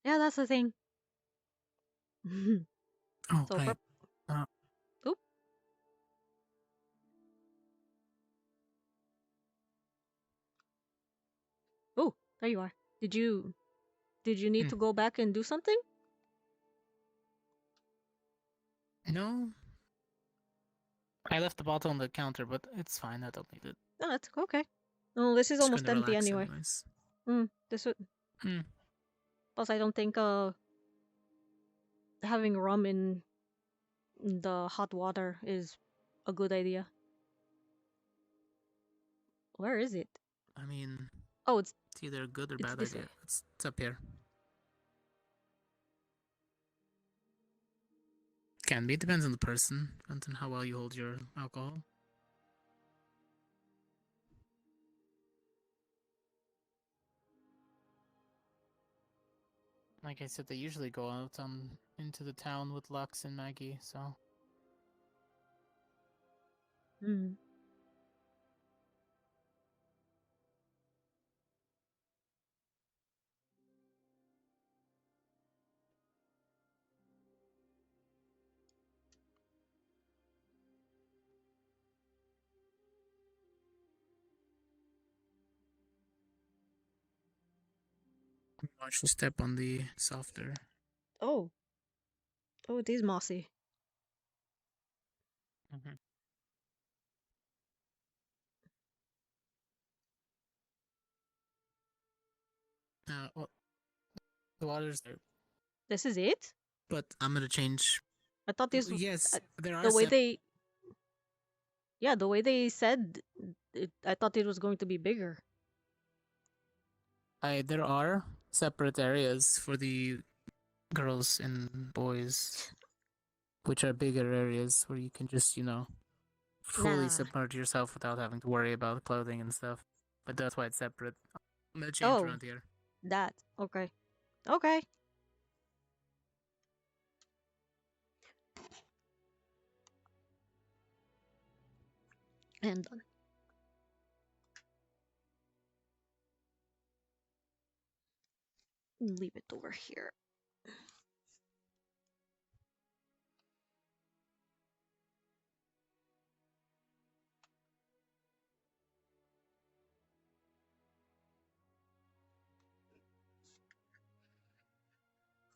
Yeah, that's the thing. Oh, So hi. Oop. Oh, there you are. Did you need to go back and do something? No. I left the bottle on the counter, but it's fine. I don't need it. No, that's okay. Oh, this is Just almost gonna empty relax anyway. anyways. This would. Hmm. Plus, I don't think having rum in the hot water is a good idea. Where is it? I mean, Oh, it's either a good or it's bad this idea. way. It's up here. Can be. Depends on the person. Depends on how well you hold your alcohol. Like I said, they usually go out into the town with Lux and Maggie, so. Hmm. Watch the step on the softer. Oh. Oh, it is mossy. Mm-hmm. Well, the water's there. This is it? But I'm gonna change. I thought this was Yes, there are the way sep- they. Yeah, the way they said it. I thought it was going to be bigger. There are separate areas for the girls and boys, which are bigger areas where you can just, fully Nah. submerge yourself without having to worry about clothing and stuff. But that's why it's separate. I'm gonna change Oh, around here. that. Okay. Okay. And done. Leave it over here.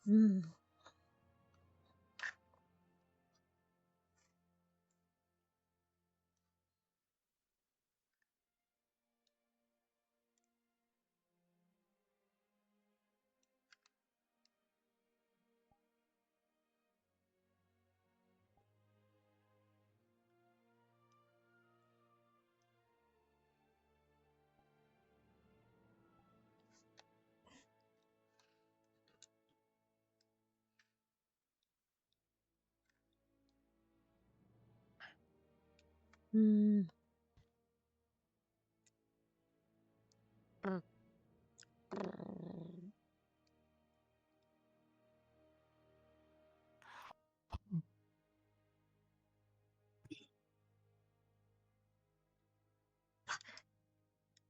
Hmm. Hmm.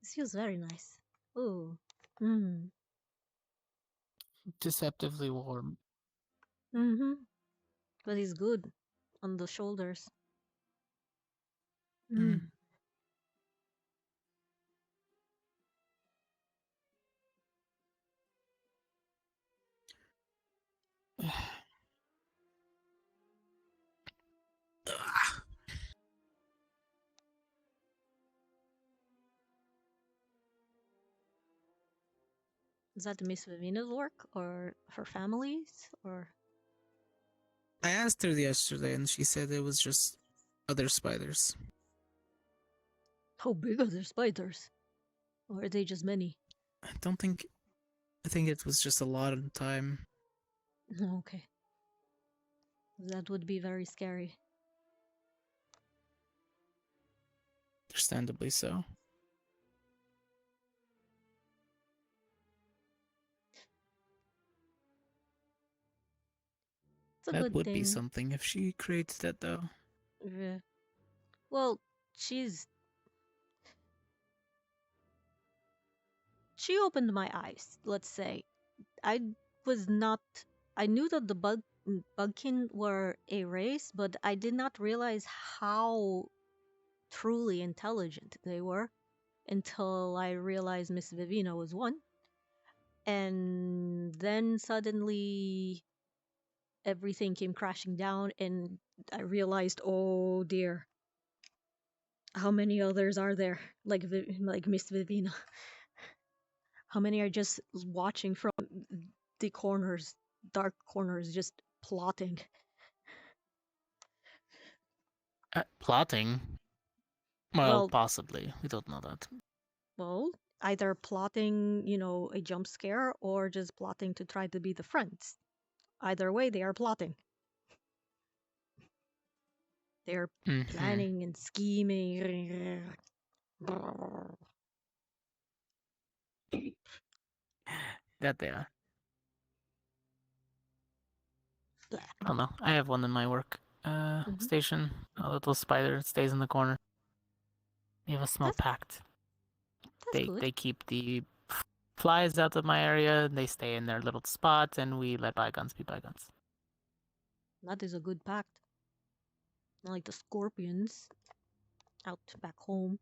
This feels very nice. Ooh. Hmm. Deceptively warm. Mm-hmm. But it's good on the shoulders. Mm. Is that Miss Vivina's work or her family's or? I asked her yesterday and she said it was just other spiders. How big are their spiders? Or are they just many? I think it was just a lot of time. Okay. That would be very scary. Understandably so. It's a That good would thing. be something if she creates that, though. Yeah. Well, she's she opened my eyes, let's say. I was not I knew that the bugkin were a race, but I did not realize how truly intelligent they were until I realized Miss Vivina was one. And then suddenly everything came crashing down, and I realized, oh dear, how many others are there like like Miss Vivina? How many are just watching from the corners, dark corners, just plotting? Plotting? Well, Well, possibly. We don't know that. well, either plotting, a jump scare, or just plotting to try to be the friends. Either way, they are plotting. They're planning and scheming. That they are. I don't know. I have one in my work station. A little spider stays in the corner. We have a small pact. They keep the flies out of my area. They stay in their little spot, and we let bygones be bygones. That is a good pact. Not like the scorpions out back home.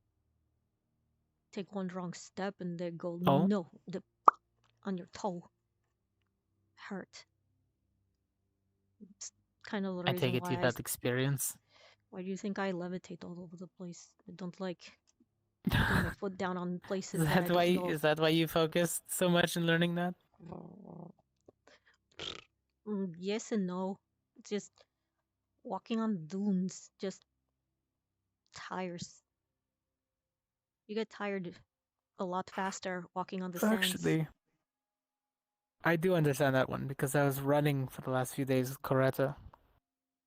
Take one wrong step and they go no, on your toe. Hurt. It's kind of the I reason take it why you've had experience. Why do you think I levitate all over the place? I don't like putting my foot down on places Is that I that don't why? know. Is that why you focused so much in learning that? Yes and no. It's just walking on dunes just tires. You get tired a lot faster walking on the sands. Actually, I do understand that one because I was running for the last few days with Coretta.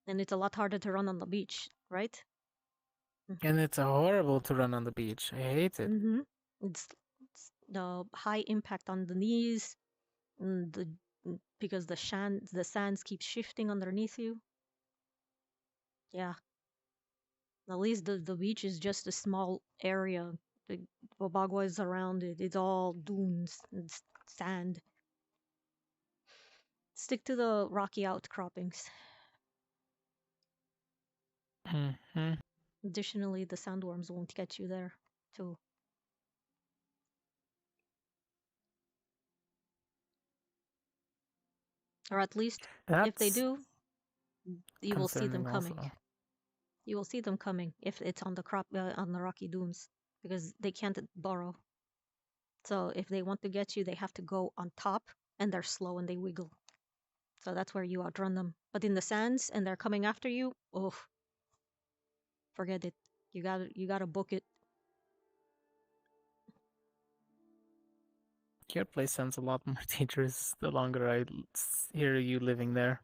And it's a lot harder to run on the beach, right? And it's horrible to run on the beach. I hate it. It's the high impact on the knees, and because the sands keep shifting underneath you. Yeah. At least the beach is just a small area. The Bobagua is around it. It's all dunes and sand. Stick to the rocky outcroppings. Additionally, the sandworms won't get you there, too. Or at least, if they do, you will see them coming. Also. You will see them coming if it's on the on the rocky dunes, because they can't burrow. So if they want to get you, they have to go on top, and they're slow and they wiggle. So that's where you outrun them. But in the sands, and they're coming after you, oh, forget it. You gotta book it. Your place sounds a lot more dangerous the longer I hear you living there.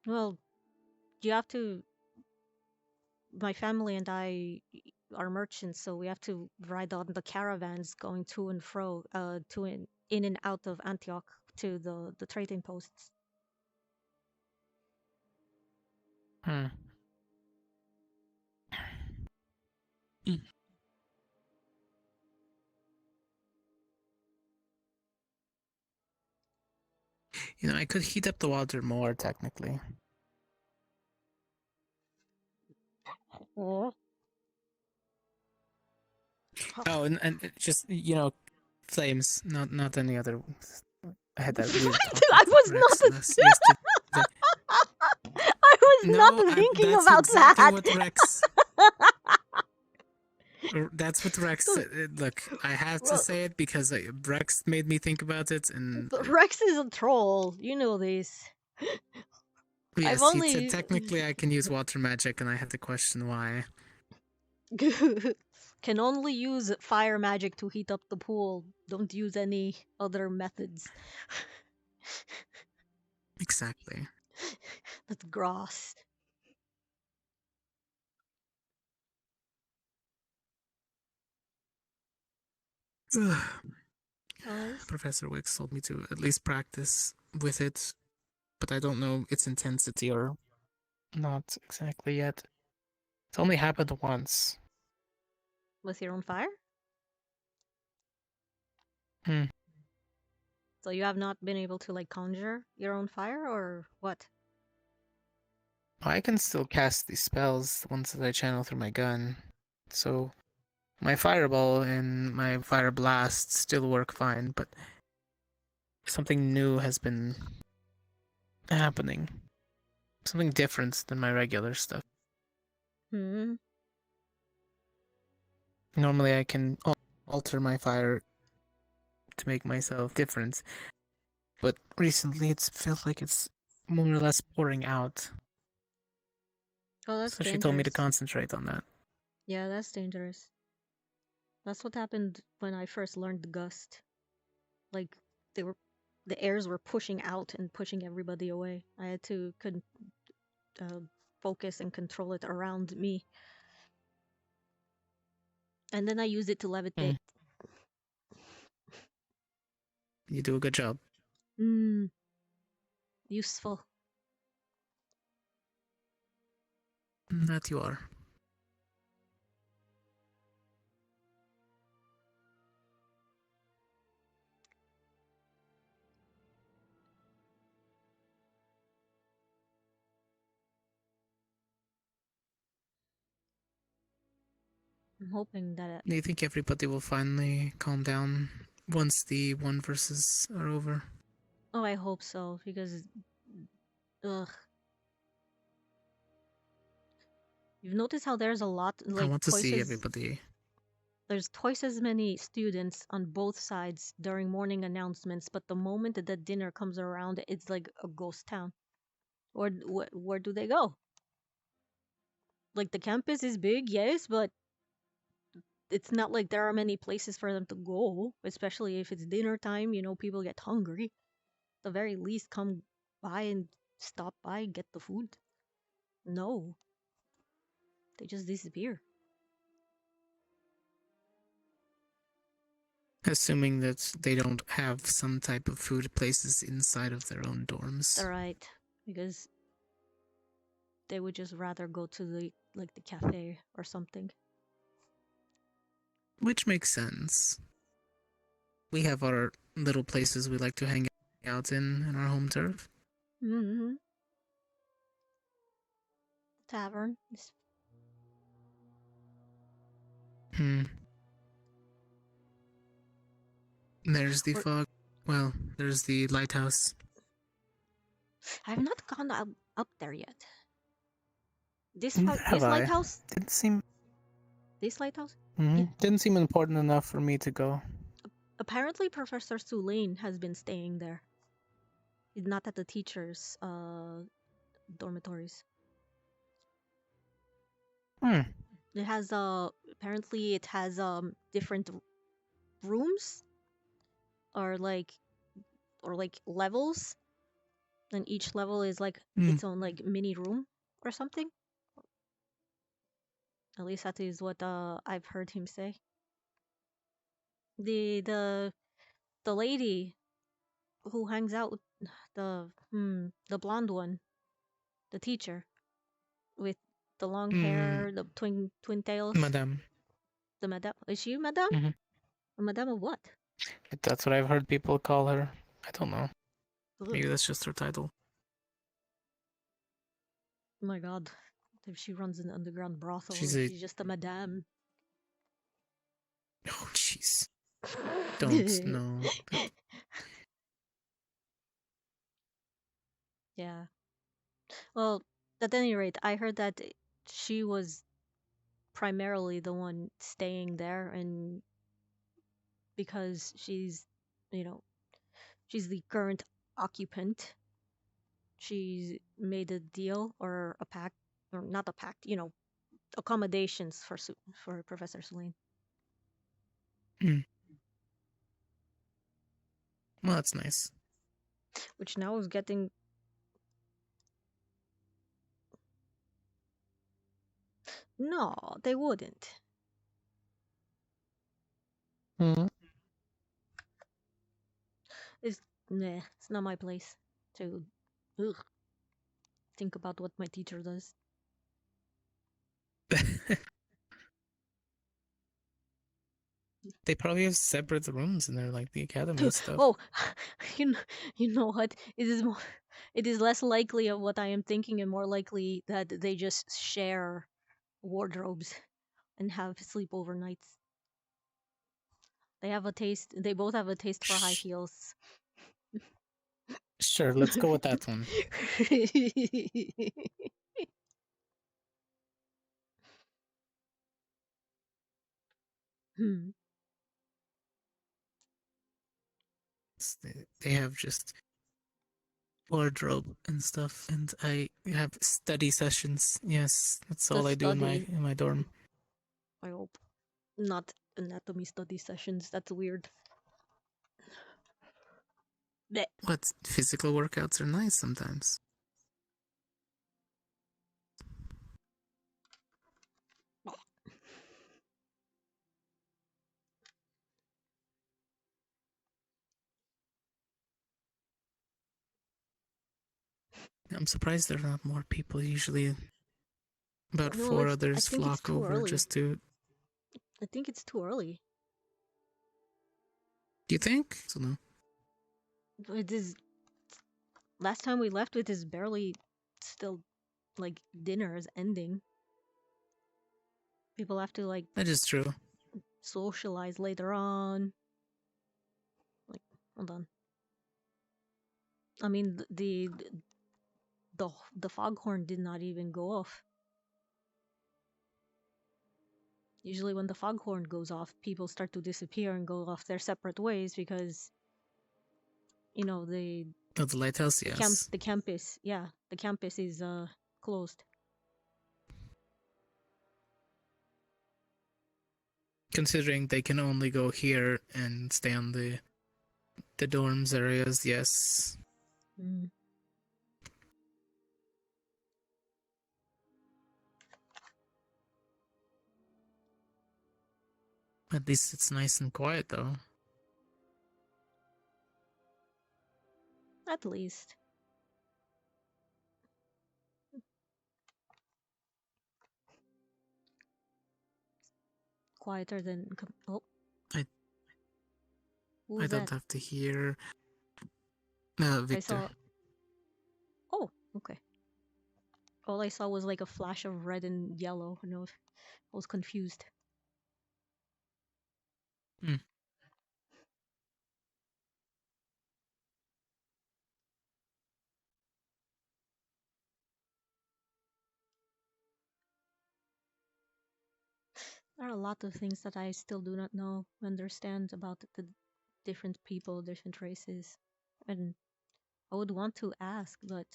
Well, you have to. My family and I are merchants, so we have to ride on the caravans going to and fro, in and out of Antioch to the trading posts. I could heat up the water more, technically. Oh, and just, flames, not any other. I had that weird talk I was Rex not. yesterday. I was not thinking that's about exactly that. what Rex. That's what Rex said. Look, I have to say it because Rex made me think about it, and Rex is a troll. You know this. yes, I've he said technically I can use water magic, and I had to question why. Can only use fire magic to heat up the pool. Don't use any other methods. Exactly. That's gross. Professor Wicks told me to at least practice with it, but I don't know its intensity or not exactly yet. It's only happened once. With your own fire? Hmm. So you have not been able to like conjure your own fire or what? I can still cast these spells, the ones that I channel through my gun. So my fireball and my fire blast still work fine, but something new has been happening. Something different than my regular stuff. Hmm. Normally I can alter my fire to make myself different, but recently it's felt like it's more or less pouring out. Oh, that's So dangerous. she told me to concentrate on that. Yeah, that's dangerous. That's what happened when I first learned the gust. Like the airs were pushing out and pushing everybody away. I had to focus and control it around me. And then I used it to levitate. You do a good job. Useful. That you are. I'm hoping that Do you think everybody will finally calm down once the 1 versus are over? Oh, I hope so, because ugh. You've noticed how there's a lot I want to see everybody. There's twice as many students on both sides during morning announcements, but the moment that the dinner comes around, it's like a ghost town. Where do they go? Like the campus is big, yes, but it's not like there are many places for them to go, especially if it's dinner time, people get hungry. At the very least, come by and stop by, get the food. No. They just disappear. Assuming that they don't have some type of food places inside of their own dorms. Right, because they would just rather go to the cafe or something. Which makes sense. We have our little places we like to hang out in our home turf. Mm-hmm. Tavern. There's the fog. Well, there's the lighthouse. I've not gone up there yet. This Have I? lighthouse? Didn't seem. This lighthouse? Yeah. Didn't seem important enough for me to go. Apparently, Professor Sulain has been staying there. Not at the teachers' dormitories. It has apparently it has different rooms or like levels, and each level is like its own like mini room or something. At least that is what I've heard him say. The lady who hangs out with the blonde one, the teacher with the long hair, the twin tails. Madame. The madame, is she madame? A madame of what? That's what I've heard people call her. I don't know. Ugh. Maybe that's just her title. Oh my god. If she runs an underground brothel, She's just a madame. Oh, jeez. Don't know. Yeah. Well, at any rate, I heard that she was primarily the one staying there, and because she's the current occupant, she's made a deal or a pact, or not a pact, accommodations for Professor Sulain. Well, that's nice. Which now is getting... No, they wouldn't. It's not my place to think about what my teacher does. They probably have separate rooms in there, like the academy and stuff. Oh, you know what? It is less likely of what I am thinking, and more likely that they just share wardrobes and have sleepover nights. They have a taste. They both have a taste for high heels. Sure, let's go with that one. They have just wardrobe and stuff, and I have study sessions. Yes, that's all I do in my dorm. I hope not anatomy study sessions. That's weird. Blech. What physical workouts are nice sometimes. I'm surprised there are not more people. Usually, about No, 4 I others think it's flock too over early. just to. I think it's too early. Do you think? So no. It is. Last time we left, it is barely still like dinner is ending. People have to like That is true. socialize later on. Like, hold on. I mean, the foghorn did not even go off. Usually, when the foghorn goes off, people start to disappear and go off their separate ways because, you know, the Lighthouse, yes. the campus, yeah, the campus is closed. Considering they can only go here and stay on the dorms areas, yes. Mm. At least it's nice and quiet, though. At least. Quieter than. Oh. I Who's don't that? have to hear. Victor. I saw. Oh, okay. All I saw was like a flash of red and yellow, and I was confused. Hmm. There are a lot of things that I still do not know, understand about the different people, different races, and I would want to ask, but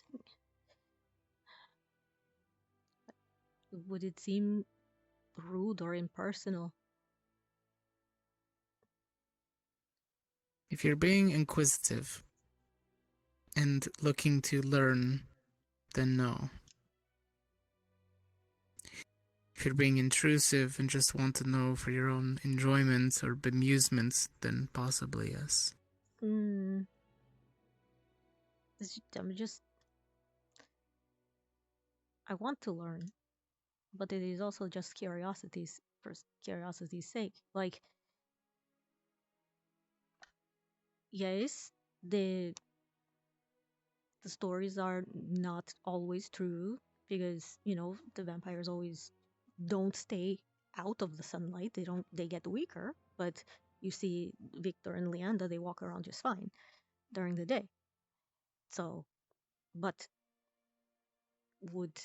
would it seem rude or impersonal? If you're being inquisitive and looking to learn, then no. If you're being intrusive and just want to know for your own enjoyment or bemusement, then possibly yes. I'm just. I want to learn, but it is also just curiosity's for curiosity's sake. Like, yes, the stories are not always true because, you know, the vampires always don't stay out of the sunlight. They get weaker, but you see Victor and Leanda, they walk around just fine during the day. So, but would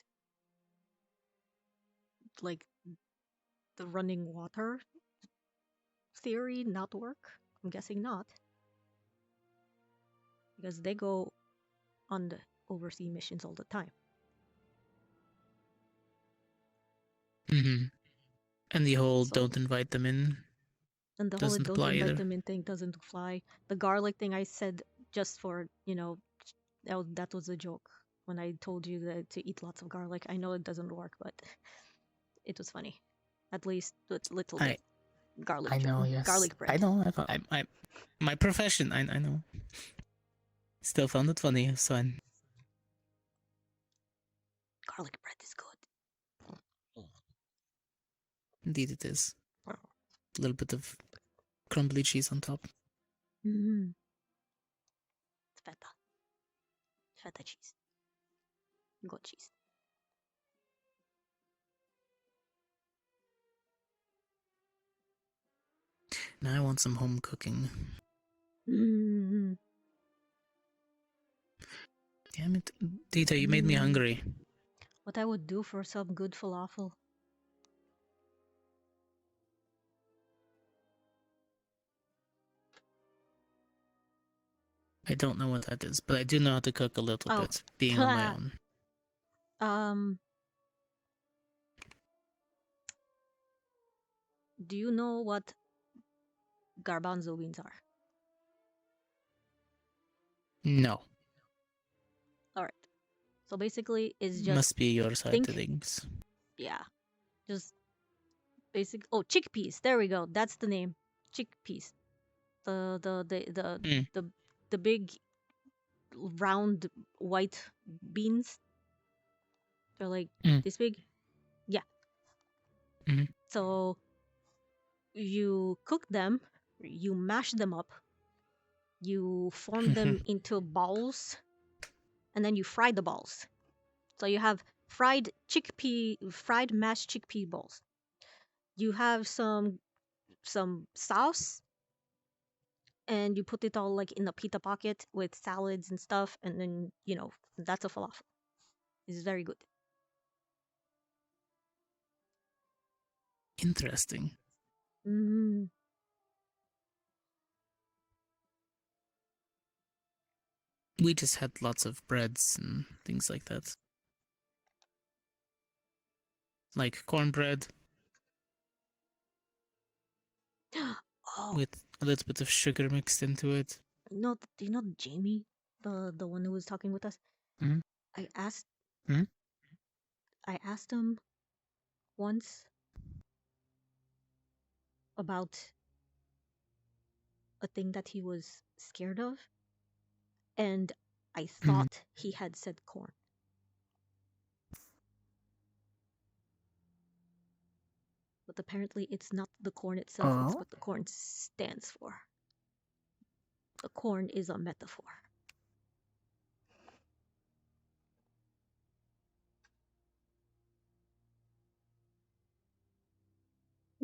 like the running water theory not work? I'm guessing not. Because they go on the overseas missions all the time. Mm-hmm. And the whole don't invite them in And the whole doesn't don't apply invite either. them in thing doesn't fly. The garlic thing I said just for, you know, that was a joke. When I told you that to eat lots of garlic, I know it doesn't work, but it was funny. At least a little bit. Garlic. I know, yes. Garlic bread. I know. I my profession. I know. Still found it funny. It's fine. Garlic bread is good. Indeed, it is. A little bit of crumbly cheese on top. Mm. It's feta. Feta cheese. Goat cheese. Now I want some home cooking. Mm. Damn it, Deeta, you made me hungry. What I would do for some good falafel. I don't know what that is, but I do know how to cook a little Oh. bit, being on my own. Do you know what garbanzo beans are? No. Alright. So basically, it's just Must be your side to things. Yeah. Just basic. Oh, chickpeas. There we go. That's the name. Chickpeas. The big round white beans. They're like this big. Yeah. So you cook them, you mash them up, you form them into balls, and then you fry the balls. So you have fried mashed chickpea balls. You have some sauce, and you put it all like in a pita pocket with salads and stuff, and then that's a falafel. It's very good. Interesting. Mm. We just had lots of breads and things like that. Like cornbread. Oh. With a little bit of sugar mixed into it. Do you know Jamie, the one who was talking with us? Mhm. I asked Mhm. I asked him once about a thing that he was scared of, and I thought he had said corn. But apparently it's not the corn itself, it's what the corn stands for. The corn is a metaphor.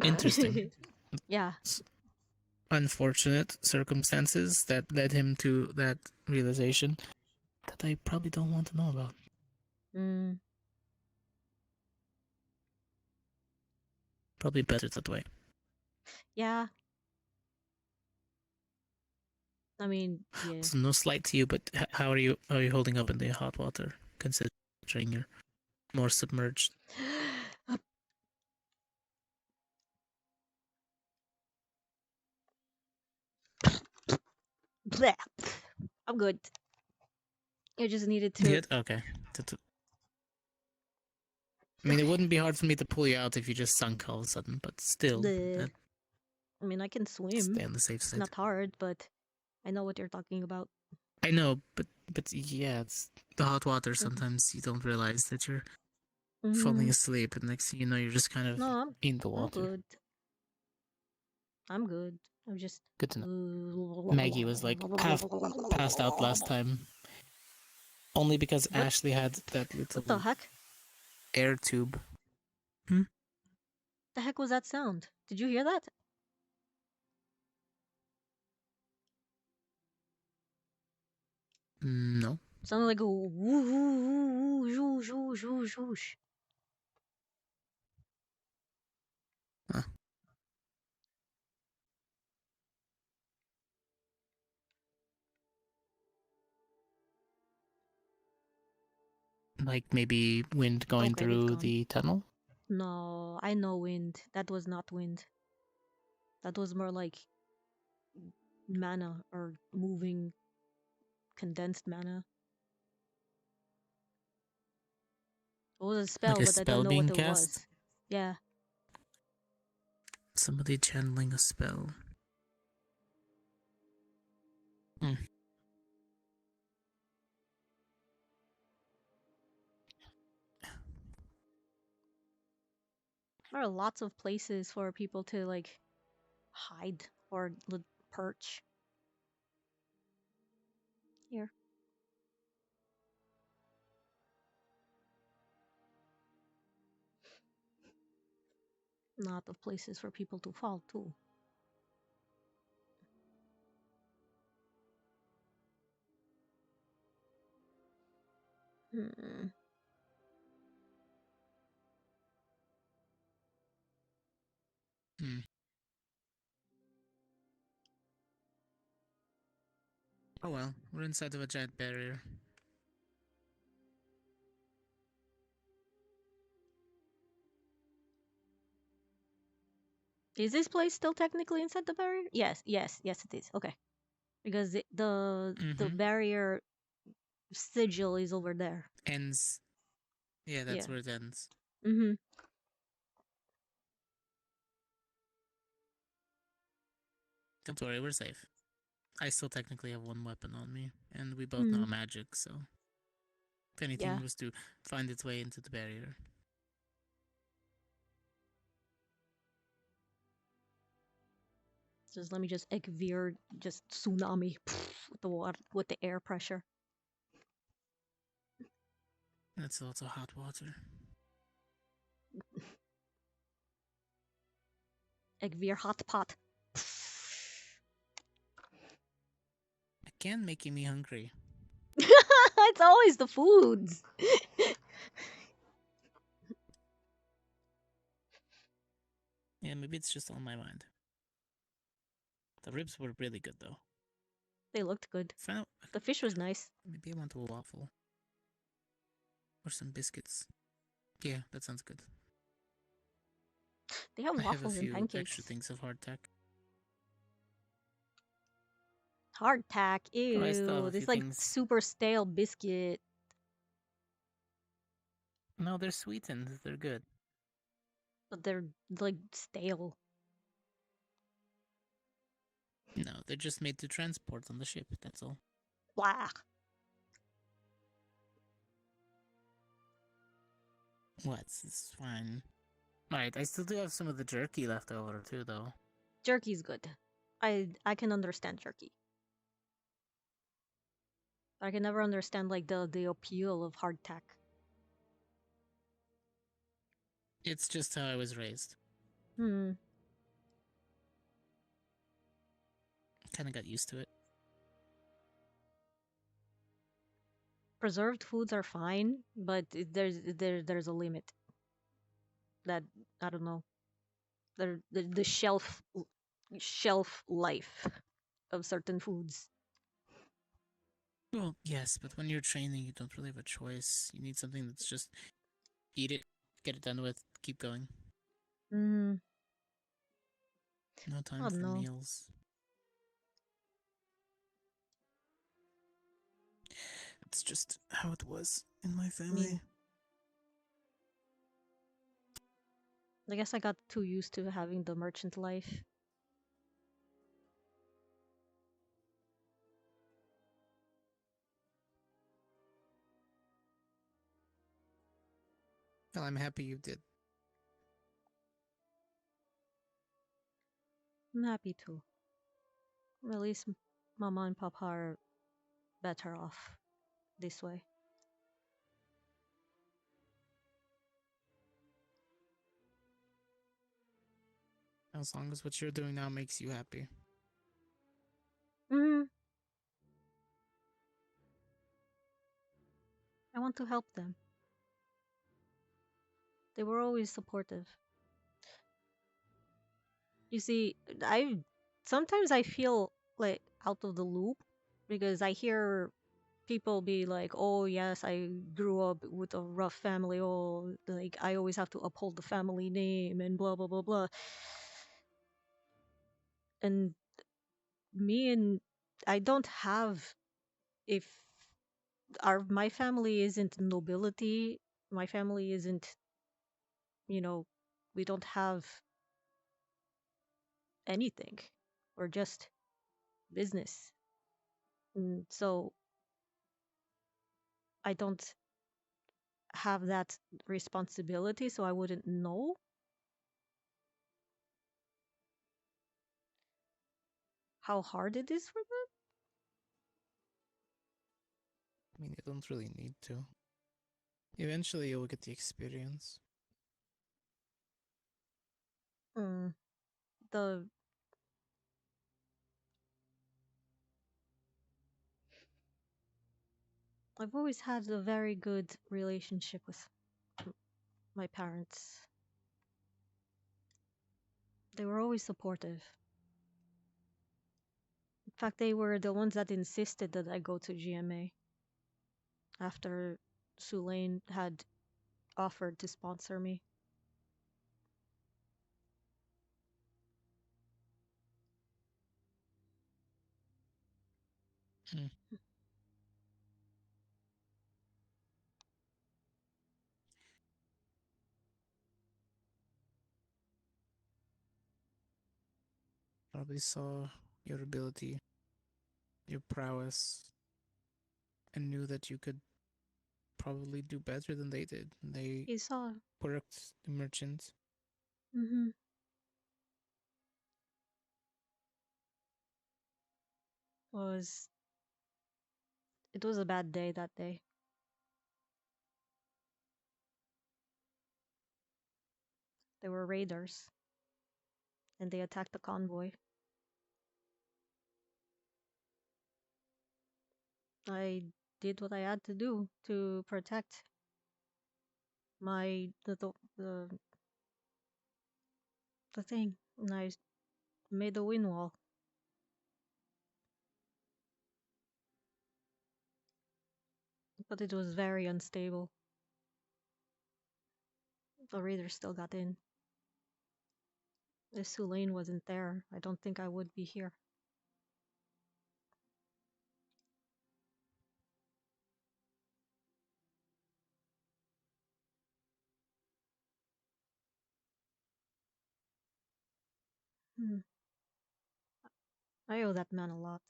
Interesting. Yeah. Unfortunate circumstances that led him to that realization that I probably don't want to know about. Mm. Probably better that way. Yeah. I mean, yeah. So no slight to you, but how are you holding up in the hot water, considering you're more submerged? Blech. I'm good. I just needed to. Good? Okay. I mean, it wouldn't be hard for me to pull you out if you just sunk all of a sudden, but still. I mean, I can swim. Stay on the safe It's side. not hard, but I know what you're talking about. I know, but yeah, it's the hot water. Sometimes you don't realize that you're falling asleep, and next thing you know, you're just kind of in the water. I'm good. I'm good. I'm just good to know. Maggie was like half passed out last time, only because What? Ashley had that little What the heck? air tube. The heck was that sound? Did you hear that? No. Sounded like a woo woo woo woo zhoo zhoo zhoo zhoosh. Like maybe wind going Okay, it's through gone. the tunnel. No, I know wind. That was not wind. That was more like mana or moving condensed mana. It was a spell, Like a but I spell don't know being what it cast? was. Yeah. Somebody channeling a spell. There are lots of places for people to like hide or the perch. Here. Lot of places for people to fall too. Hmm. Hmm. Oh well, we're inside of a giant barrier. Is this place still technically inside the barrier? Yes, yes, yes it is. Okay. Because the barrier sigil is over there. Ends. Yeah, that's Yeah. where it ends. Mm-hmm. Don't worry, we're safe. I still technically have one weapon on me, and we both Hmm. know magic, so if anything Yeah. was to find its way into the barrier. Just let me just veer, just tsunami with the water, with the air pressure. That's also hot water. Veer hot pot. Again, making me hungry. It's always the foods. Yeah, maybe it's just on my mind. The ribs were really good, though. They looked good. The fish was nice. Maybe I want a waffle. Or some biscuits. Yeah, that sounds good. They have I have a waffles and few pancakes. extra things of hardtack. Hardtack. Oh, I still have Ew. a This few like things. super stale biscuit. No, they're sweetened. They're good. But they're like stale. No, they're just made to transport on the ship. That's all. Blah. What? It's fine. Alright, I still do have some of the jerky left over too, though. Jerky's good. I can understand jerky. I can never understand like the appeal of hardtack. It's just how I was raised. Hmm. Kind of got used to it. Preserved foods are fine, but there's a limit. That I don't know. The shelf life of certain foods. Well, yes, but when you're training, you don't really have a choice. You need something that's just eat it, get it done with, keep going. Hmm. No time Oh, for no. meals. It's just how it was in my family. I guess I got too used to having the merchant life. Well, I'm happy you did. I'm happy too. At least Mama and Papa are better off this way. As long as what you're doing now makes you happy. Hmm. I want to help them. They were always supportive. You see, sometimes I feel like out of the loop because I hear people be like, "Oh yes, I grew up with a rough family. Oh, like I always have to uphold the family name and blah blah blah blah." And I don't have if my family isn't nobility, my family isn't, we don't have anything. We're just business. So I don't have that responsibility, so I wouldn't know. how hard it is for them? I mean, you don't really need to. Eventually, you'll get the experience. The I've always had a very good relationship with my parents. They were always supportive. In fact, they were the ones that insisted that I go to GMA after Sulain had offered to sponsor me. Probably saw your ability, your prowess, and knew that you could probably do better than they did. They He saw. worked the merchant. Mm-hmm. It was a bad day that day. There were raiders, and they attacked the convoy. I did what I had to do to protect the thing, and I made a wind wall. But it was very unstable. The raiders still got in. If Sulain wasn't there, I don't think I would be here. I owe that man a lot.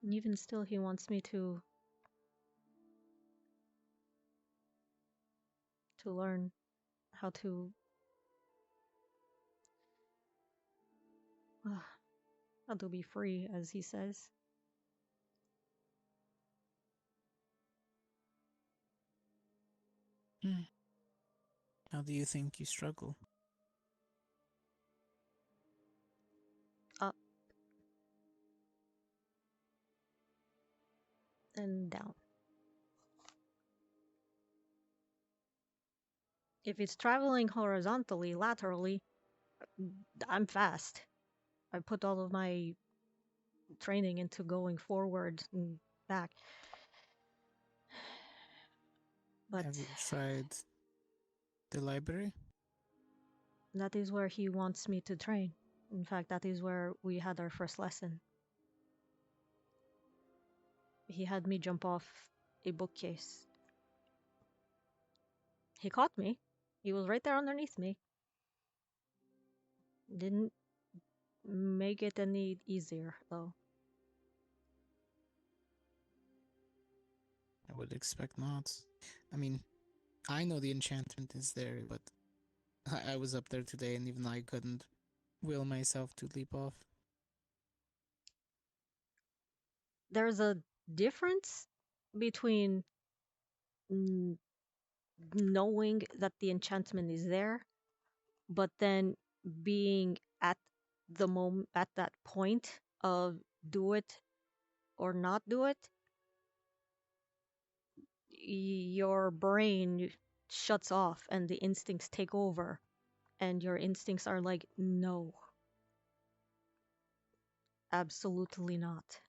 And even still, he wants me to learn how to be free, as he says. How do you think you struggle? Up and down. If it's traveling horizontally, laterally, I'm fast. I put all of my training into going forward and back. But have you tried the library? that is where he wants me to train. In fact, that is where we had our first lesson. He had me jump off a bookcase. He caught me. He was right there underneath me. Didn't make it any easier, though. I would expect not. I mean, I know the enchantment is there, but I was up there today and even I couldn't will myself to leap off. There's a difference between knowing that the enchantment is there, but then being at that point of do it or not do it. Your brain shuts off and the instincts take over, and your instincts are like, no, absolutely not.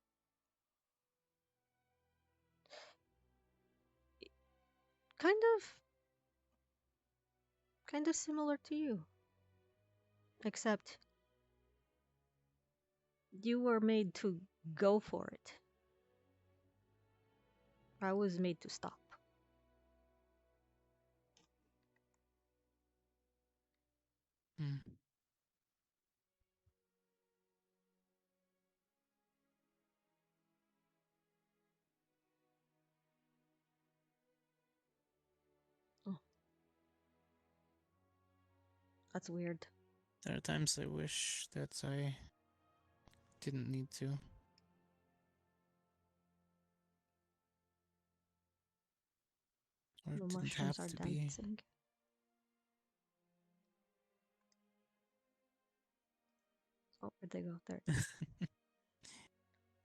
Kind of similar to you, except you were made to go for it. I was made to stop. That's weird. There are times I wish that I didn't need to. Or The didn't mushrooms have are to be. dancing. Oh, where'd they go? There.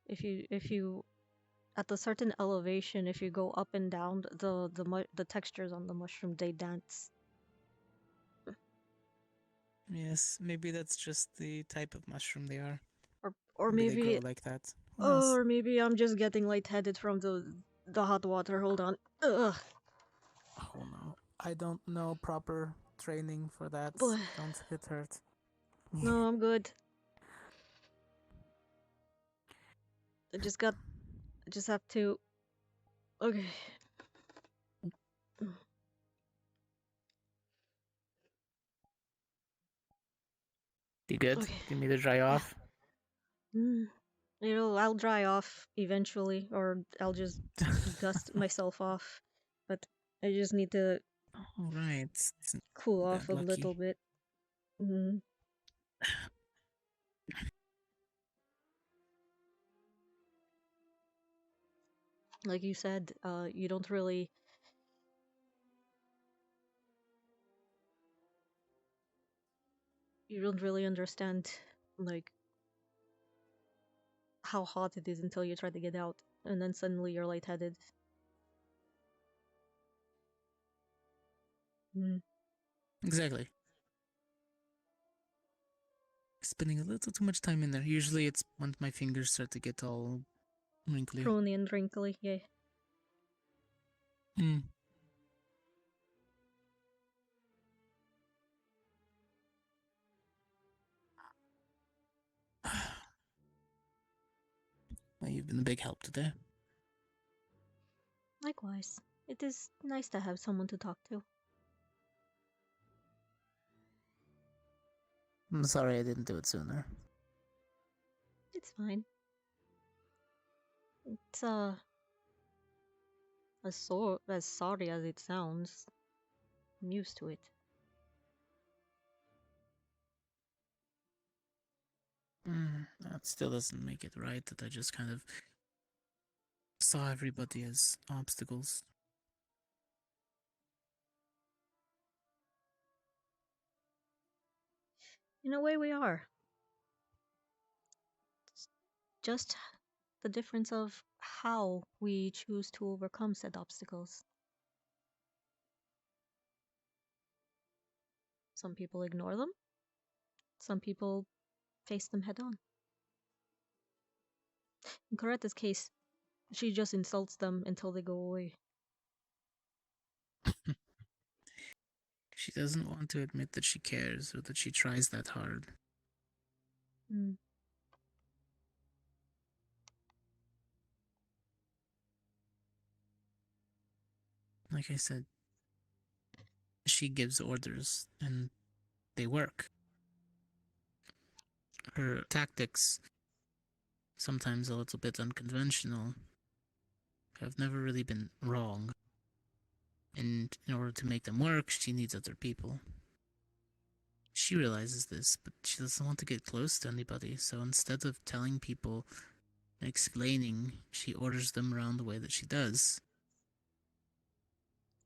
if you at a certain elevation, if you go up and down, the textures on the mushroom, they dance. Yes, maybe that's just the type of mushroom they are. Or maybe they maybe grow like that. Who knows? or maybe I'm just getting lightheaded from the hot water. Hold on. Ugh. Oh no. I don't know proper training for that. Boy. Don't hit hurt. No, I'm good. I just have to. Okay. You good? Okay. Do you need to dry off? I'll dry off eventually, or I'll just dust myself off. But I just need to Alright. cool off a lucky. little bit. Mm. Like you said, you don't really understand like how hot it is until you try to get out, and then suddenly you're lightheaded. Exactly. Spending a little too much time in there. Usually it's when my fingers start to get all wrinkly. Pruny and wrinkly, yeah. Hmm. Well, you've been a big help today. Likewise, it is nice to have someone to talk to. I'm sorry I didn't do it sooner. It's fine. It's as sorry as it sounds. I'm used to it. That still doesn't make it right that I just kind of saw everybody as obstacles. In a way, we are. It's just the difference of how we choose to overcome said obstacles. Some people ignore them. Some people face them head on. In Coretta's case, she just insults them until they go away. She doesn't want to admit that she cares or that she tries that hard. Like I said, she gives orders and they work. Her tactics, sometimes a little bit unconventional, have never really been wrong. And in order to make them work, she needs other people. She realizes this, but she doesn't want to get close to anybody, so instead of telling people and explaining, she orders them around the way that she does.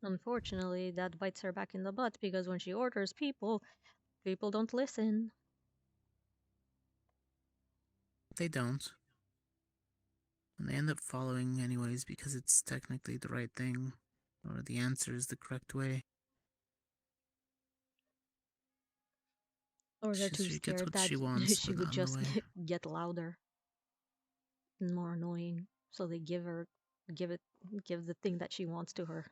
Unfortunately, that bites her back in the butt because when she orders people, people don't listen. They don't. And they end up following anyways because it's technically the right thing, or the answer is the correct way. Or they're too She gets scared what that she wants, she but would not in the just way. get louder and more annoying. So they give the thing that she wants to her.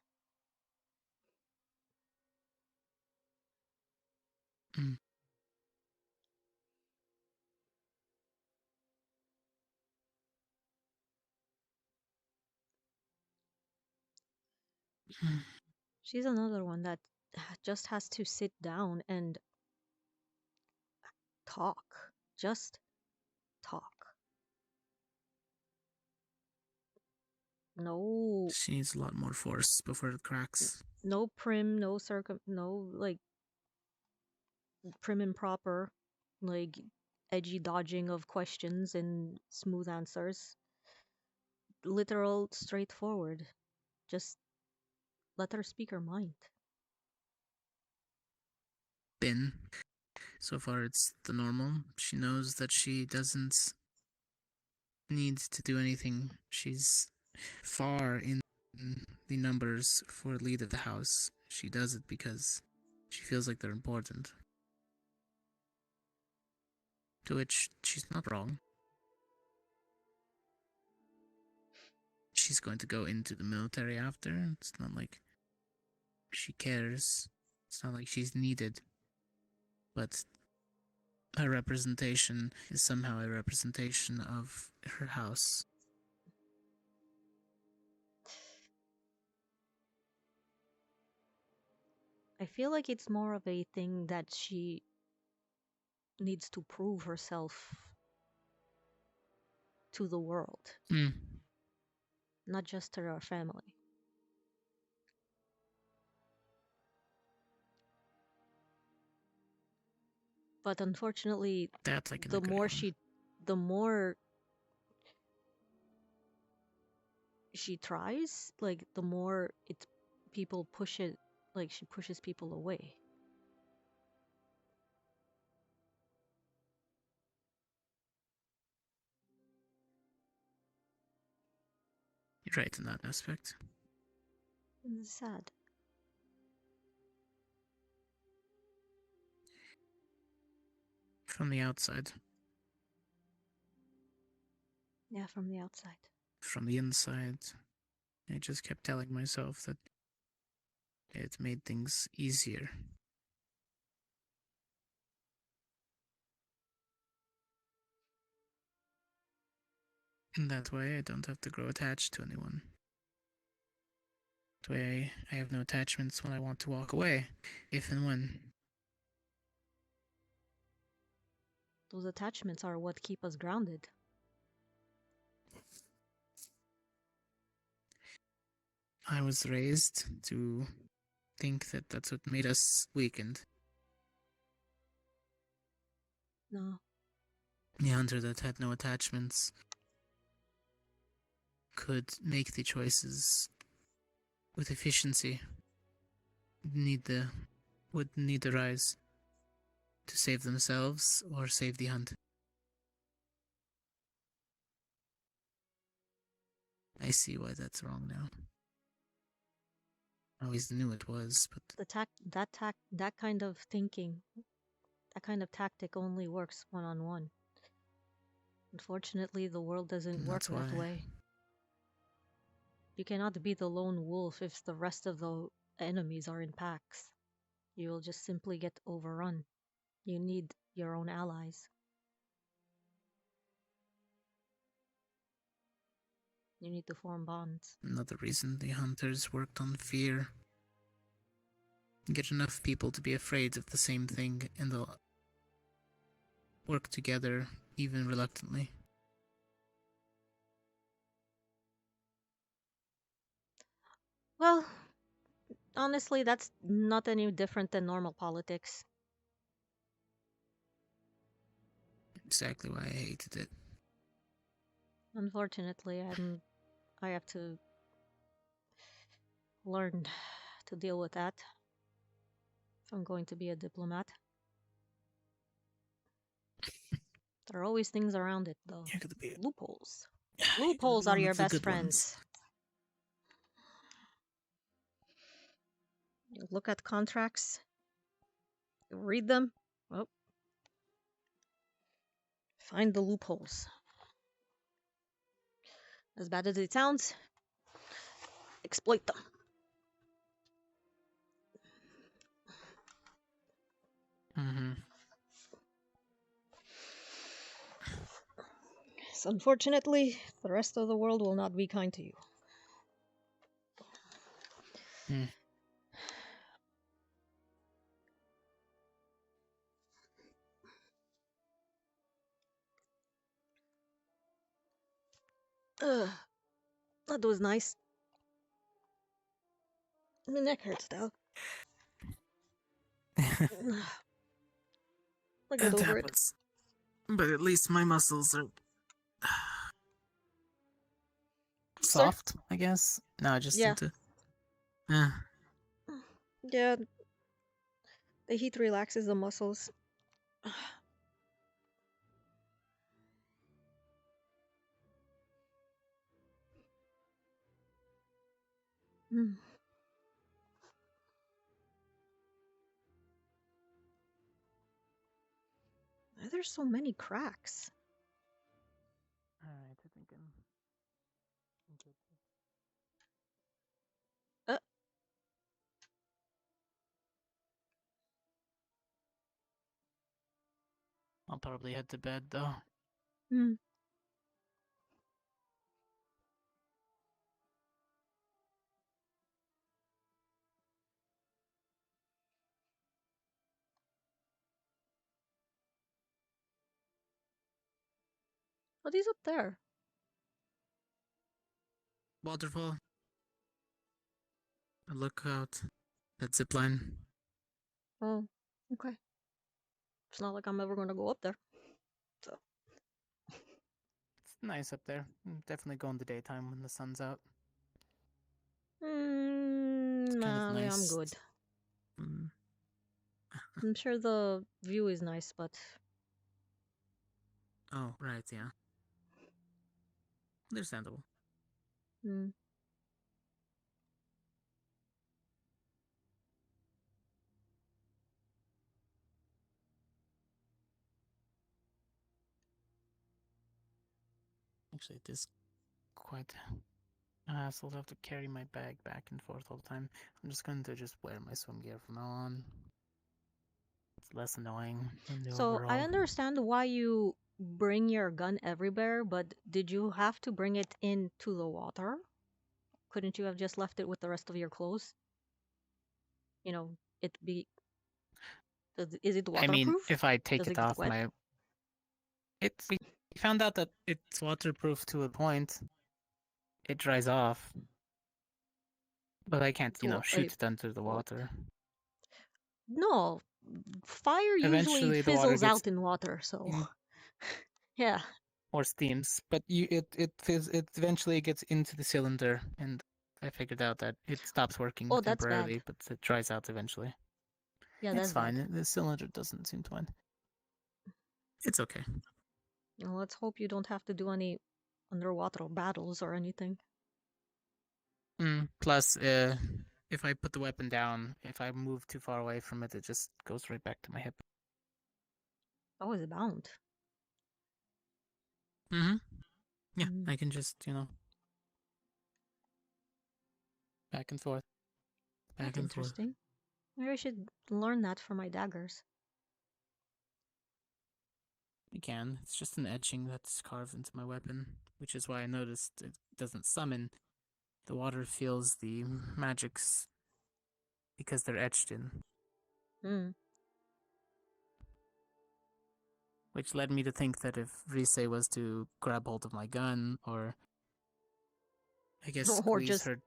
She's another one that just has to sit down and talk. Just talk. No. She needs a lot more force before it cracks. No prim, no like. prim and proper, like edgy dodging of questions and smooth answers. Literal, straightforward. Just let her speak her mind. Been. So far, it's the normal. She knows that she doesn't need to do anything. She's far in the numbers for lead of the house. She does it because she feels like they're important. To which she's not wrong. She's going to go into the military after. It's not like she cares. It's not like she's needed. But her representation is somehow a representation of her house. I feel like it's more of a thing that she needs to prove herself to the world, not just to her family. But unfortunately, That's like the more she tries, like the more people push it, like she pushes people away. You're right in that aspect. It's sad. From the outside. Yeah, from the outside. From the inside, I just kept telling myself that it made things easier. And that way I don't have to grow attached to anyone. That way I have no attachments when I want to walk away, if and when. Those attachments are what keep us grounded. I was raised to think that that's what made us weakened. No. The hunter that had no attachments could make the choices with efficiency. Would need the rise to save themselves or save the hunt. I see why that's wrong now. I always knew it was, but that kind of thinking, that kind of tactic only works one-on-one. Unfortunately, the world doesn't work that way. You cannot be the lone wolf if the rest of the enemies are in packs. You will just simply get overrun. You need your own allies. You need to form bonds. Another reason the hunters worked on fear. Get enough people to be afraid of the same thing and they'll work together, even reluctantly. Well, honestly, that's not any different than normal politics. Exactly why I hated it. Unfortunately, I have to learn to deal with that if I'm going to be a diplomat. There are always things around it, though. Loopholes. Loopholes are your best friends. You look at contracts, you read them, well, find the loopholes. As bad as it sounds, exploit them. So unfortunately, the rest of the world will not be kind to you. Ugh, that was nice. My neck hurts though. I'll get It over it. happens. But at least my muscles are soft, I guess. No, I just Yeah. seem to. Yeah. Yeah. The heat relaxes the muscles. Hmm. Why there's so many cracks? Alright, I think I'm good. I'll probably head to bed though. Hmm. What is up there? Waterfall. A lookout. That zip line. Oh, okay. It's not like I'm ever gonna go up there. So. It's nice up there. Definitely go in the daytime when the sun's out. Kind of I'm nice. good. I'm sure the view is nice, but Oh, right, yeah. Understandable. hmm. Actually, it is quite a hassle to have to carry my bag back and forth all the time. I'm just going to just wear my swim gear from now on. It's less annoying than the So I overall. understand why you bring your gun everywhere, but did you have to bring it into the water? Couldn't you have just left it with the rest of your clothes? You know, it be. Is it I mean, waterproof? if I take Does it it get off wet? my... we found out that it's waterproof to a point. It dries off. But I can't, shoot it under the water. No, fire usually Eventually, the water fizzles gets out in water, so yeah. or steams, but it eventually gets into the cylinder, and I figured out that it stops working Oh, that's bad. temporarily, but it dries out eventually. Yeah, It's that's fine. bad. The cylinder doesn't seem to mind. It's okay. Well, let's hope you don't have to do any underwater battles or anything. Plus, if I put the weapon down, if I move too far away from it, it just goes right back to my hip. Oh, is it bound? Yeah, I can just, back and forth. Back That's and forth. interesting. Maybe I should learn that for my daggers. You can. It's just an etching that's carved into my weapon, which is why I noticed it doesn't summon. The water feels the magics because they're etched in. Which led me to think that if Rise was to grab hold of my gun, or I guess Or squeeze just her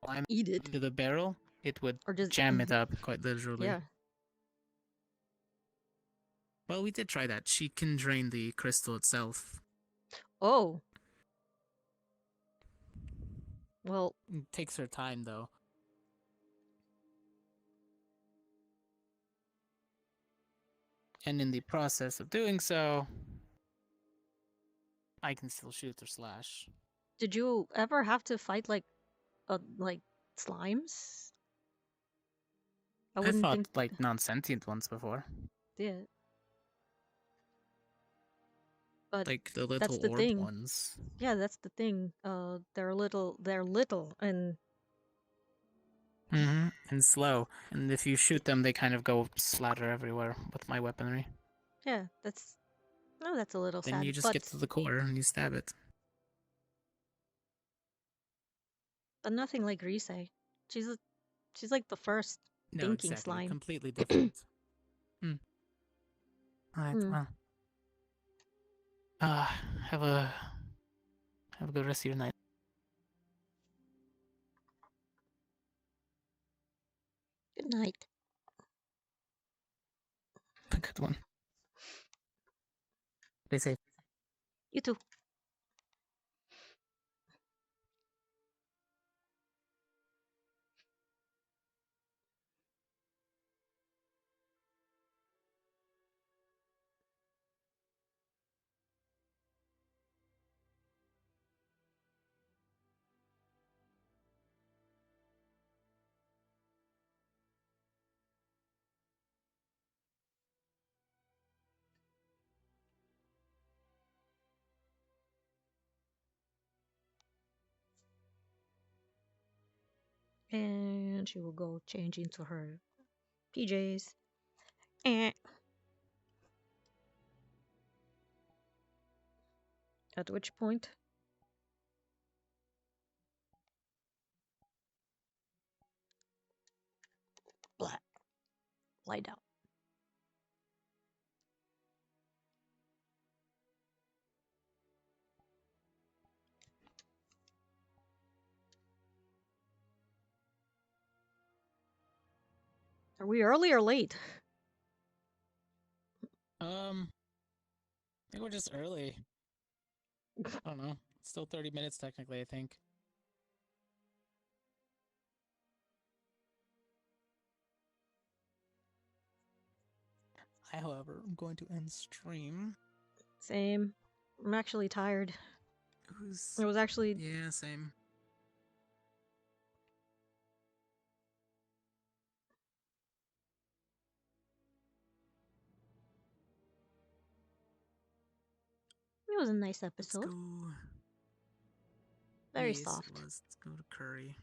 slime eat it into the barrel, it would or just jam it up, quite literally. Yeah. Well, we did try that. She can drain the crystal itself. Oh. Well, it takes her time, though. And in the process of doing so, I can still shoot or slash. Did you ever have to fight like slimes? I I wouldn't fought think. like non-sentient ones before. Yeah. But like the that's little the orb thing. ones. Yeah, that's the thing. They're little, and And slow. And if you shoot them, they kind of go splatter everywhere with my weaponry. yeah, that's a little Then sad. you just but get to the core and you stab it. but nothing like Rise. She's like the first No, thinking exactly. slime. Completely different. Alright, well. Have a good rest of your night. Good night. A good one. Stay safe. You too. And she will go change into her PJs. Eh. At which point, blah, lie down. Are we early or late? I think we're just early. I don't know. It's still 30 minutes technically, I think. I, however, am going to end stream. Same. I'm actually tired. It was actually... Yeah, same. It was a nice episode. Let's go. Very Yes, soft. Let's go to Curry.